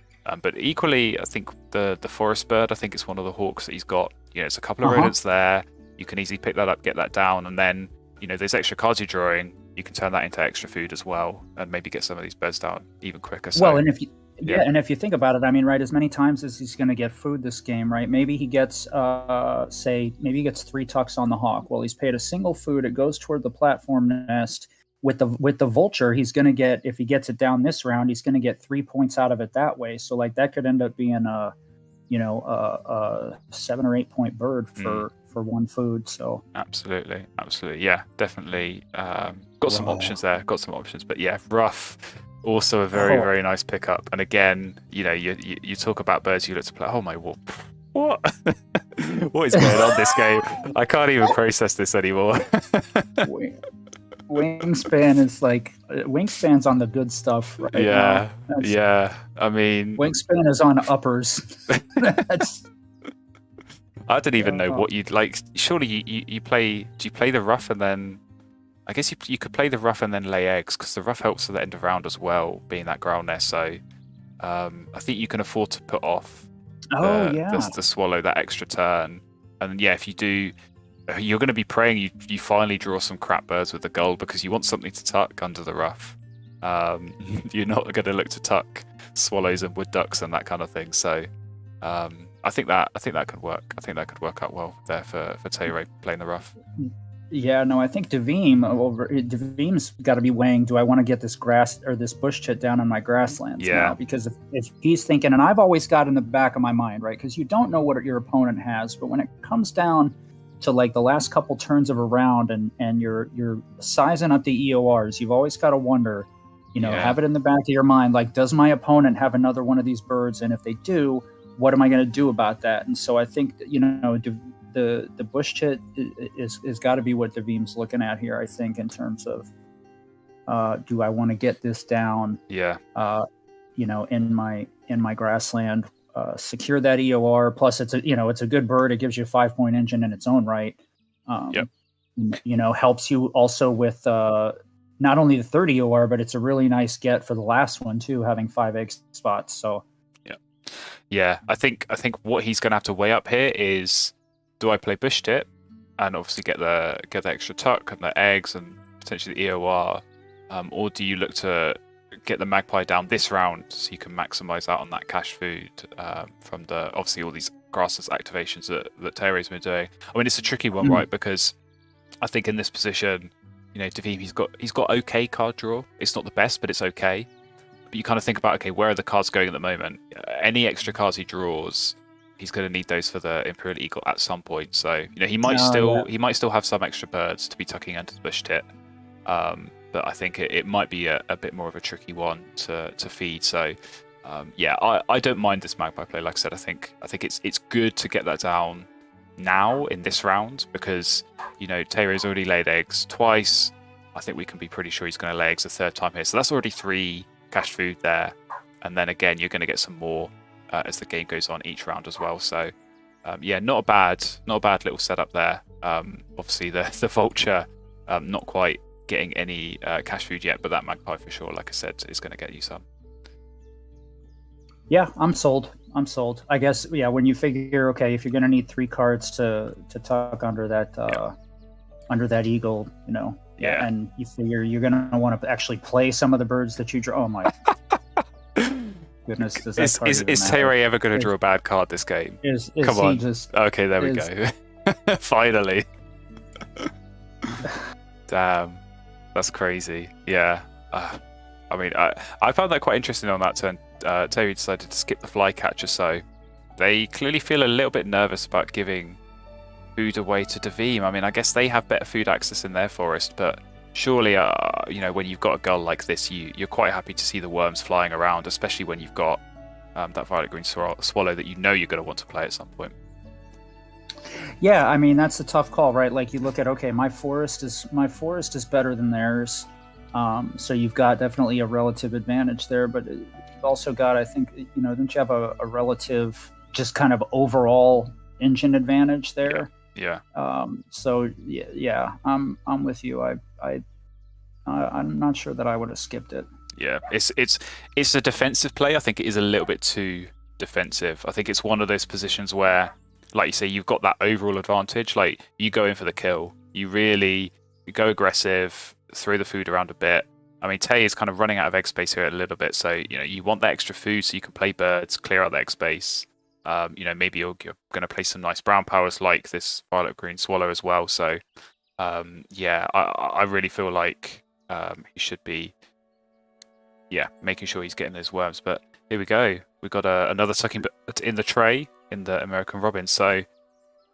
But equally, I think the forest bird, I think it's one of the hawks that he's got. It's a couple of rodents there. You can easily pick that up, get that down, and then those extra cards you're drawing, you can turn that into extra food as well, and maybe get some of these birds down even quicker. So, Well, and if you think about it, I mean, right, as many times as he's going to get food this game, right? Maybe he gets, maybe he gets 3 tucks on the hawk. Well, he's paid a single food. It goes toward the platform nest. With the vulture, he's going to get, if he gets it down this round, he's going to get 3 points out of it that way. So like that could end up being a 7 or 8 point bird for 1 food. So absolutely, yeah, definitely. Got some options there. But yeah, rough. Also a very, very nice pickup. And again, you talk about birds you look to play. Oh my whoop. What? What is going on this game? I can't even process this anymore. Wingspan's on the good stuff right now. Yeah. I mean, Wingspan is on uppers. I don't even know what you'd like. Surely you play. Do you play the rough and then? I guess you could play the rough and then lay eggs, because the rough helps at the end of round as well, being that ground nest. So I think you can afford to put off the swallow that extra turn. And yeah, if you do, you're going to be praying you finally draw some crap birds with the gull, because you want something to tuck under the rough. You're not going to look to tuck swallows and wood ducks and that kind of thing. So I think that could work. I think that could work out well there for Tayray playing the rough. Yeah, no, I think Devime's got to be weighing, do I want to get this grass or this bush chit down on my grasslands now? Because if he's thinking, and I've always got in the back of my mind, right, because you don't know what your opponent has, but when it comes down to like the last couple turns of a round and you're sizing up the EORs, you've always got to wonder, have it in the back of your mind, like, does my opponent have another one of these birds? And if they do, what am I going to do about that? And so I think, the bush chit is got to be what Devime's looking at here, I think, in terms of do I want to get this down? Yeah. In my grassland, secure that EOR. Plus, it's a good bird. It gives you a 5-point engine in its own right. Yep. Helps you also with not only the 30 OR, but it's a really nice get for the last one too, having 5 egg spots. So yeah, I think what he's going to have to weigh up here is, do I play bush tip and obviously get the extra tuck and the eggs and potentially the EOR, or do you look to get the magpie down this round so you can maximize out on that cash food from the obviously all these grassless activations that Tayray's been doing. I mean, it's a tricky one, right? Because I think in this position, you know, Davim, he's got okay card draw. It's not the best, but it's okay. But you kind of think about, okay, where are the cards going at the moment? Any extra cards he draws, he's going to need those for the Imperial Eagle at some point. So, you know, he might still have some extra birds to be tucking under the bush tip. But I think it might be a bit more of a tricky one to feed. So, yeah, I don't mind this magpie play. Like I said, I think it's good to get that down now in this round because, you know, Tayray's already laid eggs twice. I think we can be pretty sure he's going to lay eggs a third time here. So that's already 3 cash food there. And then again, you're going to get some more as the game goes on each round as well. So, yeah, not a bad little setup there. Obviously, the vulture not quite getting any cash food yet, but that magpie for sure, like I said, is going to get you some. Yeah, I'm sold. I guess, yeah, when you figure, okay, if you're going to need 3 cards to tuck under that eagle, you know, yeah, and you figure you're going to want to actually play some of the birds that you draw. Oh my goodness, does that card is even matter? Tayray ever going to draw a bad card this game? Come on. Just, okay, there we go. Finally. Damn, that's crazy. Yeah. I mean, I found that quite interesting on that turn. Tayray decided to skip the flycatcher, so they clearly feel a little bit nervous about giving food away to Davim. I mean, I guess they have better food access in their forest, but surely, you know, when you've got a gull like this, you're quite happy to see the worms flying around, especially when you've got that violet green swallow that you know you're going to want to play at some point. Yeah, I mean, that's a tough call, right? Like you look at, okay, my forest is better than theirs. So you've got definitely a relative advantage there, but you've also got, I think, you know, don't you have a relative just kind of overall engine advantage there? Yeah. So yeah, I'm with you. I'm not sure that I would have skipped it. Yeah, it's a defensive play. I think it is a little bit too defensive. I think it's one of those positions where, like you say, you've got that overall advantage. Like you go in for the kill, you go aggressive, throw the food around a bit. I mean, Tay is kind of running out of egg space here a little bit, so you know you want that extra food so you can play birds, clear out the egg space. You know, maybe you're going to play some nice brown powers like this violet green swallow as well. So, yeah, I really feel like he should be, making sure he's getting those worms. But here we go. We've got another sucking bit in the tray in the American Robin. So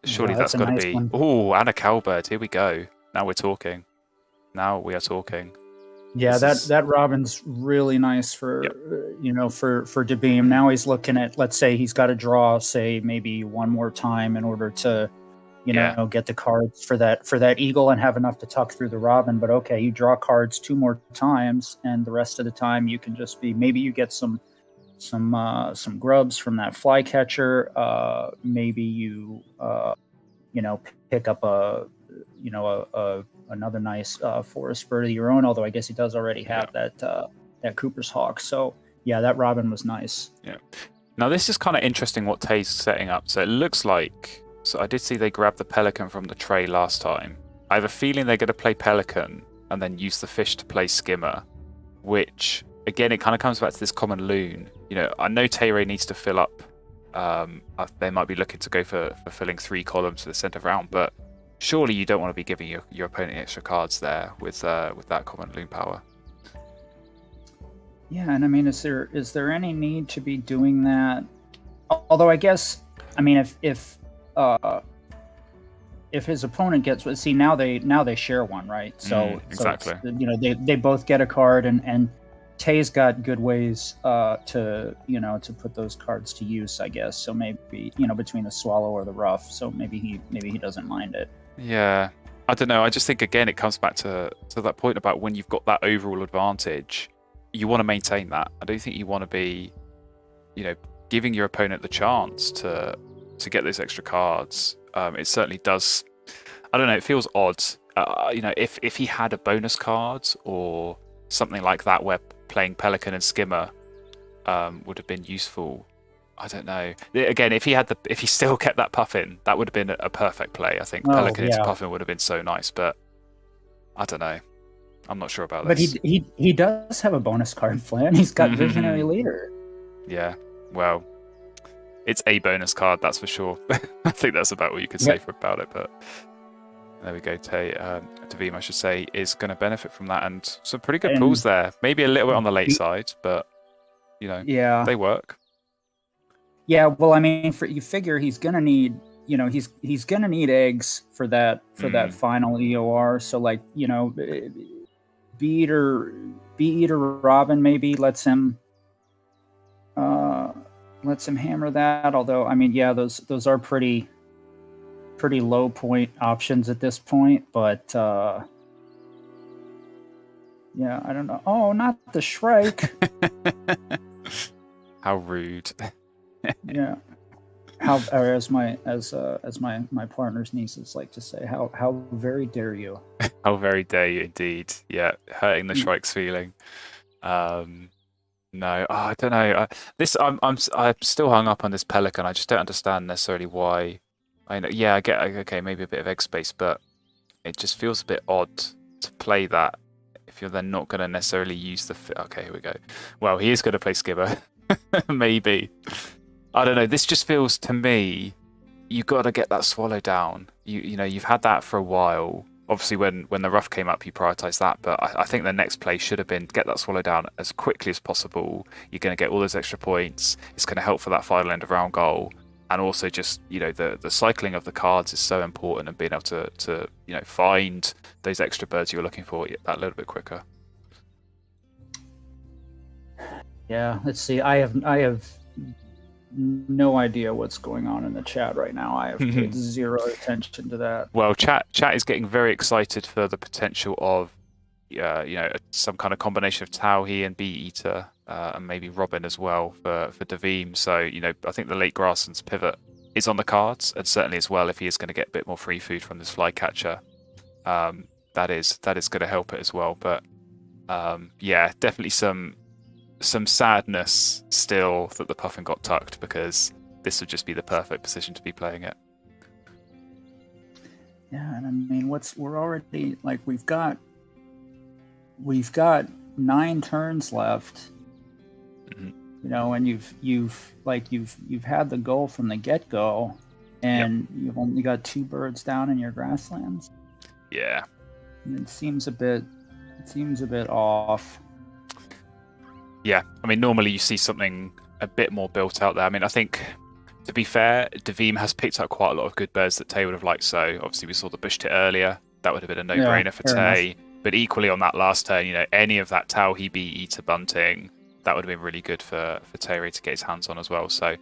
surely that's got to be. Oh, and a cowbird. Here we go. Now we're talking. Now we are talking. Yeah, that Robin's really nice for you know, for Davim. Now he's looking at, let's say he's got to draw, say maybe one more time in order to, you know, get the cards for that eagle and have enough to tuck through the Robin. But okay, you draw cards 2 more times, and the rest of the time you can just be, maybe you get some grubs from that flycatcher. Maybe you you know, pick up another nice forest bird of your own, although I guess he does already have that Cooper's Hawk. So yeah, that Robin was nice. Yeah. Now this is kind of interesting what Tay's setting up. So it looks like, so I did see they grabbed the pelican from the tray last time. I have a feeling they're going to play pelican and then use the fish to play skimmer, which again, it kind of comes back to this common loon. You know, I know Tayray needs to fill up. They might be looking to go for filling 3 columns for the centre round, but surely you don't want to be giving your opponent extra cards there with that common loon power. Yeah, and I mean, is there any need to be doing that? Although I guess, I mean, if his opponent gets, see, now they share one, right? So exactly. So you know, they both get a card, and Tay's got good ways to, you know, to put those cards to use, I guess. So maybe, you know, between the swallow or the ruff, so maybe he doesn't mind it. Yeah, I don't know. I just think again it comes back to that point about when you've got that overall advantage, you want to maintain that. I don't think you want to be, you know, giving your opponent the chance to get those extra cards. It certainly does. I don't know. It feels odd if he had a bonus card or something like that where playing Pelican and Skimmer would have been useful. I don't know. Again, if he still kept that Puffin, that would have been a perfect play. I think Pelican into Puffin would have been so nice, but I don't know. I'm not sure about this. But he does have a bonus card, Flan. He's got Visionary Leader. Yeah, well, it's a bonus card, that's for sure. I think that's about what you could say about it, but there we go. Davim, I should say, is going to benefit from that, and some pretty good pulls there. Maybe a little bit on the late side, but they work. Yeah, well, I mean, you figure he's going to need, he's going to need eggs for that final EOR. So, like, Bee Eater Robin maybe lets him hammer that. Although, I mean, yeah, those are pretty low point options at this point. But yeah, I don't know. Oh, not the Shrike. How rude. Yeah. Or as my partner's nieces like to say, how very dare you? How very dare you indeed. Yeah, hurting the Shrike's feeling. No, I don't know. I'm still hung up on this Pelican. I just don't understand necessarily why. I get okay, maybe a bit of egg space, but it just feels a bit odd to play that if you're then not going to necessarily use the. Okay, here we go. Well, he is going to play Skimmer, maybe. I don't know. This just feels to me, you got to get that swallow down. You've had that for a while. Obviously, when the rough came up, you prioritised that. But I think the next play should have been get that swallow down as quickly as possible. You're going to get all those extra points. It's going to help for that final end of round goal. And also just, the cycling of the cards is so important, and being able to find those extra birds you're looking for that little bit quicker. Yeah, let's see. I have no idea what's going on in the chat right now. I have paid zero attention to that. Well, chat is getting very excited for the potential of, some kind of combination of Tauhi and Bee Eater, and maybe Robin as well for Davim. So, I think the late Grassland's pivot is on the cards, and certainly as well if he is going to get a bit more free food from this flycatcher, that is going to help it as well. But yeah, definitely some sadness still that the Puffin got tucked, because this would just be the perfect position to be playing it. Yeah, and I mean, we're already like we've got 9 turns left. And you've had the goal from the get-go, and you've only got 2 birds down in your grasslands. Yeah, and it seems a bit off. Yeah, I mean, normally you see something a bit more built out there. I mean, I think, to be fair, Davim has picked up quite a lot of good birds that Tay would have liked. So obviously we saw the bush tit earlier. That would have been a no-brainer for Tay. But equally on that last turn, any of that Tauhi Bee Eater bunting, that would have been really good for Tayray to get his hands on as well. So,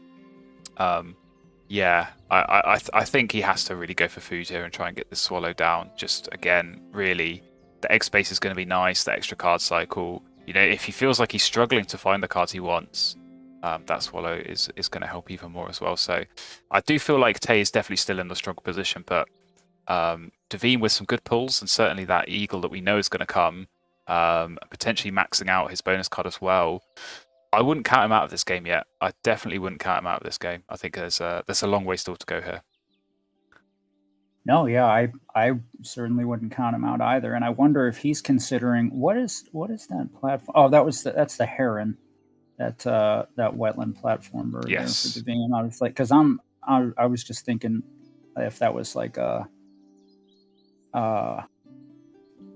yeah, I think he has to really go for food here and try and get this swallow down. Just, again, really, the egg space is going to be nice, the extra card cycle. If he feels like he's struggling to find the cards he wants, that swallow is going to help even more as well. So I do feel like Tay is definitely still in the strong position, but Davim with some good pulls, and certainly that eagle that we know is going to come, potentially maxing out his bonus card as well. I wouldn't count him out of this game yet. I definitely wouldn't count him out of this game. I think there's a long way still to go here. No, yeah, I certainly wouldn't count him out either. And I wonder if he's considering what is that platform? Oh, that's the Heron, that wetland platform bird. Yes. There for Davim. I was like, because I was just thinking if that was like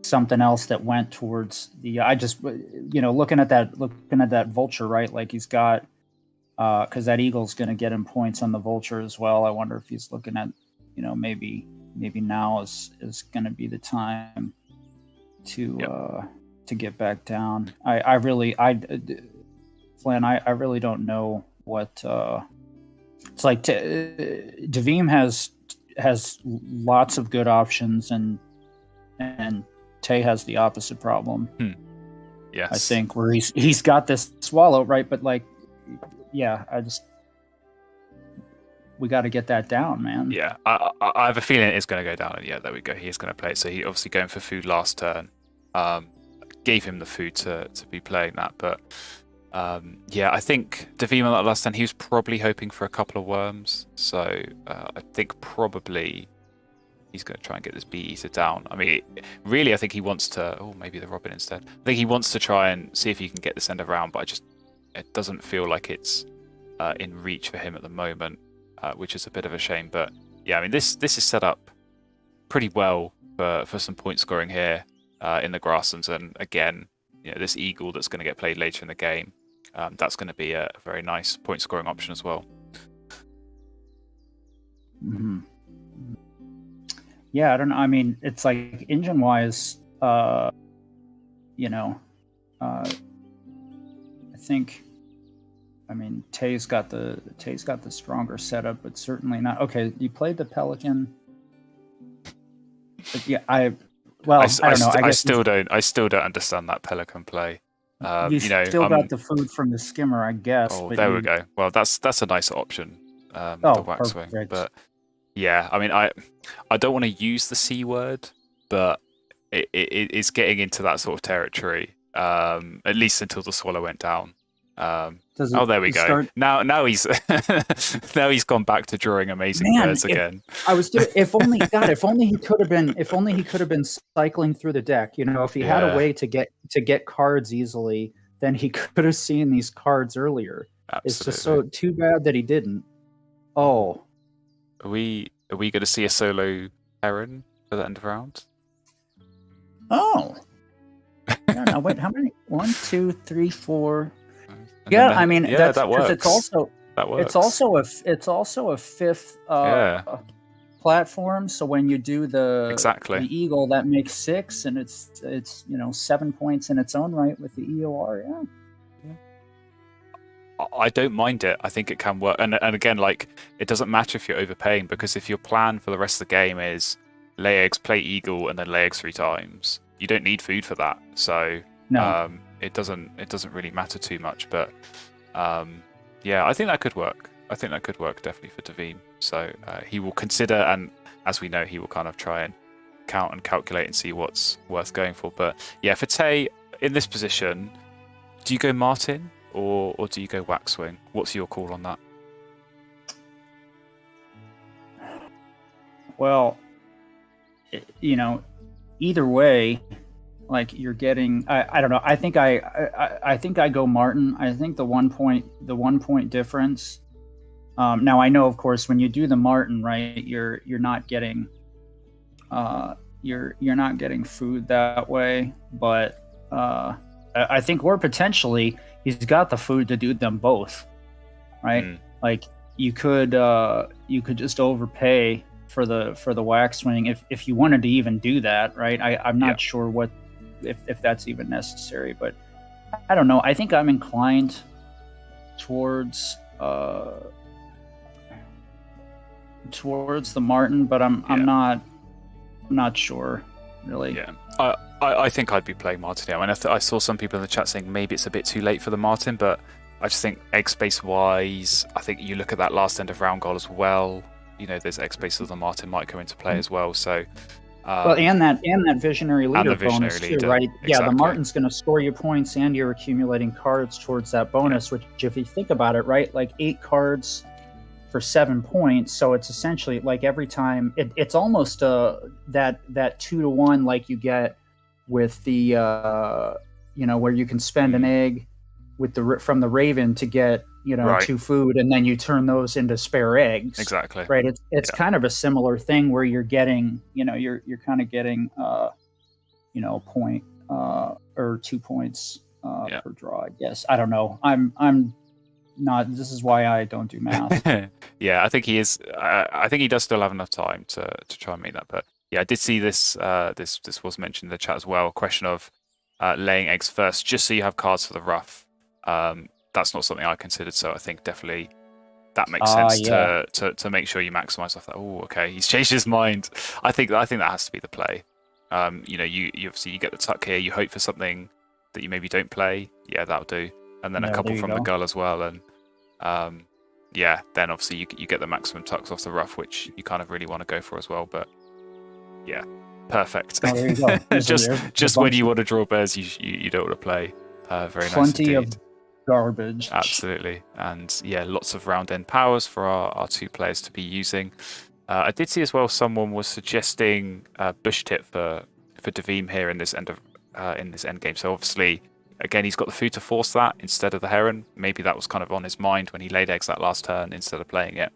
something else that went towards the. I just looking at that vulture, right? Like he's got because that eagle's going to get him points on the vulture as well. I wonder if he's looking at maybe now is going to be the time to get back down. Flan, I really don't know what it's like. Davim has lots of good options, and Tay has the opposite problem. Yes, I think where he's got this swallow, right, but like, yeah, we got to get that down, man. Yeah, I have a feeling it's going to go down. And yeah, there we go. He is going to play it. So he obviously going for food last turn. Gave him the food to be playing that. But yeah, I think Davim on that last turn, he was probably hoping for a couple of worms. So I think probably he's going to try and get this bee eater down. I mean, really, I think he wants to... Oh, maybe the robin instead. I think he wants to try and see if he can get this end of round, but it doesn't feel like it's in reach for him at the moment. Which is a bit of a shame, but yeah, I mean this is set up pretty well for some point scoring here in the grasslands, and again, this eagle that's going to get played later in the game, that's going to be a very nice point scoring option as well. Mm-hmm. Yeah, I don't know. I mean, it's like engine wise, I think. I mean, Tay's got the stronger setup, but certainly not. Okay, you played the Pelican. But yeah, I don't know. I still don't understand that Pelican play. You still got the food from the skimmer, I guess. Oh, but there we go. Well, that's a nice option. The waxwing, perfect. but yeah, I mean, I don't want to use the C word, but it's getting into that sort of territory. At least until the swallow went down. There we go. Now he's now he's gone back to drawing amazing birds again. If only he could have been cycling through the deck. If he had a way to get cards easily, then he could have seen these cards earlier. Absolutely. It's just so too bad that he didn't. Oh, are we going to see a solo heron for the end of round? Oh, yeah, no, wait, how many? 1, 2, 3, 4. And Yeah, then I mean that works. It's also a fifth platform. So when you do the eagle, that makes 6, and it's 7 points in its own right with the EOR. Yeah. I don't mind it. I think it can work. And again, like, it doesn't matter if you're overpaying, because if your plan for the rest of the game is lay eggs, play eagle, and then lay eggs 3 times, you don't need food for that. So no. It doesn't really matter too much. But yeah, I think that could work. I think that could work definitely for Davim. So he will consider, and as we know, he will kind of try and count and calculate and see what's worth going for. But yeah, for Tay in this position, do you go Martin or do you go Waxwing? What's your call on that? Well, either way, like you're getting, I don't know. I think I go Martin. I think the 1 point difference. Now I know, of course, when you do the Martin, right, you're not getting, you're not getting food that way. But I think, or potentially he's got the food to do them both, right? Like you could just overpay for the waxwing if you wanted to even do that, right? I'm not sure what if that's even necessary, but I don't know. I think I'm inclined towards the Martin, but I'm not sure really. Yeah, I think I'd be playing Martin. I mean, I saw some people in the chat saying maybe it's a bit too late for the Martin, but I just think egg space wise, I think you look at that last end of round goal as well. There's egg space of the Martin might come into play as well. So. And that visionary leader bonus too, right? Exactly. Yeah, the Martin's going to score you points, and you're accumulating cards towards that bonus. Which, if you think about it, right, like 8 cards for 7 points. So it's essentially like every time it's almost that 2-to-1 like you get with the where you can spend an egg with from the Raven to get 2 food, and then you turn those into spare eggs. Exactly. Right. It's kind of a similar thing where you're getting, you're kind of getting, point or 2 points per draw. I guess. I don't know. I'm not. This is why I don't do math. Yeah, I think he is. I think he does still have enough time to try and make that. But yeah, I did see this. This was mentioned in the chat as well. A question of laying eggs first, just so you have cards for the rough. That's not something I considered, so I think definitely that makes sense to make sure you maximize off that. Oh, okay, he's changed his mind. I think that has to be the play. You obviously you get the tuck here. You hope for something that you maybe don't play. Yeah, that'll do. And then a couple from the gull as well. And yeah, then obviously you get the maximum tucks off the rough, which you kind of really want to go for as well. But yeah, perfect. Oh, there you go. just when you want to draw birds, you don't want to play. Very nice plenty indeed. of garbage. Absolutely. And yeah, lots of round end powers for our 2 players to be using. I did see as well someone was suggesting bush tip for Davim here in this end game. So obviously, again, he's got the food to force that instead of the heron. Maybe that was kind of on his mind when he laid eggs that last turn instead of playing it.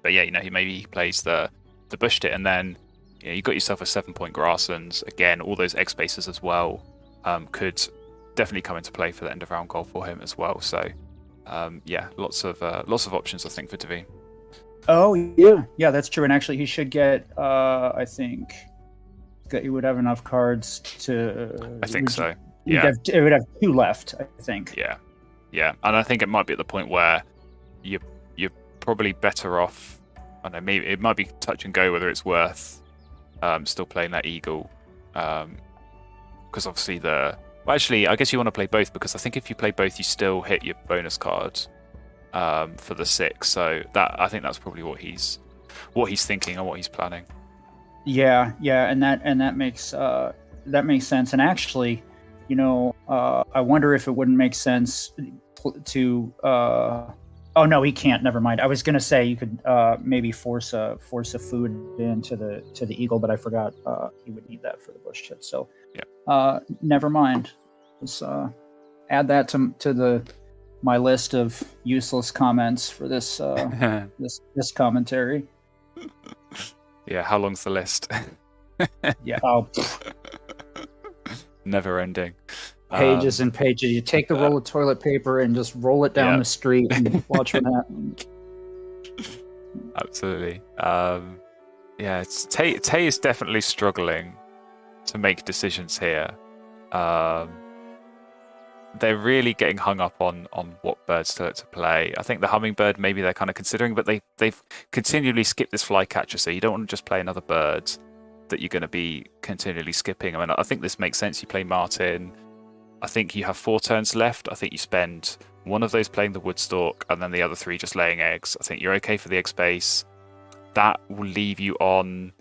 But yeah, he plays the bush tip, and then you got yourself a 7-point grasslands. Again, all those egg spaces as well could definitely come into play for the end of round goal for him as well. So yeah, lots of options I think for Davim. Oh yeah, that's true. And actually, he should get. I think that he would have enough cards to. I think so. Yeah, it would have 2 left. I think. Yeah, and I think it might be at the point where you're probably better off. I don't know, maybe it might be touch and go whether it's worth still playing that eagle, because obviously actually, I guess you want to play both, because I think if you play both, you still hit your bonus card for the 6. So I think that's probably what he's thinking and what he's planning. Yeah, and that makes sense. And actually, I wonder if it wouldn't make sense to. Oh no, he can't. Never mind. I was gonna say you could maybe force a food into the eagle, but I forgot he would need that for the bush tip. So yeah, never mind. Let's add that to my list of useless comments for this this commentary. Yeah, how long's the list? Yeah, never ending. Pages and pages. You take the roll of toilet paper and just roll it down the street and watch what happens. Absolutely. Yeah, Tay is definitely struggling to make decisions here. They're really getting hung up on what birds to play. I think the hummingbird maybe they're kind of considering, but they've continually skipped this flycatcher, so you don't want to just play another bird that you're going to be continually skipping. I mean, I think this makes sense. You play martin. I think you have 4 turns left. I think you spend one of those playing the Woodstock and then the other 3 just laying eggs. I think you're okay for the egg space. That will leave you on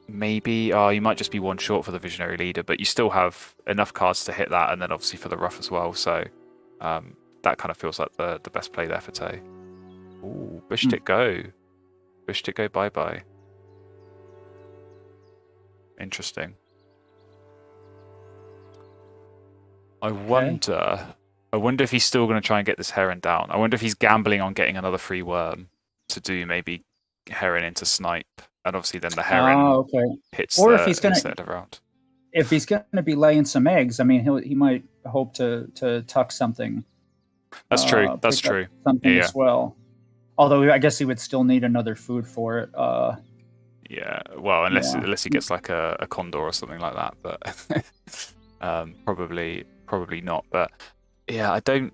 maybe, you might just be 1 short for the Visionary Leader, but you still have enough cards to hit that, and then obviously for the rough as well. So that kind of feels like the best play there for Tay. Ooh, Bushed it go. Bushed it go bye-bye. Interesting. I wonder if he's still going to try and get this heron down. I wonder if he's gambling on getting another free worm to do maybe heron into snipe, and obviously then the heron hits or if he's going to around. If he's going to be laying some eggs, I mean, he might hope to tuck something. That's true. That's true. Something as well. Although I guess he would still need another food for it. Yeah. Well, unless he gets like a condor or something like that, but probably not. But yeah, I don't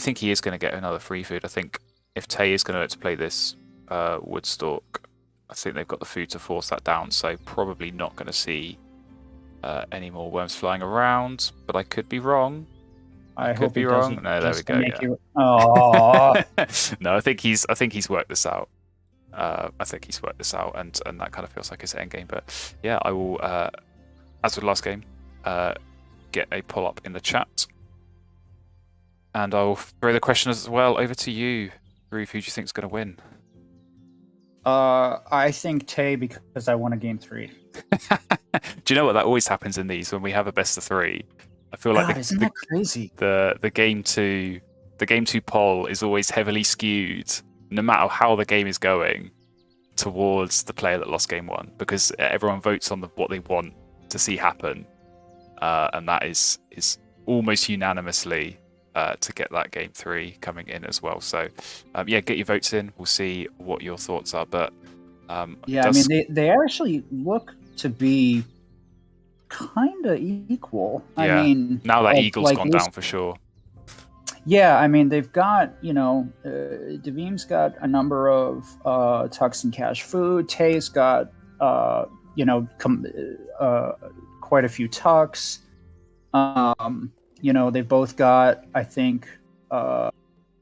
think he is going to get another free food. I think if Tay is going to let's play this Woodstock, I think they've got the food to force that down. So probably not going to see any more worms flying around. But I could be wrong. I could be wrong. No, there we go. No, I think he's worked this out. And that kind of feels like his end game. But yeah, I will, as with last game, get a pull up in the chat, and I'll throw the question as well over to you, Ruth. Who do you think is going to win? I think Tay, because I won a game 3. Do you know what? That always happens in these when we have a best of 3. I feel like isn't that crazy? The game 2 poll is always heavily skewed, no matter how the game is going, towards the player that lost game 1, because everyone votes on what they want to see happen, and that is almost unanimously to get that game 3 coming in as well. So yeah, get your votes in. We'll see what your thoughts are. But I mean, they actually look to be kind of equal. Yeah. I mean, now that Eagle's gone down for sure. Yeah, I mein, they've got, Davim's got a number of tucks and cash food. Tay's got, quite a few tucks. They've both got, I think,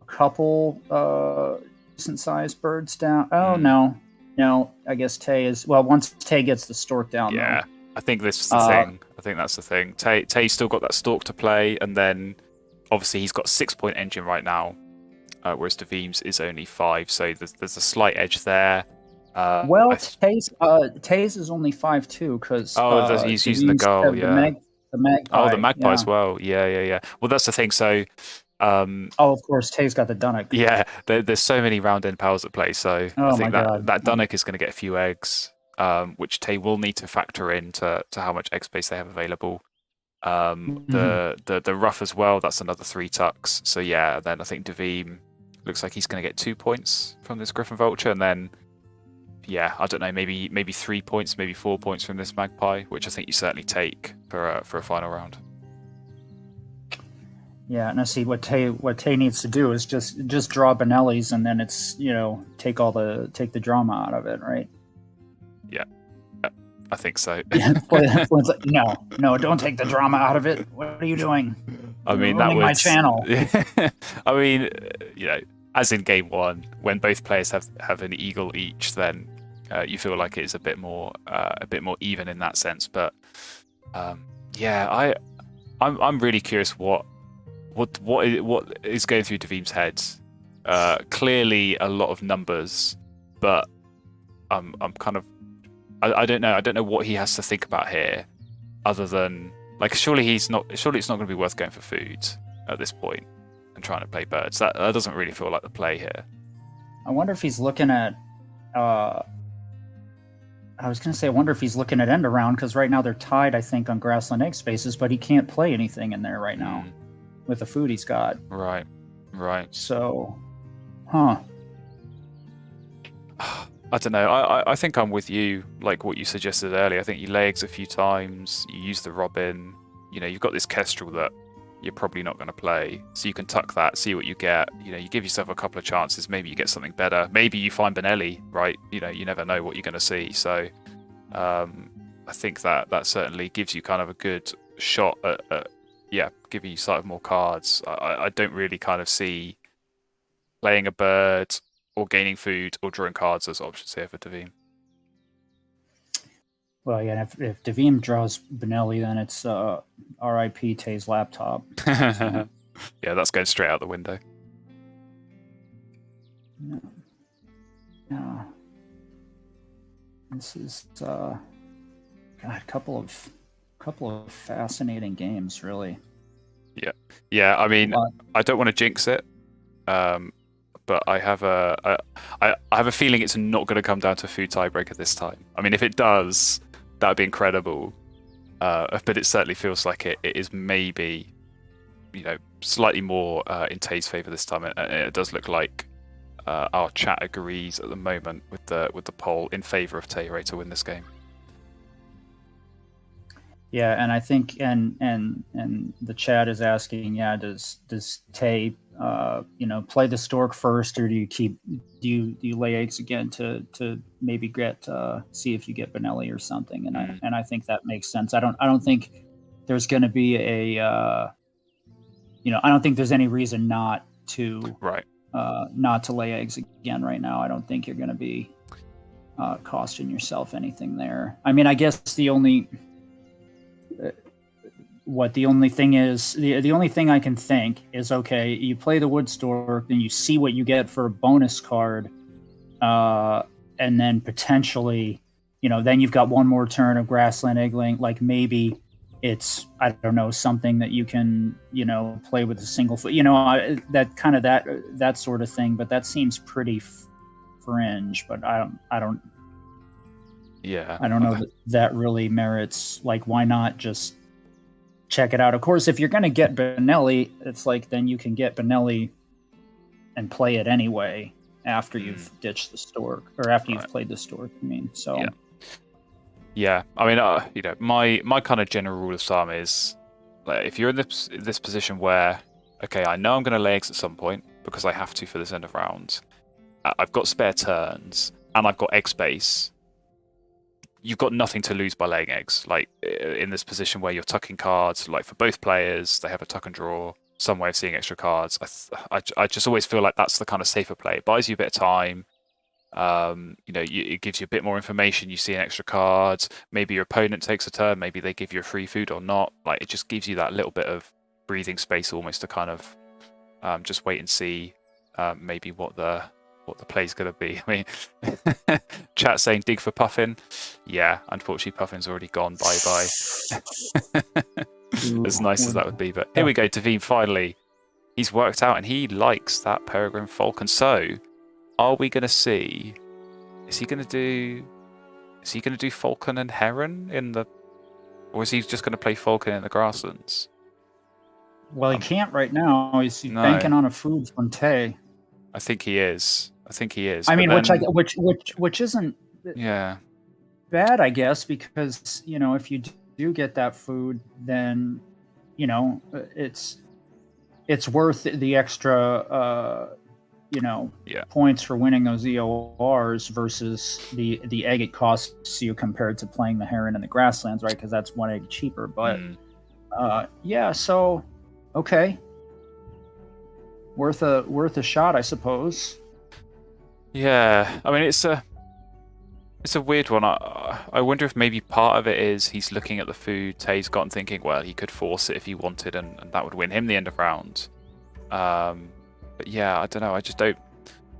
couple decent sized birds down. Oh no, I guess Tay is once Tay gets the stork down. Yeah, though. I think this is the thing. I think that's the thing. Tay's still got that stork to play, and then obviously he's got 6-point engine right now, whereas Davim's is only 5. So there's a slight edge there. Tay's is only 5 too because he's using the gull. The magpie. Oh, the magpie as well. Yeah. Well, that's the thing. So. Of course, Tay's got the Dunnock. Yeah, there's so many round end powers at play. So I think that Dunnock is going to get a few eggs, which Tay will need to factor into how much egg space they have available. The rough as well. That's another 3 tucks. So yeah, then I think Davim looks like he's going to get 2 points from this Griffin Vulture, and then yeah, I don't know, maybe 3 points, maybe 4 points from this Magpie, which I think you certainly take for a final round. Yeah, and I see what Tay needs to do is just draw Benelli's, and then it's take the drama out of it, right? Yeah, I think so. Flan's like, no, don't take the drama out of it. What are you doing? I mean, that was my channel. I mean, as in game 1, when both players have an eagle each, then you feel like it's a bit more even in that sense. But yeah, I'm really curious what is going through Davim's head. Clearly a lot of numbers, but I'm kind of I don't know what he has to think about here, other than surely it's not going to be worth going for food at this point and trying to play birds. That doesn't really feel like the play here. I wonder if he's looking at I was going to say, I wonder if he's looking at end around, because right now they're tied, I think, on grassland egg spaces, but he can't play anything in there right now with the food he's got. Right. So, I don't know. I think I'm with you, like what you suggested earlier. I think you lay eggs a few times, you use the robin, you've got this kestrel that you're probably not going to play, so you can tuck that, see what you get. You give yourself a couple of chances, maybe you get something better, maybe you find Benelli, right? You never know what you're going to see. So I think that certainly gives you kind of a good shot at giving you slightly more cards. I don't really kind of see playing a bird or gaining food or drawing cards as options here for Davim. Well, yeah, if Davim draws Benelli, then it's R.I.P. Tay's laptop. Yeah, that's going straight out the window. Yeah. This is a couple of fascinating games, really. Yeah. I mean, I don't want to jinx it, but I have a feeling it's not going to come down to a food tiebreaker this time. I mean, if it does, that'd be incredible. But it certainly feels like it is maybe, slightly more in Tay's favour this time. And it does look like our chat agrees at the moment with the poll in favour of Tayray to win this game. Yeah, and I think and the chat is asking, does Tay play the stork first, or do you lay eggs again to maybe get see if you get Benelli or something? And I think that makes sense. I don't think there's going to be I don't think there's any reason not to lay eggs again right now. I don't think you're going to be costing yourself anything there. I mean, I guess the only thing I can think is, okay, you play the wood stork, then you see what you get for a bonus card, and then potentially, then you've got one more turn of grassland eggling. Like maybe it's, I don't know, something that you can, play with a single foot, that sort of thing. But that seems pretty fringe. But I don't know that really merits, like, why not just check it out? Of course, if you're going to get Benelli, it's like, then you can get Benelli and play it anyway after you've ditched the stork, or after you've played the stork. I mean, so. Yeah. I mean, my kind of general rule of thumb is, like, if you're in this position where, okay, I know I'm going to lay eggs at some point because I have to for this end of round. I've got spare turns and I've got egg space. You've got nothing to lose by laying eggs. Like, in this position where you're tucking cards, like, for both players, they have a tuck and draw. some way of seeing extra cards. I just always feel like that's the kind of safer play. It buys you a bit of time. It gives you a bit more information. You see an extra card. Maybe your opponent takes a turn. Maybe they give you a free food or not. Like, it just gives you that little bit of breathing space, almost, to kind of just wait and see maybe what the play's going to be. I mean, chat saying dig for Puffin. Yeah, unfortunately, Puffin's already gone. Bye bye. As nice as that would be, but here we go. Davim finally, he's worked out, and he likes that Peregrine Falcon. So, are we going to see? Is he going to do Falcon and Heron in the, or is he just going to play Falcon in the Grasslands? Well, he can't right now. He's banking on a food from Tay. I think he is. I mean, which isn't bad, I guess, because if you do get that food, then it's worth the extra points for winning those EORs versus the egg it costs you compared to playing the Heron in the Grasslands, right? Because that's one egg cheaper. But so okay, worth a shot, I suppose. Yeah, I mean, it's a weird one. I wonder if maybe part of it is he's looking at the food Tay's got and thinking, well, he could force it if he wanted, and that would win him the end of round. But yeah, I don't know. I just don't.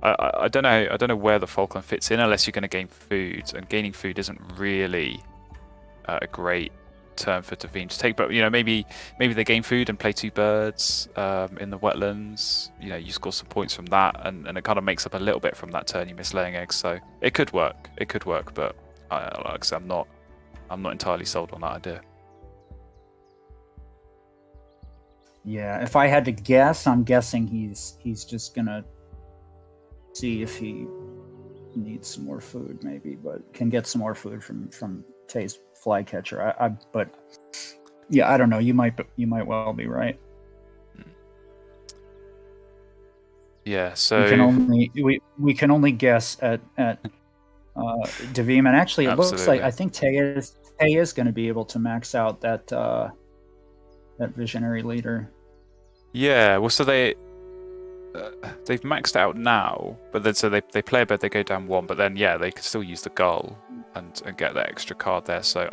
I don't know. I don't know where the Falcon fits in unless you're going to gain food, and gaining food isn't really a great turn for Davim to take. But maybe they gain food and play 2 birds in the wetlands. You score some points from that, and it kind of makes up a little bit from that turn you miss laying eggs. So it could work. But like I said, I'm not entirely sold on that idea. Yeah, if I had to guess, I'm guessing he's just gonna see if he needs some more food, maybe, but can get some more food from Tay's flycatcher. But yeah, I don't know. You might well be right. Yeah, so we can only guess at Davim, and actually it looks like I think Tay is going to be able to max out that visionary leader. Yeah, well, so they've maxed out now, but then so they play a bit, they go down 1, but then they could still use the gull and get that extra card there. So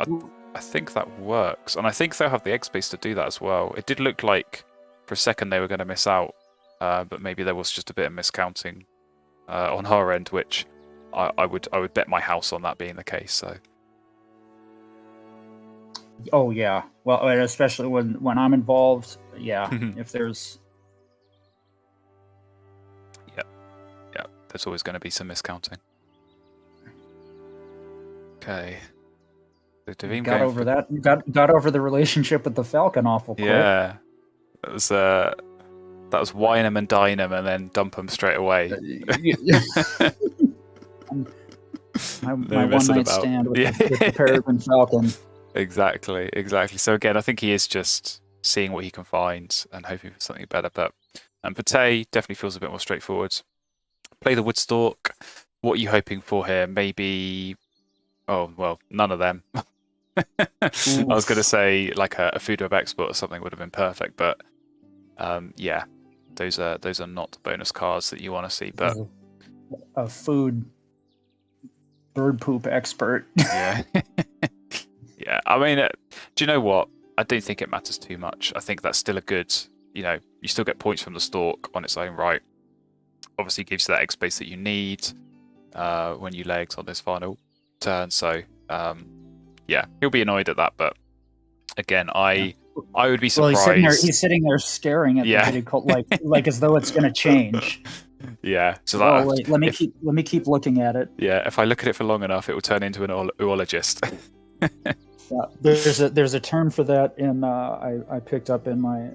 I think that works, and I think they'll have the egg space to do that as well. It did look like for a second they were going to miss out, but maybe there was just a bit of miscounting on her end, which I would bet my house on that being the case. So. Oh yeah, well, especially when I'm involved. Yeah, if there's. Yeah, there's always going to be some miscounting. Okay. So Davim got over that. Got over the relationship with the Falcon awful quick. Yeah, that was wine him and dine him and then dump him straight away. my one night stand with the Peregrine Falcon. Exactly. So again, I think he is just seeing what he can find and hoping for something better. But for Tay, definitely feels a bit more straightforward. Play the Woodstalk. What are you hoping for here? Maybe, none of them. I was going to say like a food web export or something would have been perfect, but those are not the bonus cards that you want to see. But a food bird poop expert. Yeah. Yeah, I mean, do you know what? I don't think it matters too much. I think that's still a good, you still get points from the stalk on its own right. Obviously gives you that egg space that you need when you lay eggs on this final turn. So, he'll be annoyed at that. But again, I would be surprised. Well, he's sitting there staring at the like as though it's going to change. Yeah. So let me keep looking at it. Yeah, if I look at it for long enough, it will turn into an oologist. There's a term for that in I picked up in my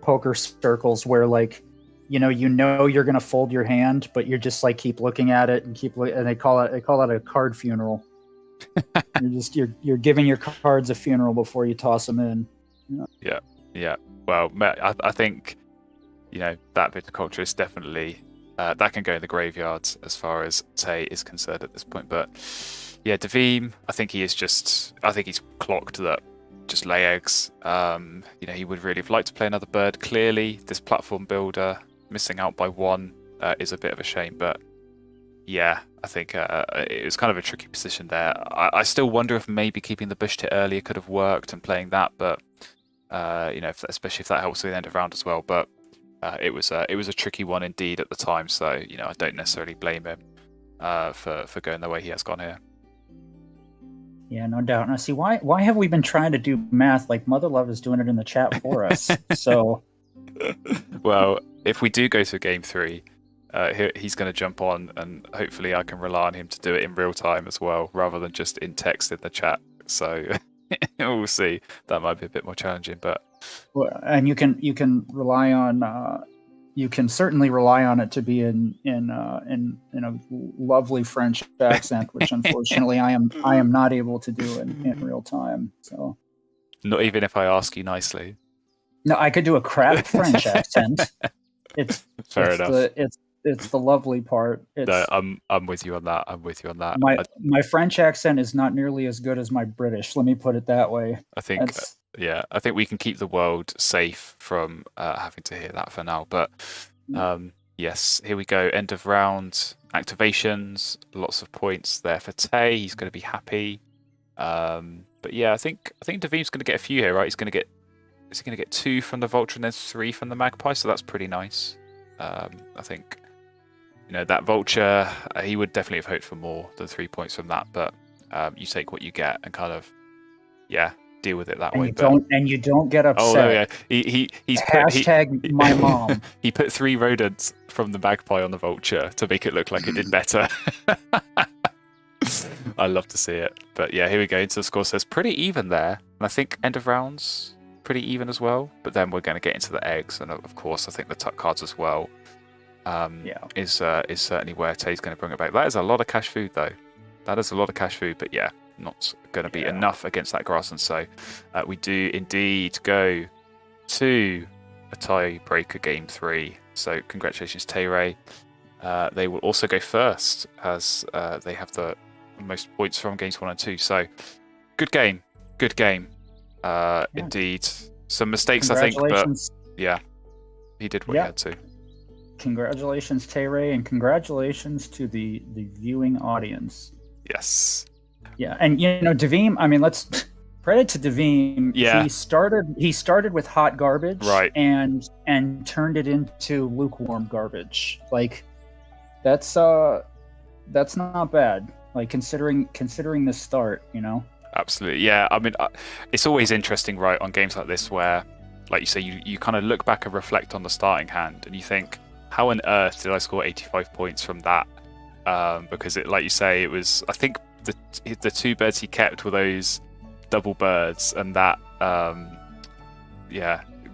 poker circles where you're gonna fold your hand, but you're just like keep looking at it and and they call it a card funeral. you're giving your cards a funeral before you toss them in. Yeah. Well, I think that viticulture is definitely that can go in the graveyards as far as Tay is concerned at this point, but. Yeah, Davim, I think he's clocked that just lay eggs. He would really have liked to play another bird. Clearly, this platform builder missing out by one is a bit of a shame, but yeah, I think it was kind of a tricky position there. I still wonder if maybe keeping the bush tit earlier could have worked and playing that, but especially if that helps with the end of round as well. But it was a tricky one indeed at the time, so I don't necessarily blame him for going the way he has gone here. Yeah, no doubt. Now, see, why have we been trying to do math like motherlove is doing it in the chat for us? So, well, if we do go to game 3, he's going to jump on, and hopefully I can rely on him to do it in real time as well, rather than just in text in the chat. So we'll see. That might be a bit more challenging, but and you can rely on you can certainly rely on it to be in a lovely French accent, which unfortunately I am not able to do in real time. So not even if I ask you nicely. No, I could do a crap French accent. It's fair enough. It's the lovely part. No, I'm with you on that. I'm with you on that. My French accent is not nearly as good as my British. Let me put it that way. I think we can keep the world safe from having to hear that for now. But yes, here we go. End of round activations. Lots of points there for Tay. He's going to be happy. But yeah, I think Davim's going to get a few here, right? Is he going to get 2 from the Vulture and then 3 from the Magpie? So that's pretty nice. I think that Vulture, he would definitely have hoped for more than 3 points from that. But you take what you get and kind of deal with it that way. You don't get upset. Oh no, yeah. He's hashtag my mom. He put 3 rodents from the Magpie on the Vulture to make it look like it did better. I love to see it. But yeah, here we go into the score. So it's pretty even there. And I think end of rounds pretty even as well. But then we're going to get into the eggs, and of course I think the tuck cards as well. Is certainly where Tay's going to bring it back. That is a lot of cash food though. That is a lot of cash food, but yeah, not going to be enough against that grassland. So we do indeed go to a tiebreaker game 3. So congratulations, Tayray. They will also go first as they have the most points from games 1 and 2. So good game. Indeed. Some mistakes, I think, but yeah, he did what he had to. Congratulations, Tayray, and congratulations to the viewing audience. Yes. Yeah, and Davim, I mean, let's credit to Davim. Yeah. He started with hot garbage, right, and turned it into lukewarm garbage. Like that's not bad. Like considering the start, Absolutely, yeah. I mean, it's always interesting, right, on games like this where, like you say, you kind of look back and reflect on the starting hand, and you think, how on earth did I score 85 points from that? Because it, like you say, it was, I think the 2 birds he kept were those double birds, and that,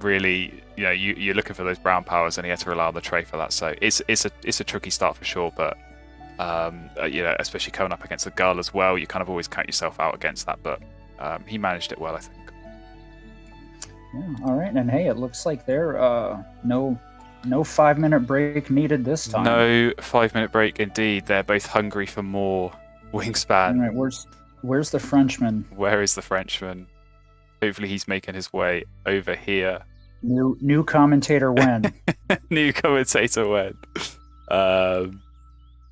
really, you're looking for those brown powers, and he had to rely on the tray for that. So it's a tricky start for sure, but especially coming up against the gull as well, you kind of always count yourself out against that. But he managed it well, I think. Yeah. All right, and hey, it looks like they're no 5-minute break needed this time. No 5-minute break, indeed. They're both hungry for more Wingspan. All right, where's the Frenchman? Where is the Frenchman? Hopefully he's making his way over here. New commentator when? New commentator when?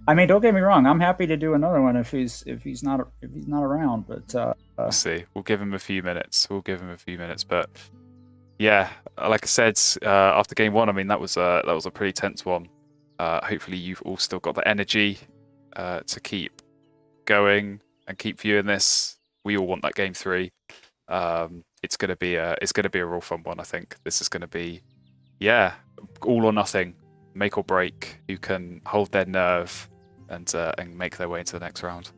I mean, don't get me wrong. I'm happy to do another one if he's not around. But we'll see. We'll give him a few minutes. But yeah, like I said, after game 1, I mean that was a pretty tense one. Hopefully you've all still got the energy to keep going and keep viewing this. We all want that game 3. It's gonna be a real fun one. I think this is gonna be all or nothing, make or break. Who can hold their nerve and make their way into the next round.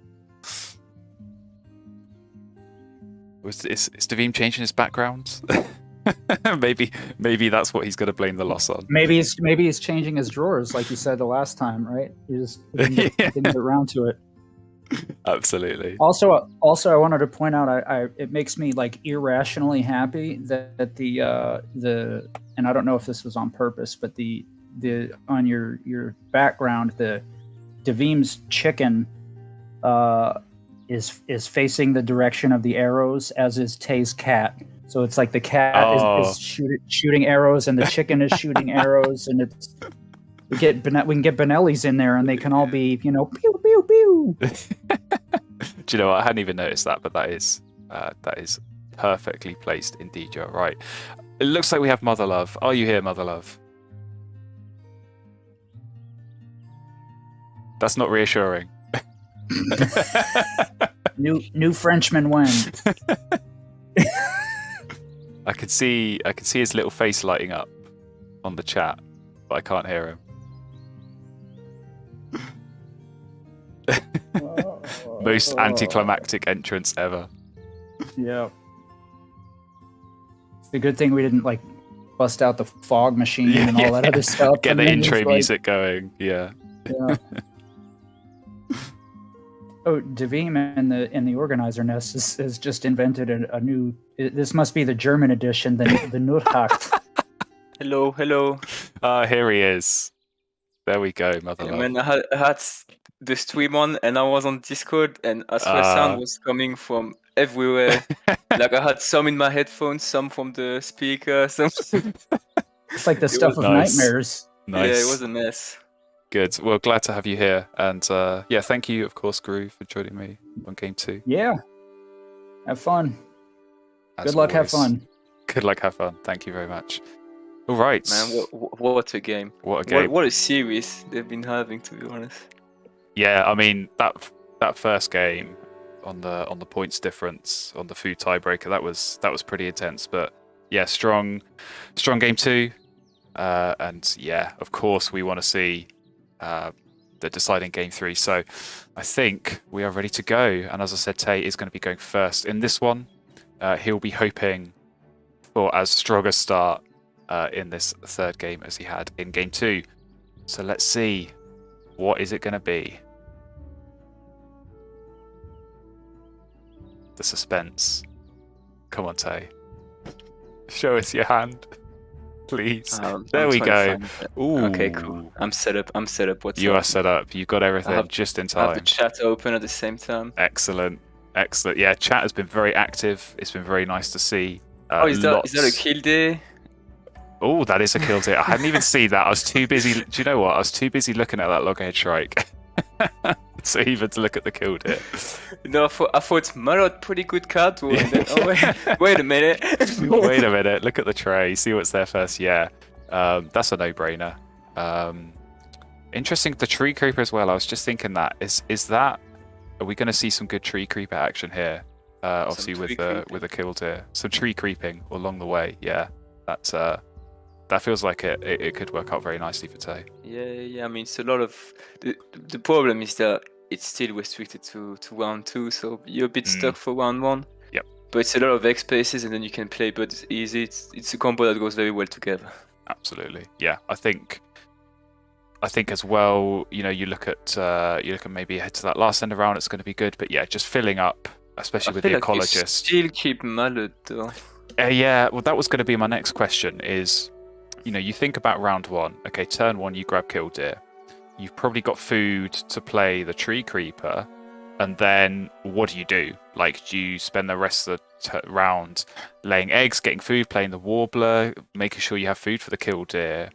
Is Davim changing his background? maybe that's what he's going to blame the loss on. Maybe he's changing his drawers, like you said the last time, right? He just didn't get around to it. Absolutely. Also, I wanted to point out, it makes me like irrationally happy that the and I don't know if this was on purpose, but the on your background, the Davim's chicken is facing the direction of the arrows, as is Tay's cat. So it's like the cat is shooting arrows, and the chicken is shooting arrows, and we can get Benelli's in there, and they can all be pew pew pew. Do you know what? I hadn't even noticed that, but that is perfectly placed indeed. You're right. It looks like we have Motherlove. Are you here, Motherlove? That's not reassuring. New Frenchman win. I can see his little face lighting up on the chat, but I can't hear him. Most anticlimactic entrance ever. Yeah. It's a good thing we didn't bust out the fog machine and all that other stuff. Get the intro music going. Yeah. Yeah. Oh, Davim in the organizer nest has just invented a new. This must be the German edition, the Nurhacht. Hello. Here he is. There we go, Motherlove. When I had the stream on and I was on Discord, and I swear sound was coming from everywhere. Like I had some in my headphones, some from the speaker, some. It's like the stuff of nightmares. Nice. Yeah, it was a mess. Good. Well, glad to have you here, and thank you, of course, Gru, for joining me on Game 2. Yeah. Have fun. As Good luck. always. Have fun. Good luck. Have fun. Thank you very much. All right. Man, what a game! What a game! What a series they've been having, to be honest. Yeah, I mean that first game on the points difference on the food tiebreaker, that was pretty intense. But yeah, strong Game 2, and yeah, of course we want to see the deciding Game 3. So I think we are ready to go. And as I said, Tay is going to be going first in this one. He'll be hoping for as strong a start in this third game as he had in Game 2. So let's see, what is it going to be? The suspense. Come on, Tay. Show us your hand, please. There we go. Ooh. Okay, cool. I'm set up. What's You up? are set up. You've got everything just in I have time. the chat open at the same time. Excellent. Yeah, chat has been very active. It's been very nice to see. Is that a kill day? Oh, that is a kill day. I hadn't even seen that. I was too busy. Do you know what? I was too busy looking at that loggerhead shrike. So even to look at the kill day. No, I thought Mallard pretty good card. And then, wait a minute. Wait a minute. Look at the tray. See what's there first. Yeah, that's a no-brainer. Interesting. The Treecreeper as well. I was just thinking that is that. Are we going to see some good Treecreeper action here? Obviously with a kill deer. Some tree creeping along the way. Yeah, that feels like it could work out very nicely for Tay. Yeah. I mean, it's a lot of the problem is that it's still restricted to round 2, so you're a bit stuck for round 1. Yep. But it's a lot of X spaces, and then you can play birds easy. It's a combo that goes very well together. Absolutely. Yeah, I think as well. You know, you look at maybe ahead to that last end of round. It's going to be good, but yeah, just filling up, especially with the ecologist. You still keep Mallard though. Yeah. Well, that was going to be my next question. Is you think about round 1. Okay, turn 1, you grab Killdeer. You've probably got food to play the Treecreeper, and then what do? Like, do you spend the rest of the round laying eggs, getting food, playing the Warbler, making sure you have food for the Killdeer?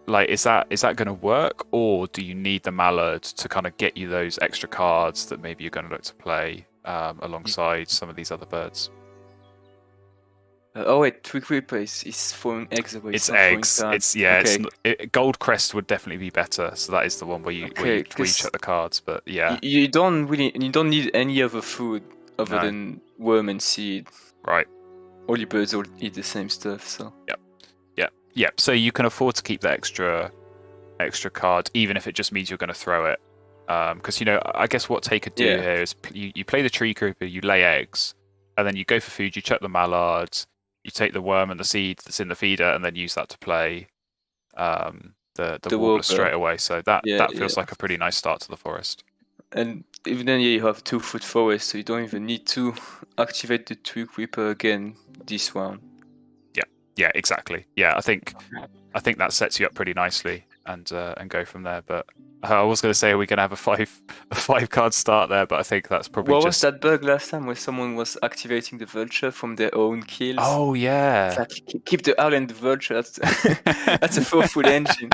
Like, is that going to work, or do you need the Mallard to kind of get you those extra cards that maybe you're going to look to play alongside some of these other birds? Treecreeper is throwing eggs away. It's eggs. Goldcrest would definitely be better. So that is the one where you check the cards. But yeah, you don't need any other food other than worm and seed. Right. All your birds all eat the same stuff. So. Yep. So you can afford to keep the extra card, even if it just means you're going to throw it. Because I guess what Tay could do here is you play the Treecreeper, you lay eggs, and then you go for food. You chuck the mallards. You take the worm and the seed that's in the feeder, and then use that to play the Warbler straight away. So that feels like a pretty nice start to the forest. And even then, you have 2-foot forest, so you don't even need to activate the Treecreeper again this round. Yeah, exactly. Yeah, I think that sets you up pretty nicely. and go from there. But I was going to say we're going to have a five card start there, but I think that's probably What just. was that bug last time where someone was activating the vulture from their own kills? Oh It's yeah. like, keep the owl and the vulture. That's a full engine.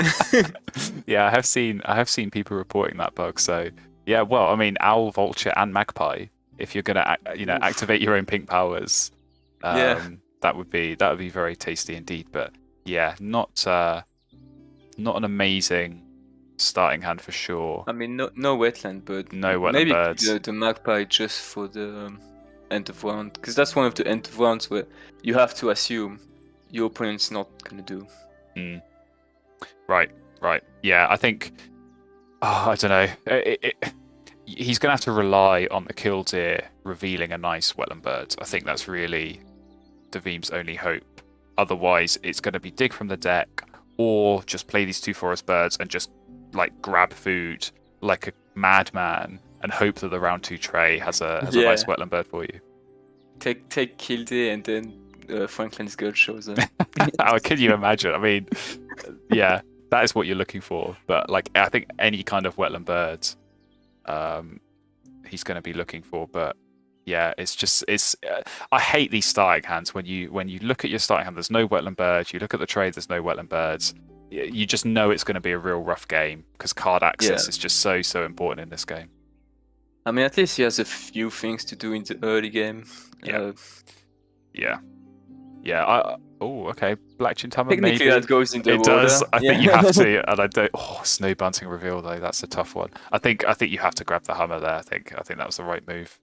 Yeah, I have seen people reporting that bug. So yeah, well, I mean, owl, vulture, and magpie. If you're gonna activate your own pink powers, Yeah. that would be very tasty indeed. But yeah, not an amazing starting hand for sure. I mean, no wetland bird. No wetland Maybe birds. the magpie just for the end of round, because that's one of the end of rounds where you have to assume your opponent's not gonna do. Right. Yeah, I think. I don't know. He's going to have to rely on the killdeer revealing a nice wetland bird. I think that's really Davim's only hope. Otherwise, it's going to be dig from the deck, or just play these 2 forest birds and just like grab food like a madman and hope that the round 2 tray has a nice wetland bird for you. Take killdeer and then Franklin's girl shows up. How can you imagine? I mean, yeah, that is what you're looking for. But like, I think any kind of wetland bird, he's going to be looking for. But yeah, it's. I hate these starting hands when you look at your starting hand. There's no wetland birds. You look at the trade. There's no wetland birds. You just know it's going to be a real rough game because card access is just so important in this game. I mean, at least he has a few things to do in the early game. Yeah. Okay. Black Chintama, Technically, maybe. that goes in the It order. does. I think you have to, and I don't. Oh, Snow Bunting reveal though. That's a tough one. I think you have to grab the Hummer there. I think that was the right move.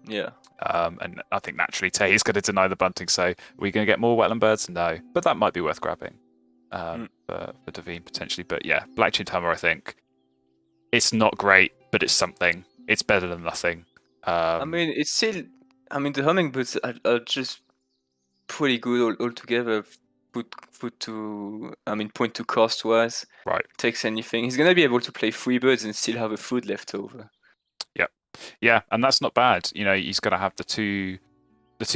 Yeah. And I think naturally Tay is going to deny the bunting. So are we going to get more wetland birds? No, but that might be worth grabbing for Davim potentially. But yeah, Black Chintama. I think it's not great, but it's something. It's better than nothing. I mean, it's still. I mean, the hummingbirds are just pretty good altogether. Point to cost wise. Right. Takes anything. He's gonna be able to play 3 birds and still have a food left over. Yeah, and that's not bad. You know, he's going to have the two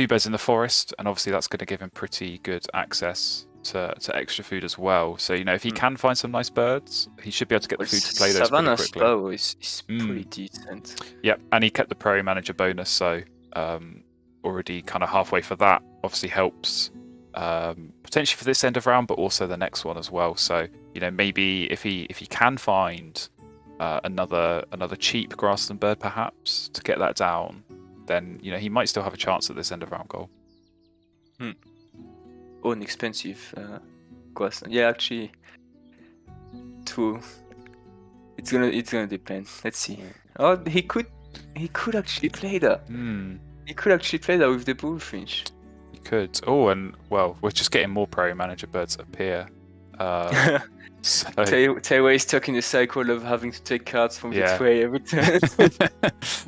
birds in the forest, and obviously that's going to give him pretty good access to extra food as well. So you know, if he can find some nice birds, he should be able to get the food to play those Savannah pretty quickly. Sparrow is pretty decent. Yep, and he kept the Prairie Manager bonus, so already kind of halfway for that. Obviously helps potentially for this end of round, but also the next one as well. So you know, maybe if he can find another cheap grassland bird perhaps to get that down, then you know he might still have a chance at this end of round goal. Or an expensive grassland. Yeah, actually, true. It's gonna depend. Let's see. Oh, he could actually play that. He could actually play that with the bullfinch. He could. Oh, and well, we're just getting more Prairie Manager birds appear. So... Tayray is stuck in the cycle of having to take cards from the tray every time.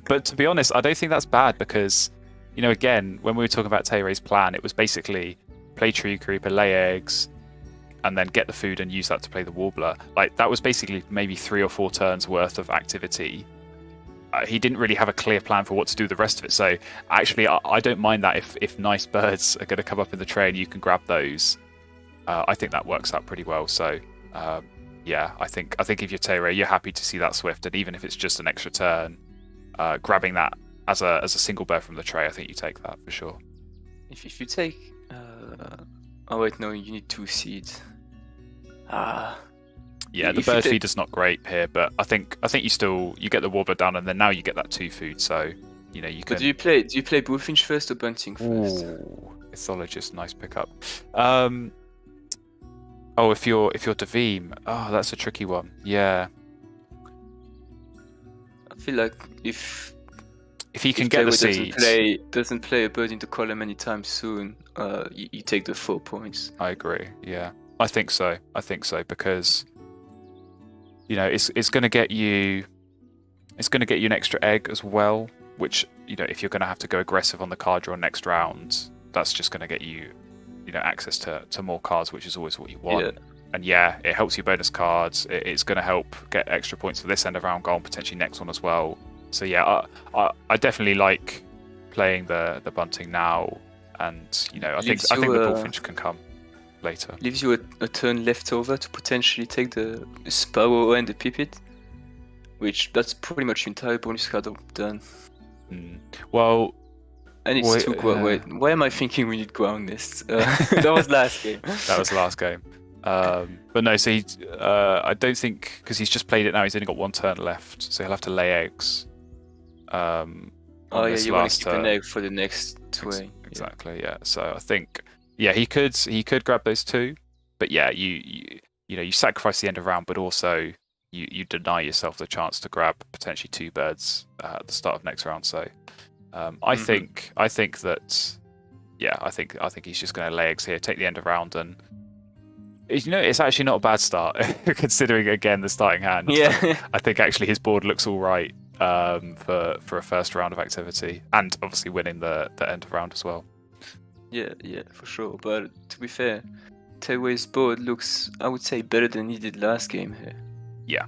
But to be honest, I don't think that's bad because, you know, again, when we were talking about Tayray's plan, it was basically play Treecreeper, lay eggs, and then get the food and use that to play the Warbler. Like, that was basically maybe 3 or 4 turns worth of activity. He didn't really have a clear plan for what to do the rest of it. So actually, I don't mind that if nice birds are going to come up in the tray and you can grab those. I think that works out pretty well. So yeah, I think if you're Tayray, you're happy to see that Swift, and even if it's just an extra turn, grabbing that as a single bird from the tray, I think you take that for sure. If you take, oh wait, no, you need 2 seeds. Yeah, the bird feed is not great here, but I think you get the Warbler down, and then now you get that 2 food. So you know you can. But do you play Bullfinch first or Bunting first? Ooh, Ethologist, nice pickup. Oh, if you're Davim, that's a tricky one. Yeah. I feel like if he can get the seeds, doesn't play a bird into column anytime soon, you take the 4 points. I agree. Yeah, I think so because you know it's going to get you an extra egg as well, which you know if you're going to have to go aggressive on the card draw next round, that's just going to get you access to more cards, which is always what you want. Yeah. And yeah, it helps you bonus cards. It's going to help get extra points for this end of round goal and potentially next one as well. So yeah, I definitely like playing the bunting now, and you know I think the bullfinch can come. later. Leaves you a turn left over to potentially take the Sparrow and the Pipit, which that's pretty much your entire bonus card done. Well, and it's too wait, why am I thinking we need ground nests? That was last game. That was the last game. But no, so I don't think, because he's just played it now, he's only got one turn left, so he'll have to lay eggs. Oh yeah, you want to keep an egg for the next turn. Exactly, yeah. So I think, yeah, he could grab those two, but yeah, you know, you sacrifice the end of round, but also you deny yourself the chance to grab potentially 2 birds at the start of next round. So I think that, yeah, I think he's just going to lay eggs here, take the end of round, and you know, it's actually not a bad start considering again the starting hand. Yeah, I think actually his board looks all right for a first round of activity, and obviously winning the end of round as well. Yeah, for sure. But to be fair, Tayray's board looks, I would say, better than he did last game here. Yeah.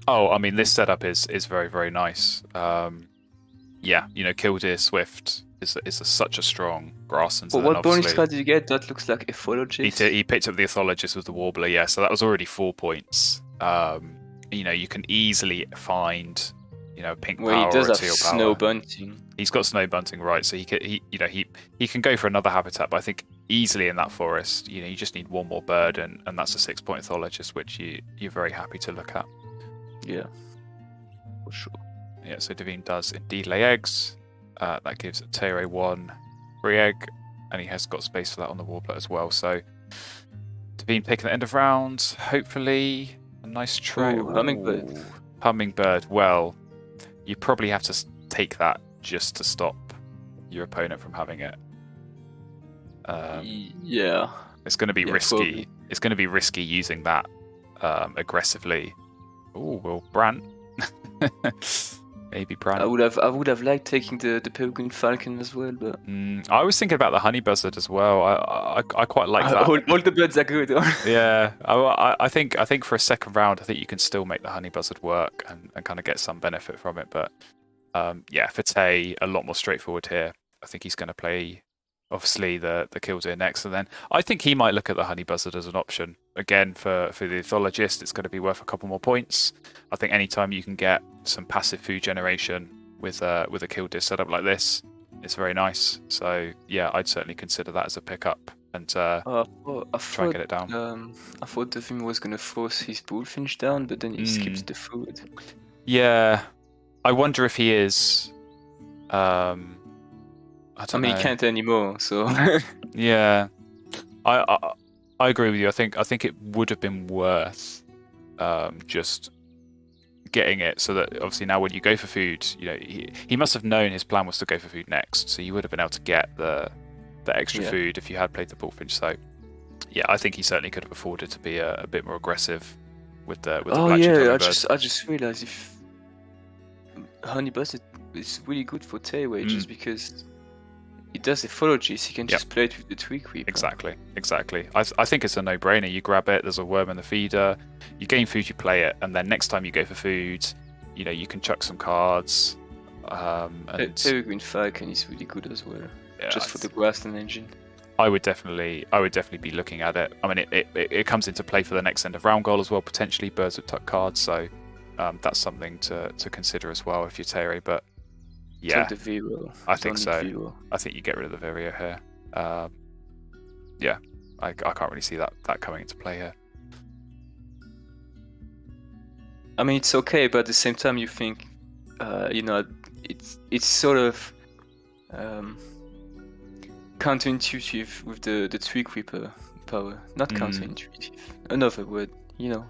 Oh, I mean, this setup is very, very nice. Yeah, you know, Killdeer Swift is such a strong grass. And what bonus card did you get? That looks like Ethologist. He picked up the Ethologist with the Warbler, yeah, so that was already 4 points. You know, you can easily find, you know, pink power he does or a have teal snow power. bunting. He's got snow bunting, right? So he can go for another habitat, but I think easily in that forest, you know, you just need one more bird, and that's a 6-point Ethologist, which you're very happy to look at. Yeah, for sure. Yeah, so Devine does indeed lay eggs. That gives Tayray 1 free egg, and he has got space for that on the Warbler as well. So Devine picking the end of round. Hopefully, a nice tray. Ooh, Hummingbird. Hummingbird. Well, you probably have to take that just to stop your opponent from having it. Yeah, it's going to be risky. Probably. It's going to be risky using that aggressively. Oh, well, Brant. Maybe Brant. I would have liked taking the Peregrine Falcon as well, but I was thinking about the Honey Buzzard as well. I quite like that. All the birds are good. Yeah, I think for a second round, I think you can still make the Honey Buzzard work and kind of get some benefit from it. But yeah, for Tay, a lot more straightforward here. I think he's going to play obviously the Killdeer next, and then I think he might look at the Honey Buzzard as an option again for the Ethologist. It's going to be worth a couple more points. I think anytime you can get some passive food generation with a Killdeer setup like this, it's very nice. So yeah, I'd certainly consider that as a pickup and try and get it down. I thought Devine was going to force his Bullfinch down, but then he skips the food. Yeah, I wonder if he is. I mean, he can't anymore, so yeah, I agree with you. I think it would have been worth just getting it so that obviously now when you go for food, you know, he must have known his plan was to go for food next, so you would have been able to get the extra food if you had played the Bullfinch. So yeah, I think he certainly could have afforded to be a bit more aggressive with the Black-chipped Hummingbird. I just realized if Honey Buzzard is really good for Tayray just because he does Ethologist, he can just play it with the Treecreeper. Exactly. I think it's a no-brainer. You grab it, there's a worm in the feeder, you gain food, you play it, and then next time you go for food, you know, you can chuck some cards. And Peregrine Falcon is really good as well, just for the grassland engine. I would definitely be looking at it. I mean, it comes into play for the next end of round goal as well, potentially birds with tuck cards, so that's something to consider as well if you're Tayray, but yeah, the Vero. I think so. Vero. I think you get rid of the Vireo here. Yeah, I can't really see that coming into play here. I mean, it's okay, but at the same time, you think, you know, it's sort of counterintuitive with the Treecreeper power. Not counterintuitive. Another word, you know.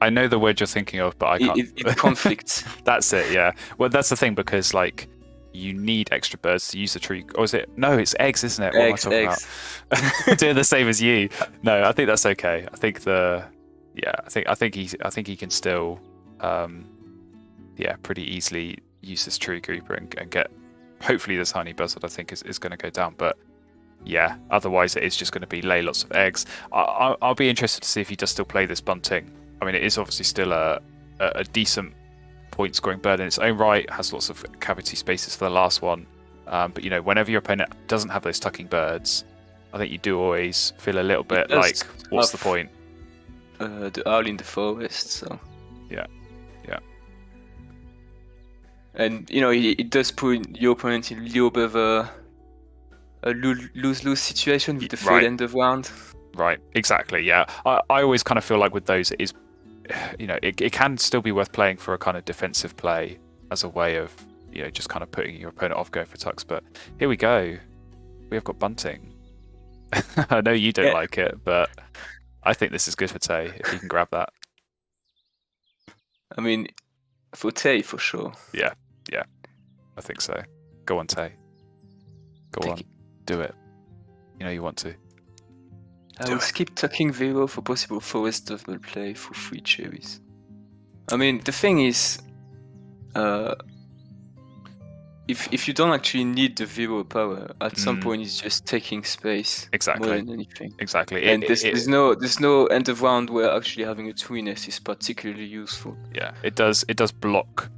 I know the word you're thinking of, but I can't. It conflicts. That's it, yeah. Well, that's the thing, because like you need extra birds to use the tree. Or is it? No, it's eggs, isn't it? What am I talking about? Doing the same as you. No, I think that's okay. I think I think he can still, pretty easily use this Treecreeper and get. Hopefully, this Honey Buzzard I think is going to go down, but. Yeah, otherwise it is just going to be lay lots of eggs. I'll be interested to see if he does still play this bunting. I mean, it is obviously still a decent point scoring bird in its own right, has lots of cavity spaces for the last one. But you know, whenever your opponent doesn't have those tucking birds, I think you do always feel a little bit does like, what's the have- point? The owl in the forest. So Yeah. and it does put your opponent in a little bit of a lose-lose situation with the third Right. end of round. Right, exactly. Yeah, I always kind of feel like with those, it is, it can still be worth playing for a kind of defensive play as a way of, just kind of putting your opponent off going for tucks. But here we go, we have got bunting. I know you don't Yeah. like it, but I think this is good for Tay if you can grab that. I mean, for Tay for sure. I think so. Go on, Tay. Go Take on, it. do it. You know you want to. I Do will it. skip tucking Vero for possible forest double play for 3 cherries. I mean, the thing is, if you don't actually need the Vero power, at some point it's just taking space Exactly. more than anything. Exactly. And there's no end of round where actually having a tweeness is particularly useful. Yeah, it does block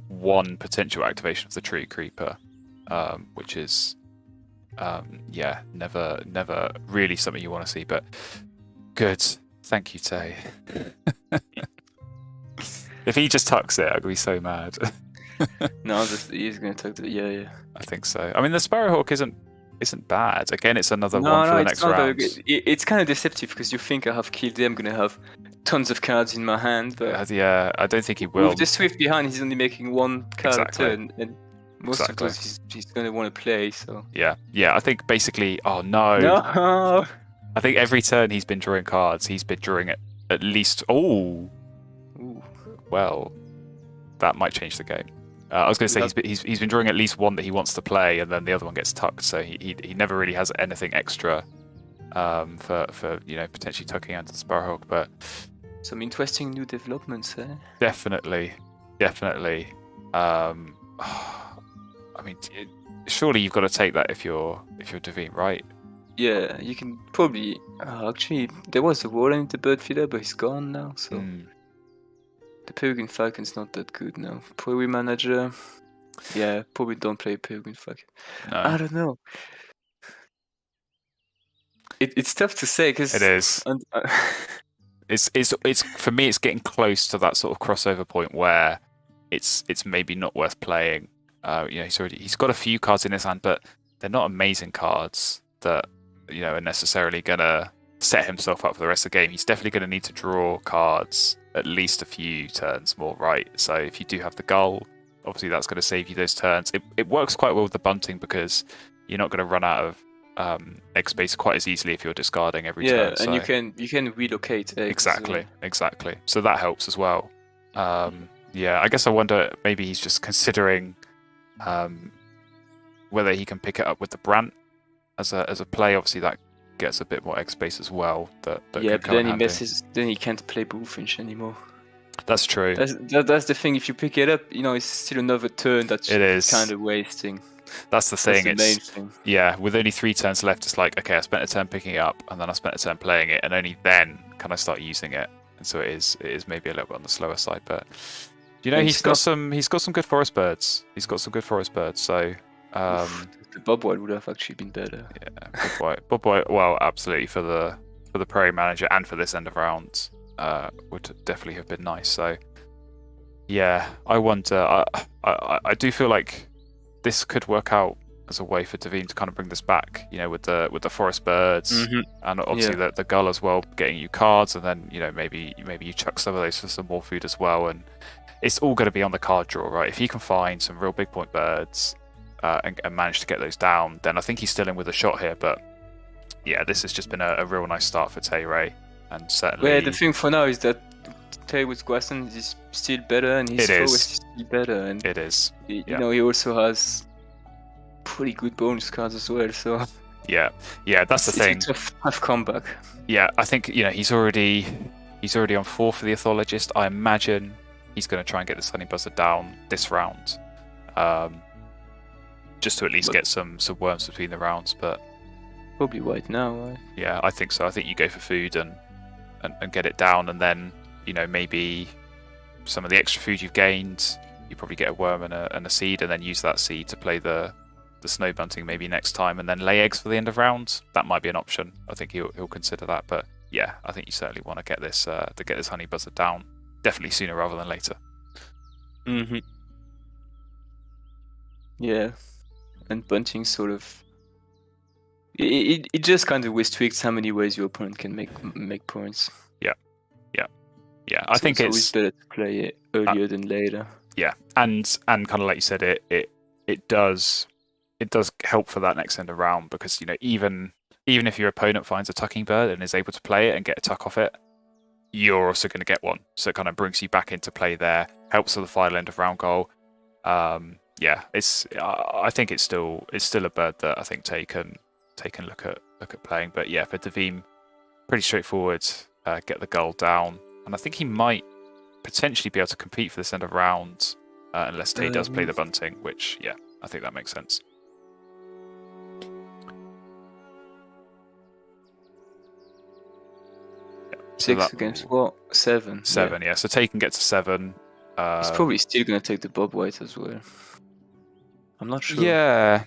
one potential activation of the Treecreeper, which is never really something you want to see, but good. Thank you, Tay. If he just tucks it, I'd be so mad. No, he's gonna take the yeah. I think so. I mean, the Sparrowhawk isn't bad. Again, it's another No, one for the it's next not very round. good. It's kind of deceptive because you think I have killed them, I'm gonna have tons of cards in my hand, but Yeah, I don't think he will. with the Swift behind, he's only making one card Exactly. a turn, and most Exactly. of those he's gonna want to play. So Yeah. I think basically. Oh no. no, I think every turn he's been drawing cards. He's been drawing at least. Oh, Ooh. well, that might change the game. I was going to say he's been drawing at least one that he wants to play, and then the other one gets tucked. So he never really has anything extra for potentially tucking into the Sparrowhawk. But Some interesting new developments, eh? definitely. I mean, surely you've got to take that if you're Devine, right? Yeah, you can probably. Actually, there was a Warren in the bird feeder, but he's gone now. So Mm. the Peregrine Falcon's not that good now. Prairie Manager. Yeah, probably don't play Peregrine Falcon. I No, don't know. It's tough to say because it is. It's for me. It's getting close to that sort of crossover point where it's maybe not worth playing. He's got a few cards in his hand, but they're not amazing cards that are necessarily gonna set himself up for the rest of the game. He's definitely gonna need to draw cards at least a few turns more, right? So if you do have the gull, obviously that's going to save you those turns. It works quite well with the bunting because you're not going to run out of egg space quite as easily if you're discarding every turn. and so- you can relocate eggs. Exactly. So that helps as well. I guess I wonder maybe he's just considering whether he can pick it up with the Brant as a play. Obviously that gets a bit more egg space as well. That Yeah, could but come in then he handy. messes. Then he can't play Bullfinch anymore. That's true. That's the thing. If you pick it up, it's still another turn that's It is. kind of wasting. That's the thing. That's the main thing. Yeah, with only 3 turns left, it's like, okay, I spent a turn picking it up, and then I spent a turn playing it, and only then can I start using it. And so it is maybe a little bit on the slower side, but he's got some good forest birds. So The Bobwhite would have actually been better. yeah, Bob White. Well, absolutely for the Prairie Manager and for this end of round, would definitely have been nice. So yeah, I wonder. I do feel like this could work out as a way for Devine to kind of bring this back, with the forest birds and obviously the gull as well, getting you cards, and then maybe you chuck some of those for some more food as well, and it's all going to be on the card draw, right? If you can find some real big point birds and manage to get those down, then I think he's still in with a shot here. But yeah, this has just been a real nice start for Tayray, and certainly. Well, the thing for now is that Tay with Gwasson is still better, and his forest is still better, and It is. he also has pretty good bonus cards as well. So Yeah, that's the thing. It's a tough comeback. Yeah, I think he's already on 4 for the Ethologist. I imagine he's going to try and get the Sunny Buzzard down this round, just to at least get some worms between the rounds. But Probably right now, right? yeah, I think so. I think you go for food and get it down, and then maybe some of the extra food you've gained, you probably get a worm and a seed, and then use that seed to play the snow bunting maybe next time, and then lay eggs for the end of round. That might be an option. I think he'll consider that. But yeah, I think you certainly want to get this honey buzzard down definitely sooner rather than later. Mm-hmm. Yeah, and bunting sort of it just kind of restricts how many ways your opponent can make points. Yeah, I think it's always better to play it earlier than later. Yeah, and kind of like you said, it does help for that next end of round, because even if your opponent finds a tucking bird and is able to play it and get a tuck off it, you're also going to get one. So it kind of brings you back into play there, helps with the final end of round goal. Yeah, I think it's still a bird that I think Tay can look at playing. But yeah, for Davim, pretty straightforward. Get the gull down, and I think he might potentially be able to compete for this end of round, unless Tay does play the bunting, which yeah, I think that makes sense. Yeah, so 6 against what? 7. 7, yeah. So Tay can get to 7. He's probably still gonna take the bob white as well. I'm not sure. Yeah,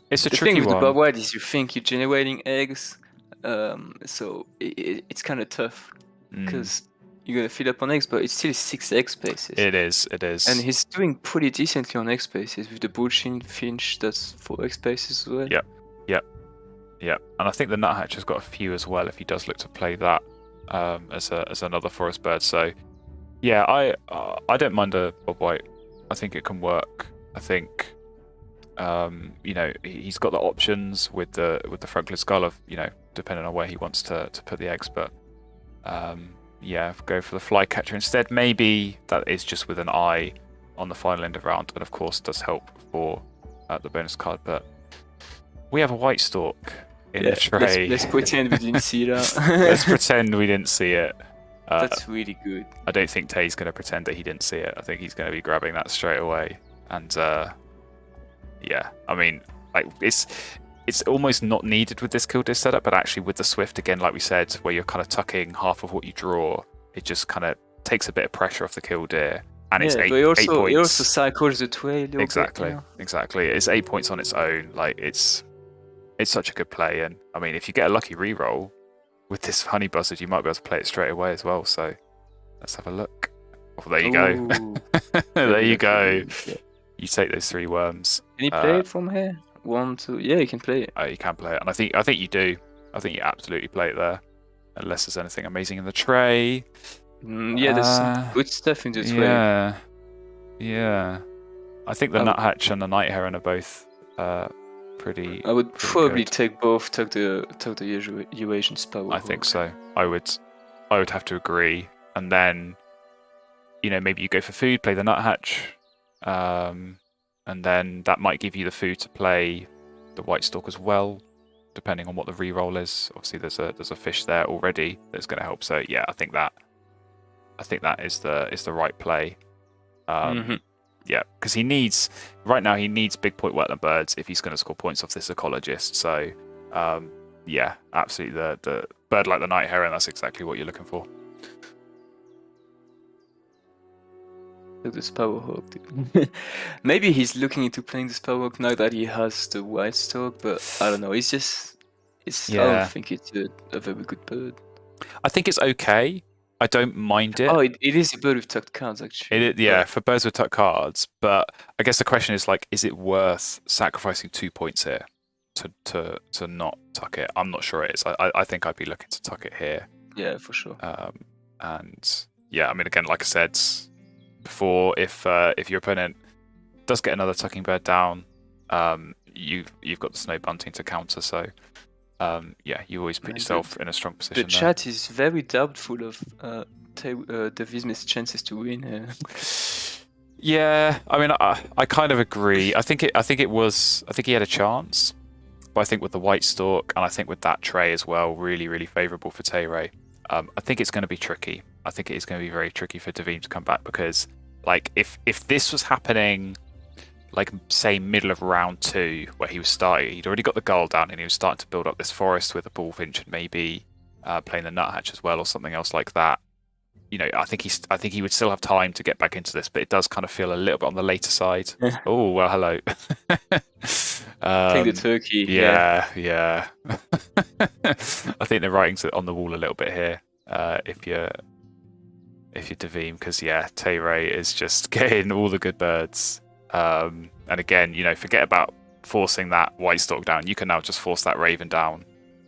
it's a the tricky thing with one. the bob white is you think you're generating eggs, so it's kind of tough because you're gonna fill up on eggs, but it's still 6 egg spaces. It is. And he's doing pretty decently on egg spaces with the bullshin finch. That's 4 egg spaces as well. Yep. And I think the nuthatch has got a few as well if he does look to play that as another forest bird. So yeah, I don't mind a bob white. I think it can work. I think he's got the options with the frontless skull of depending on where he wants to put the eggs, but yeah, go for the flycatcher instead. Maybe that is just with an eye on the final end of round, and of course does help for the bonus card. But we have a white stalk in the tray. Let's pretend we didn't see that. Let's pretend we didn't see it. That's really good. I don't think Tay's going to pretend that he didn't see it. I think he's going to be grabbing that straight away. And yeah, I mean, like it's almost not needed with this kill disc setup, but actually with the Swift, again, like we said, where you're kind of tucking half of what you draw, it just kind of takes a bit of pressure off the kill deer. And it's 8 points. It also cycles the way a little exactly, bit, exactly. It's 8 points on its own. Like it's such a good play, and I mean, if you get a lucky reroll with this honey buzzard, you might be able to play it straight away as well. So let's have a look. Oh, there you go. There you go. Yeah. You take those 3 worms. Can you play it from here? 1, 2. Yeah, you can play it. You can play it, and I think you do. I think you absolutely play it there, unless there's anything amazing in the tray. Yeah, there's some good stuff in the tray. Yeah. I think the nuthatch and the night heron are both pretty. I would pretty probably good. take both. Take the Eurasian sparrow. I think so. I would have to agree, and then maybe you go for food, play the nuthatch. And then that might give you the food to play the white stalk as well, depending on what the reroll is. Obviously, there's a fish there already that's going to help. So yeah, I think that is the right play. Yeah, because he needs big point wetland birds if he's going to score points off this ecologist. So yeah, absolutely, the bird like the night heron, that's exactly what you're looking for. The Sparrowhawk. Maybe he's looking into playing the Sparrowhawk now that he has the white stalk, but I don't know. I don't think it's a very good bird. I think it's okay. I don't mind it. Oh, it is a bird with tucked cards, actually. For birds with tucked cards. But I guess the question is is it worth sacrificing 2 points here to not tuck it? I'm not sure it is. I think I'd be looking to tuck it here. Yeah, for sure. And yeah, I mean, again, like I said before, if your opponent does get another tucking bird down, you've got the snow bunting to counter. So yeah, you always put yourself in a strong position. The chat is very doubtful of the Visme's chances to win. Yeah, I mean, I kind of agree. I think he had a chance, but I think with the white stalk and I think with that tray as well, really, really favourable for Tayray. I think it's going to be tricky. I think it is going to be very tricky for Davim to come back, because like if this was happening, like say middle of round 2, where he'd already got the gull down and he was starting to build up this forest with a bullfinch and maybe playing the nuthatch as well or something else like that. I think he would still have time to get back into this, but it does kind of feel a little bit on the later side. Yeah. Oh well, hello. Take the turkey. Yeah. I think the writing's on the wall a little bit here. If you're Davim, because Tayray is just getting all the good birds. And again, forget about forcing that white stalk down. You can now just force that raven down,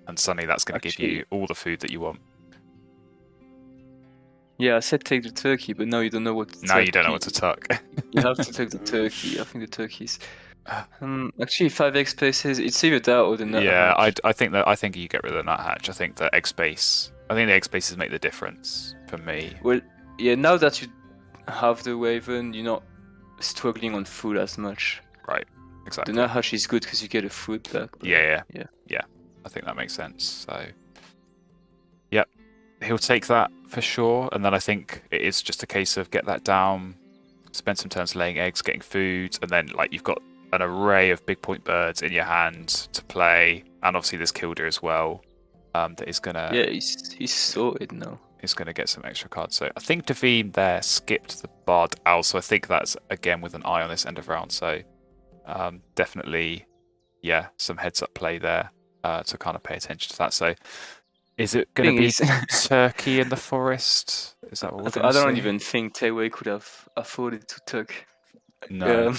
and suddenly that's going to give you all the food that you want. Yeah, I said take the turkey, but now you don't know what to Now you don't know what to tuck. You have to take the turkey. I think the turkey's actually 5 egg spaces. It's either that or the nuthatch. I think you get rid of the nuthatch. I think the egg spaces make the difference for me. Well, yeah, now that you have the raven, you're not struggling on food as much. Right, exactly. The nuthatch is good because you get a food back. Yeah. I think that makes sense. So, yep, he'll take that for sure. And then I think it is just a case of get that down, spend some turns laying eggs, getting food, and then you've got an array of big point birds in your hand to play, and obviously there's Kilder as well. That is gonna. Yeah, he's sorted now. He's gonna get some extra cards. So I think Davim there skipped the Bard Owl, so I think that's again with an eye on this end of round. So definitely, some heads up play there to kind of pay attention to that. So is it going to be turkey in the forest? Is that what I don't even think Tayray could have afforded to tuck. No,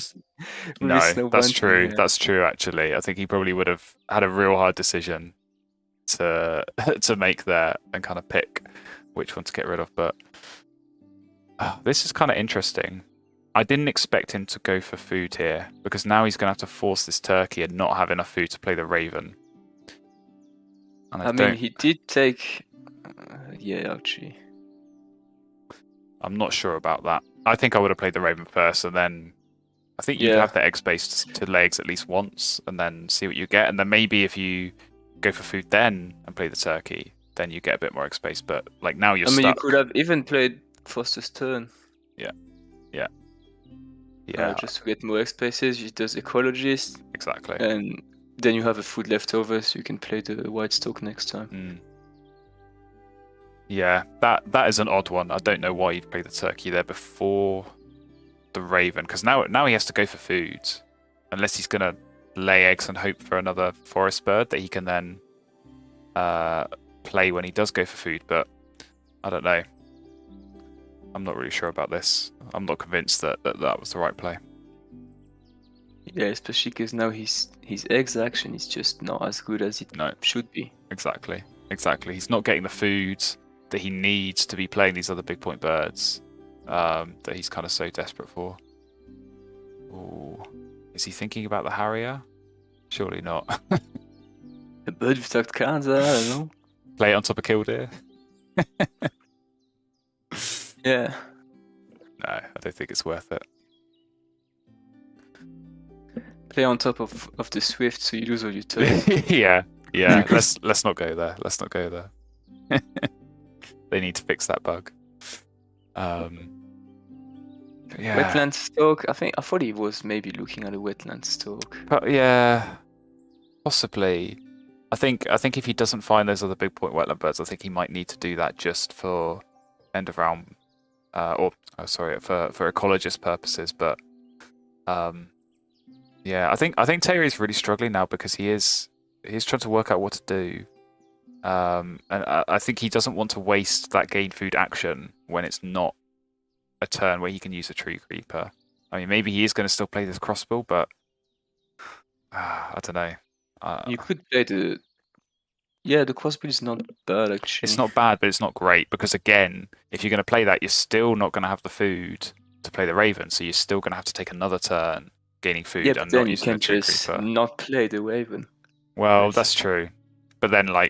that's true. Yeah. That's true. Actually, I think he probably would have had a real hard decision to make there and kind of pick which one to get rid of. But this is kind of interesting. I didn't expect him to go for food here because now he's going to have to force this turkey and not have enough food to play the raven. And I mean, he did take. Actually. I'm not sure about that. I think I would have played the raven first, and then I think you'd have the egg space to lay eggs at least once, and then see what you get. And then maybe if you go for food then and play the turkey, then you get a bit more egg space. But now you're stuck. You could have even played Foster's turn. Yeah. Just to get more egg spaces, you does ecologist. Exactly. And then you have a food left over, so you can play the white stalk next time. Yeah, that is an odd one. I don't know why you'd play the turkey there before the raven, because now he has to go for food, unless he's gonna lay eggs and hope for another forest bird that he can then play when he does go for food. But I don't know. I'm not really sure about this. I'm not convinced that was the right play. Yeah, especially because now his eggs action is just not as good as it should be. Exactly. He's not getting the food that he needs to be playing these other big point birds that he's kind of so desperate for. Ooh. Is he thinking about the Harrier? Surely not. The bird with tucked cards, I don't know. Play it on top of Killdeer? Yeah. No, I don't think it's worth it. Play on top of the Swift so you lose all your turns. yeah. Let's not go there. They need to fix that bug. Wetland stalk. I thought he was maybe looking at a wetland stalk. But yeah, possibly. I think if he doesn't find those other big point wetland birds, I think he might need to do that just for end of round, for ecologist purposes. But I think Tayray is really struggling now because he's trying to work out what to do. And I think he doesn't want to waste that gain food action when it's not a turn where he can use a Treecreeper. I mean, maybe he is going to still play this crossbow, but I don't know. You could play the crossbow is not bad actually. It's not bad, but it's not great because again, if you're going to play that, you're still not going to have the food to play the Raven, so you're still going to have to take another turn gaining food and but not then you using can the just Treecreeper. not play the Raven. Well, that's true. But then, are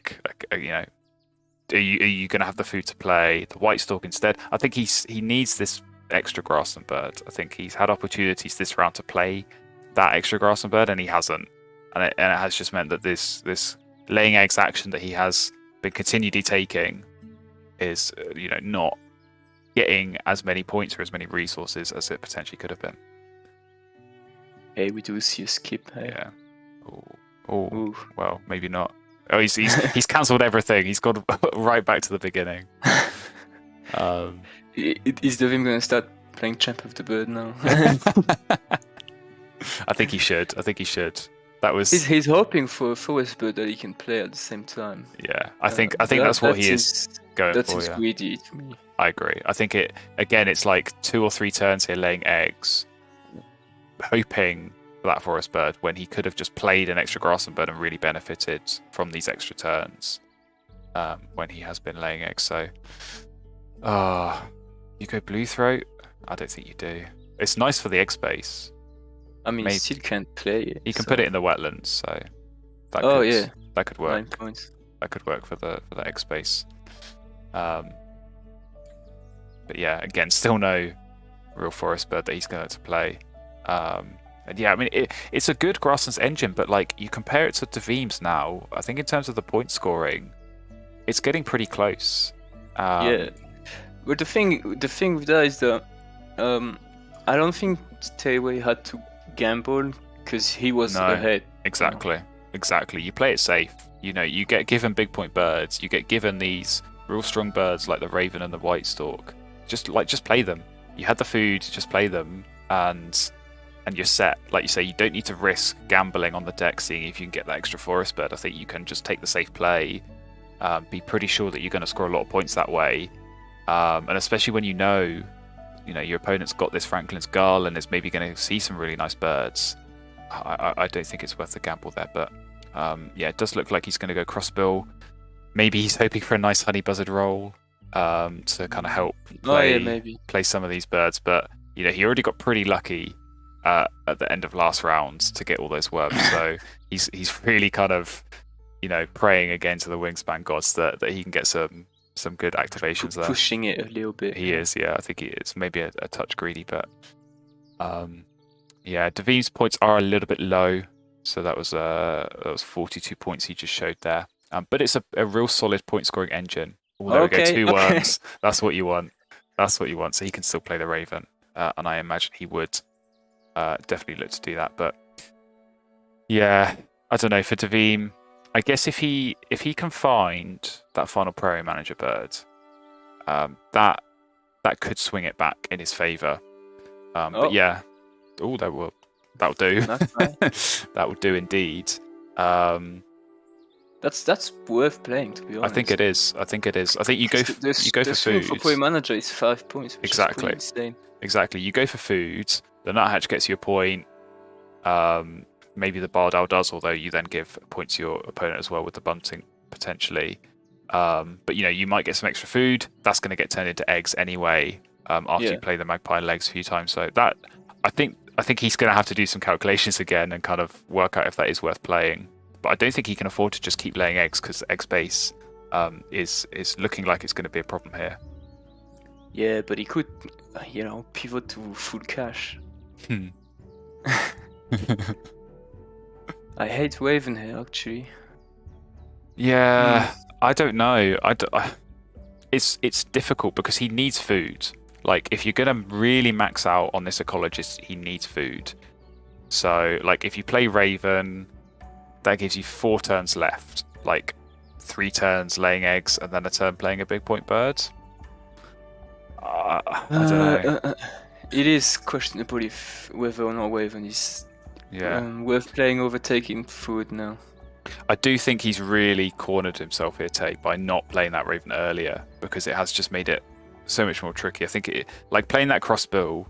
you going to have the food to play the White Stalk instead? I think he needs this extra grassland bird. I think he's had opportunities this round to play that extra grassland bird, and he hasn't. And it has just meant that this laying eggs action that he has been continually taking is, not getting as many points or as many resources as it potentially could have been. Hey, we do see a skip. Hey. Yeah. Oh, well, maybe not. Oh, he's cancelled everything. He's gone right back to the beginning. Is Devim gonna start playing Champ of the Bird now? I think he should. That was. He's hoping for Forest Bird that he can play at the same time. Yeah, I think that's what he is going that for. seems greedy to me. I agree. I think it's like 2 or 3 turns here laying eggs, hoping for that Forest Bird when he could have just played an extra Grassland Bird and really benefited from these extra turns when he has been laying eggs. So, you go Blue Throat? I don't think you do. It's nice for the egg space. I mean, he still can't play it. He can put it in the wetlands, so that could work. 9 points. That could work for the egg space. But yeah, again, still no real Forest Bird that he's going to play. And yeah, I mean, it's a good Grasslands engine, but like you compare it to Devim's now, I think in terms of the point scoring, it's getting pretty close. Yeah, but the thing with that is that I don't think Tayray had to gamble because he was ahead. Exactly. You play it safe. You know, you get given big point birds. You get given these real strong birds like the Raven and the White Stork. Just play them. You had the food, just play them, and you're set. Like you say, you don't need to risk gambling on the deck, seeing if you can get that extra Forest Bird. I think you can just take the safe play, be pretty sure that you're going to score a lot of points that way, and especially when you know your opponent's got this Franklin's Gull and is maybe going to see some really nice birds. I don't think it's worth the gamble there, but yeah, it does look like he's going to go crossbill. Maybe he's hoping for a nice honey buzzard roll to kind of help play some of these birds, but he already got pretty lucky at the end of last round to get all those worms, so he's really kind of praying again to the Wingspan gods that he can get some good activations there. Pushing it a little bit. He is, yeah. I think it's maybe a touch greedy, but yeah, Devim's points are a little bit low, so that was 42 points he just showed there. But it's a real solid point scoring engine. There we go, 2 worms. That's what you want. So he can still play the Raven, and I imagine he would definitely look to do that. But yeah, I don't know, for Devim, I guess if he can find that final Prairie Manager bird, that could swing it back in his favour. But yeah, that'll do. That would do indeed. That's worth playing, to be honest. I think it is. I think you go for food. For Prairie Manager, it's 5 points. Which Exactly. Is insane. Exactly. You go for food. The Nuthatch gets you a point. Maybe the Barred Owl does, although you then give a point to your opponent as well with the bunting potentially. But you might get some extra food. That's going to get turned into eggs anyway after you play the Magpie legs a few times. So that I think he's going to have to do some calculations again and kind of work out if that is worth playing. But I don't think he can afford to just keep laying eggs because egg space is looking like it's going to be a problem here. Yeah, but he could, pivot to full cash. I hate Raven here, actually. Yeah, I don't know. It's difficult because he needs food. Like, if you're going to really max out on this ecologist, he needs food. So, like, if you play Raven, that gives you 4 turns left. Like, 3 turns laying eggs and then a turn playing a big point bird. I don't know. It is questionable whether or not Raven is worth playing over taking food now. I do think he's really cornered himself here, Tay, by not playing that Raven earlier, because it has just made it so much more tricky. I think like playing that crossbill,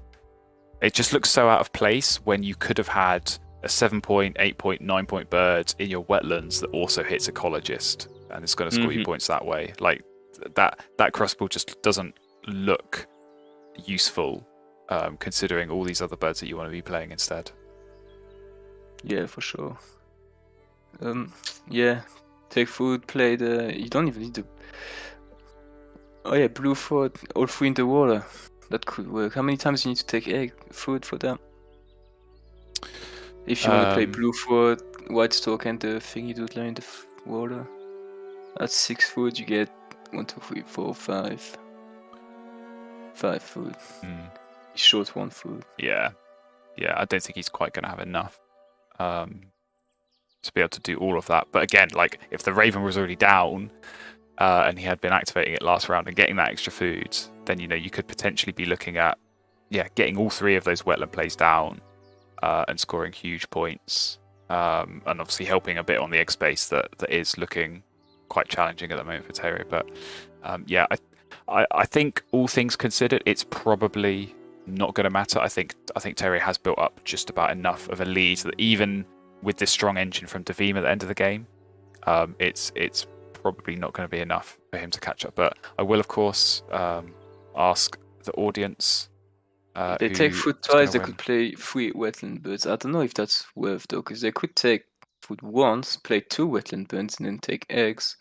it just looks so out of place when you could have had a 7-point, 8-point, 9-point bird in your wetlands that also hits ecologist, and it's going to score you points that way. Like that crossbill just doesn't look useful, considering all these other birds that you want to be playing instead. Yeah, for sure. Yeah, take food, play you don't even need the... Oh yeah, blue food, all 3 in the water. That could work. How many times do you need to take food for that? If you want to play blue food, white stork and the thing you do in the water. That's 6 food, you get 1, 2, 3, 4, 5. 5 food. Short 1 food. Yeah, I don't think he's quite going to have enough to be able to do all of that. But again, like if the Raven was already down, and he had been activating it last round and getting that extra food, then you could potentially be looking at getting all 3 of those wetland plays down and scoring huge points, and obviously helping a bit on the egg space that is looking quite challenging at the moment for Tayray. But I think all things considered, it's probably not going to matter. I think Tayray has built up just about enough of a lead that even with this strong engine from Visme at the end of the game, it's probably not going to be enough for him to catch up. But I will, of course, ask the audience. They take food twice. They could play 3 wetland birds. I don't know if that's worth though, because they could take food once, play 2 wetland birds, and then take eggs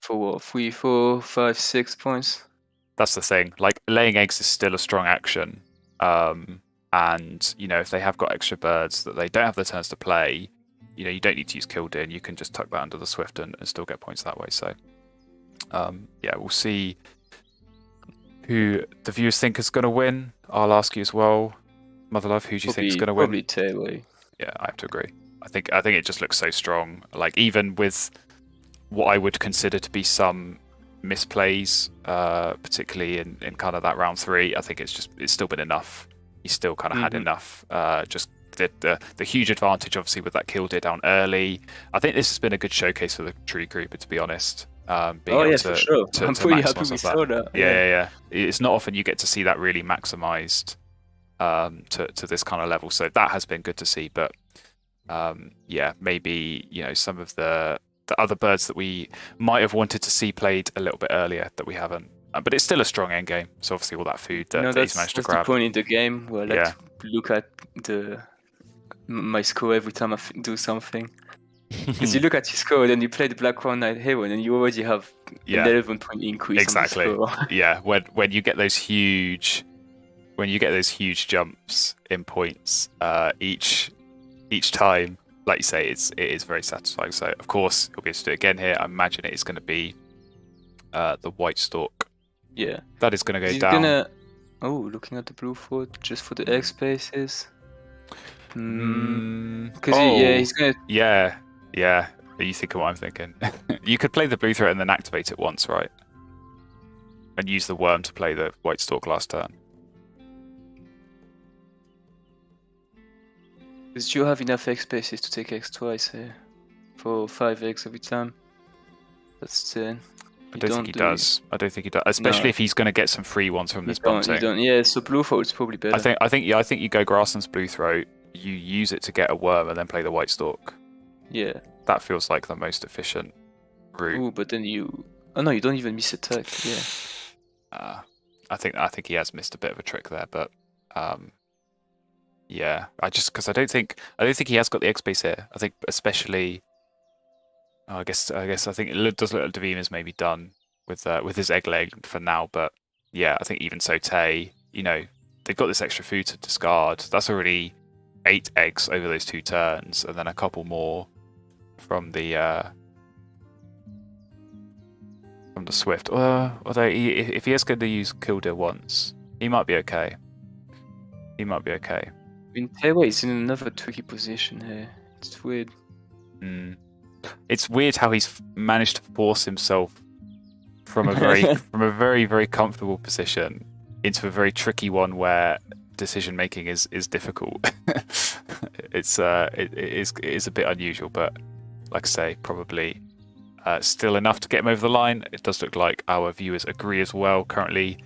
for what, 3, 4, 5, 6 points. That's the thing. Like, laying eggs is still a strong action, and if they have got extra birds that they don't have the turns to play, you don't need to use killed in. You can just tuck that under the swift and still get points that way. So we'll see who the viewers think is going to win. I'll ask you as well, motherlove, who do you think is going to win? Probably Tayray. Yeah, I have to agree. I think it just looks so strong. Like, even with what I would consider to be some misplays, particularly in kind of that round 3, I think it's still been enough. He's still kind of had enough. Just the huge advantage, obviously, with that kill deer down early. I think this has been a good showcase for the Treecreeper, to be honest. For sure. I'm pretty happy we saw that. Yeah. It's not often you get to see that really maximized to this kind of level. So that has been good to see. But maybe some of the other birds that we might have wanted to see played a little bit earlier that we haven't. But it's still a strong end game. So obviously all that food that he's managed to grab. That's the point in the game where I like to look at my score every time I do something. Because you look at your score, then you play the Black Crown Knight Hero, and you already have an 11-point increase. Exactly. On the score. Yeah. When you get those huge jumps in points each time, like you say, it is very satisfying. So of course he'll be able to do it again here. I imagine it is going to be the White Stork. Yeah. That is going to go down. Looking at the blue fort just for the egg spaces. Because he's gonna. Yeah. You think of what I'm thinking. You could play the blue threat and then activate it once, right? And use the worm to play the White Stork last turn. Because you have enough egg spaces to take eggs twice here for 5 eggs every time. That's 10. I don't think he does. Especially if he's going to get some free ones from this bunting. Yeah, so blue throat is probably better. I think you go Grassland's blue throat. You use it to get a worm and then play the White Stork. Yeah. That feels like the most efficient route. Ooh, but then you don't even miss attack. Yeah. I think he has missed a bit of a trick there, but because I don't think he has got the egg space here. I think especially. I guess I think it does look like Davim is maybe done with his egg leg for now, but yeah, I think even so, Tay, they've got this extra food to discard. That's already 8 eggs over those 2 turns, and then a couple more from the Swift. Although if he is going to use Killdeer once, he might be okay. I mean, Tayray is in another tricky position here. It's weird. It's weird how he's managed to force himself from a very very comfortable position into a very tricky one where decision making is difficult. It is a bit unusual, but like I say, probably still enough to get him over the line. It does look like our viewers agree as well. Currently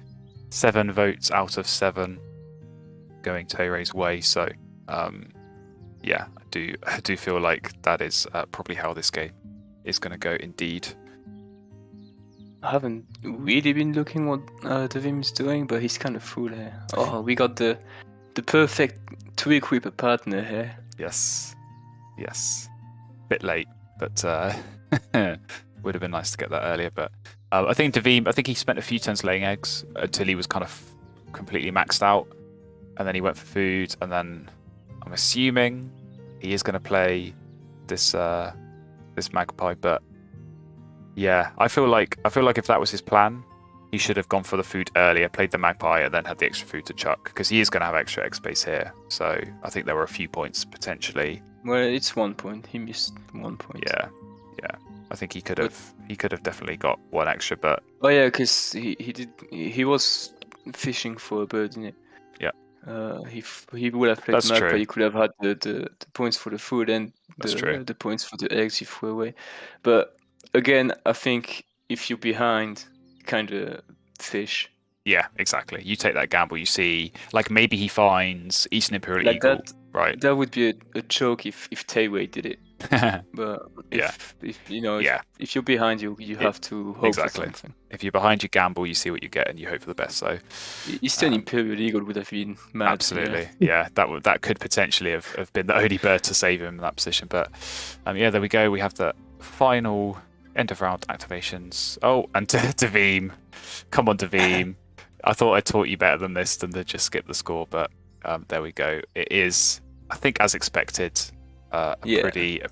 7 votes out of 7 going Tayray's way. So I do feel like that is probably how this game is going to go indeed. I haven't really been looking what Davim is doing, but he's kind of full here. Oh, we got the perfect Treecreeper partner here. Yes. Bit late, but would have been nice to get that earlier. But I think Davim, he spent a few turns laying eggs until he was kind of completely maxed out, and then he went for food, and then I'm assuming he is going to play this magpie, but yeah, I feel like if that was his plan, he should have gone for the food earlier, played the magpie, and then had the extra food to chuck, because he is going to have extra egg space here. So I think there were a few points potentially. Well, it's 1 point. He missed 1 point. Yeah. I think he could have definitely got one extra, but Oh yeah, because he was fishing for a bird, didn't he? Yeah. He would have played That's Magpie. true. He could have had the points for the food and That's true. the points for the eggs he threw away. But again, I think if you're behind, kind of fish. Yeah, exactly. You take that gamble. You see, like maybe he finds Eastern Imperial Like Eagle, that- right? That would be a joke if Tayray did it. But if you know, if you're behind, you have to hope exactly. for something. If you're behind, you gamble. You see what you get, and you hope for the best. So Eastern Imperial Eagle would have been mad. absolutely, yeah, that could potentially have been the only bird to save him in that position. But yeah, there we go. We have the final end of round activations. Oh, and Davim, come on, Davim. I thought I taught you better than this, than to just skip the score. But there we go. It is, I think, as expected, a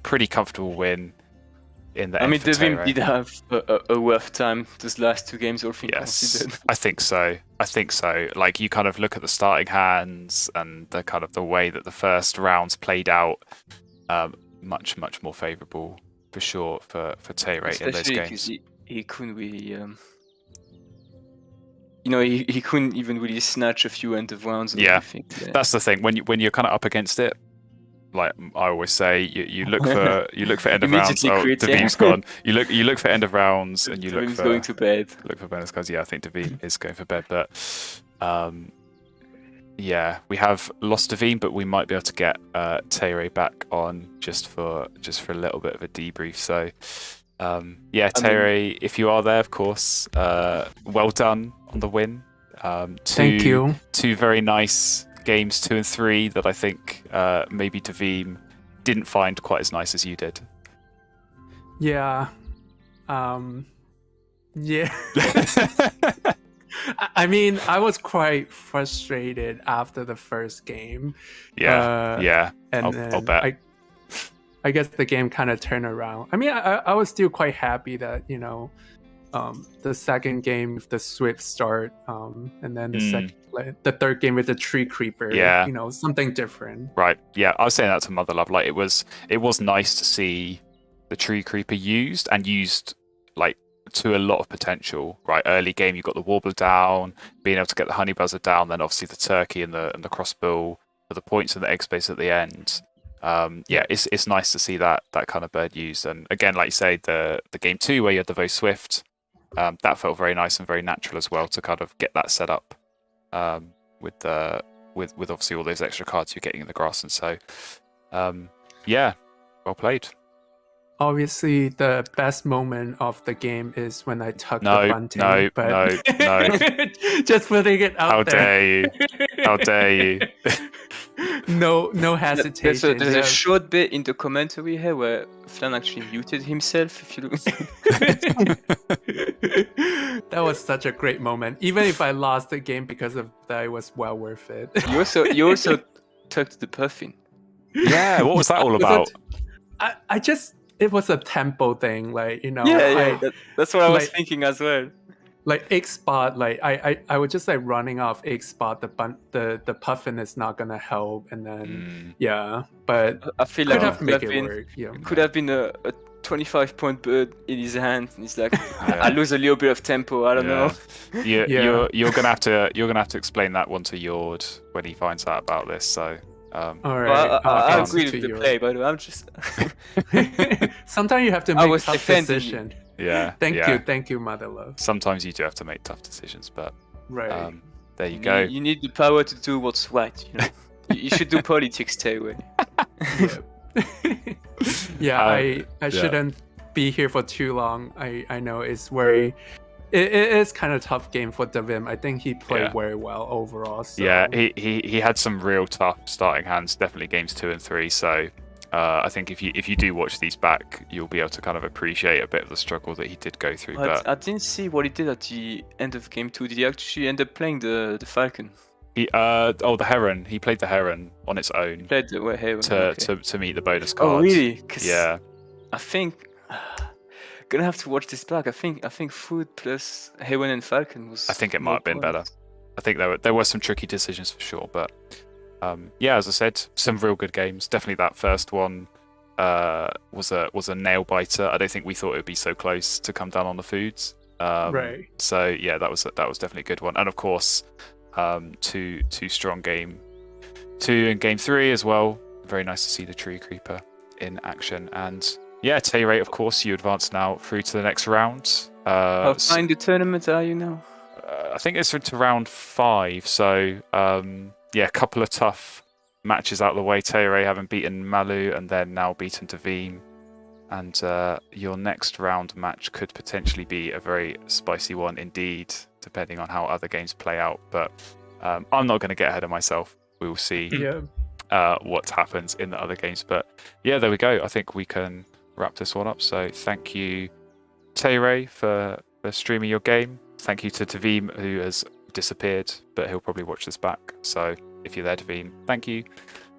pretty comfortable win. In the I mean, end for Davim Tayray. did have a rough time those last two games, all things Yes, considered. I think so. Like you kind of look at the starting hands and the kind of the way that the first rounds played out, much more favourable for sure for Tayray in those Especially games. because he couldn't really, he couldn't even really snatch a few end of rounds. And Yeah. everything. Yeah. That's the thing when you're kind of up against it. Like I always say, you look for end of rounds. Immediately Oh, quit, Davim's gone. You look for end of rounds, and you look Davim's for going to bed. bonus cards. Yeah, I think Davim is going for bed, but yeah, we have lost Davim, but we might be able to get Tayray back on just for a little bit of a debrief. So yeah, Tayray, if you are there, of course, well done on the win. Thank you. Two very nice games 2 and 3 that I think maybe Davim didn't find quite as nice as you did. Yeah. Yeah. I mean, I was quite frustrated after the first game. Yeah. And I'll bet. I guess the game kind of turned around. I mean, I was still quite happy that, the second game with the swift start, and then the third game with the Treecreeper. Yeah. Something different. Right. Yeah, I was saying that to Motherlove. Like it was nice to see the Treecreeper used like to a lot of potential. Right, early game you got the Warbler down, being able to get the Honey Buzzer down, then obviously the Turkey and the Crossbill for the points and the egg space at the end. Yeah, it's nice to see that kind of bird used. And again, like you say, the game 2 where you had the very swift, that felt very nice and very natural as well to kind of get that set up with obviously all those extra cards you're getting in the grass. And so yeah, well played. Obviously, the best moment of the game is when I tuck the bunting. No. Just putting it out there. How dare you? No hesitation. There's a short bit in the commentary here where Flan actually muted himself. If you look, that was such a great moment. Even if I lost the game because of that, it was well worth it. you also tucked the puffin. Yeah, what was that all about? It was a tempo thing, like That's what I was thinking as well. Like egg spot, like I would just like running off egg spot. The puffin is not gonna help, and then but I feel could like have make it work. Yeah, it could have been a 25-point bird in his hand, and he's like, I lose a little bit of tempo. I don't know. You're gonna have to explain that one to Yord when he finds out about this. So. All right. I agree with the play, by the way. I'm just. Sometimes you have to make a tough decision. Yeah. Thank you, Motherlove. Sometimes you do have to make tough decisions, but right. There you go. You need the power to do what's right. You should do politics, Tayray. I shouldn't be here for too long. I know it's very. It is kind of tough game for Davim. I think he played very well overall. So. Yeah, he had some real tough starting hands. Definitely games 2 and 3. So I think if you do watch these back, you'll be able to kind of appreciate a bit of the struggle that he did go through. But I didn't see what he did at the end of game 2. Did he actually end up playing the Falcon? The Heron. He played the Heron on its own. He played the Heron to meet the bonus cards. Oh really? Yeah. I think. Gonna have to watch this back. I think food plus Heron and Falcon was. I think it might have been better. I think there were some tricky decisions for sure, but as I said, some real good games. Definitely that first one was a nail biter. I don't think we thought it would be so close to come down on the foods. Right. So yeah, that was definitely a good one. And of course, two strong game 2 and game 3 as well. Very nice to see the Treecreeper in action. And yeah, Tayray, of course, you advance now through to the next round. How far in the tournament are you now? I think it's into round 5. So yeah, a couple of tough matches out of the way. Tayray having beaten Malu and then now beaten Davim. And your next round match could potentially be a very spicy one indeed, depending on how other games play out. But I'm not going to get ahead of myself. We will see what happens in the other games. But yeah, there we go. I think we can wrap this one up. So thank you, Tayray, for streaming your game. Thank you to Davim, who has disappeared, but he'll probably watch this back. So if you're there, Davim, thank you.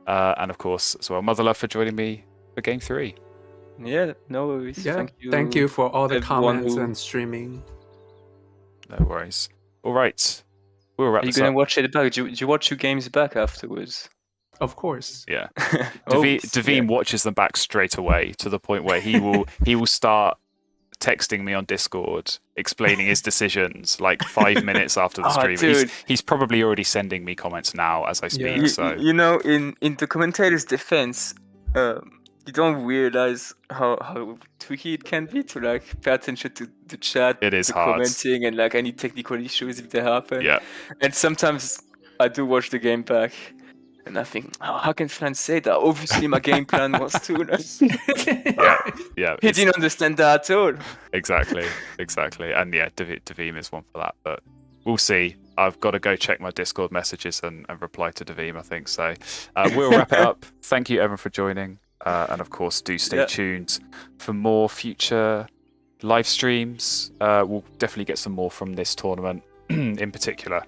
And of course, as well, Motherlove for joining me for game 3. Yeah, no worries. Yeah, thank you for all the everyone comments who- and streaming. No worries. All right. We'll wrap Are you this gonna up. watch it back? Do you watch your games back afterwards? Of course. Yeah. Oh, Davim watches them back straight away to the point where he will start texting me on Discord explaining his decisions like 5 minutes after the Oh, stream. dude. He's probably already sending me comments now as I speak. Yeah. So You know, in the commentator's defense, you don't realize how tricky it can be to like pay attention to the chat, It is the hard. commenting, and like any technical issues if they happen. yeah, And sometimes I do watch the game back, and I think, oh, how can Flan say that? Obviously, my game plan was to. yeah, He it's- didn't understand that at all. exactly. And yeah, Davim is one for that. But we'll see. I've got to go check my Discord messages and reply to Davim, I think. So we'll wrap it up. Thank you, everyone, for joining. And of course, do stay Yeah. tuned for more future live streams. We'll definitely get some more from this tournament in particular.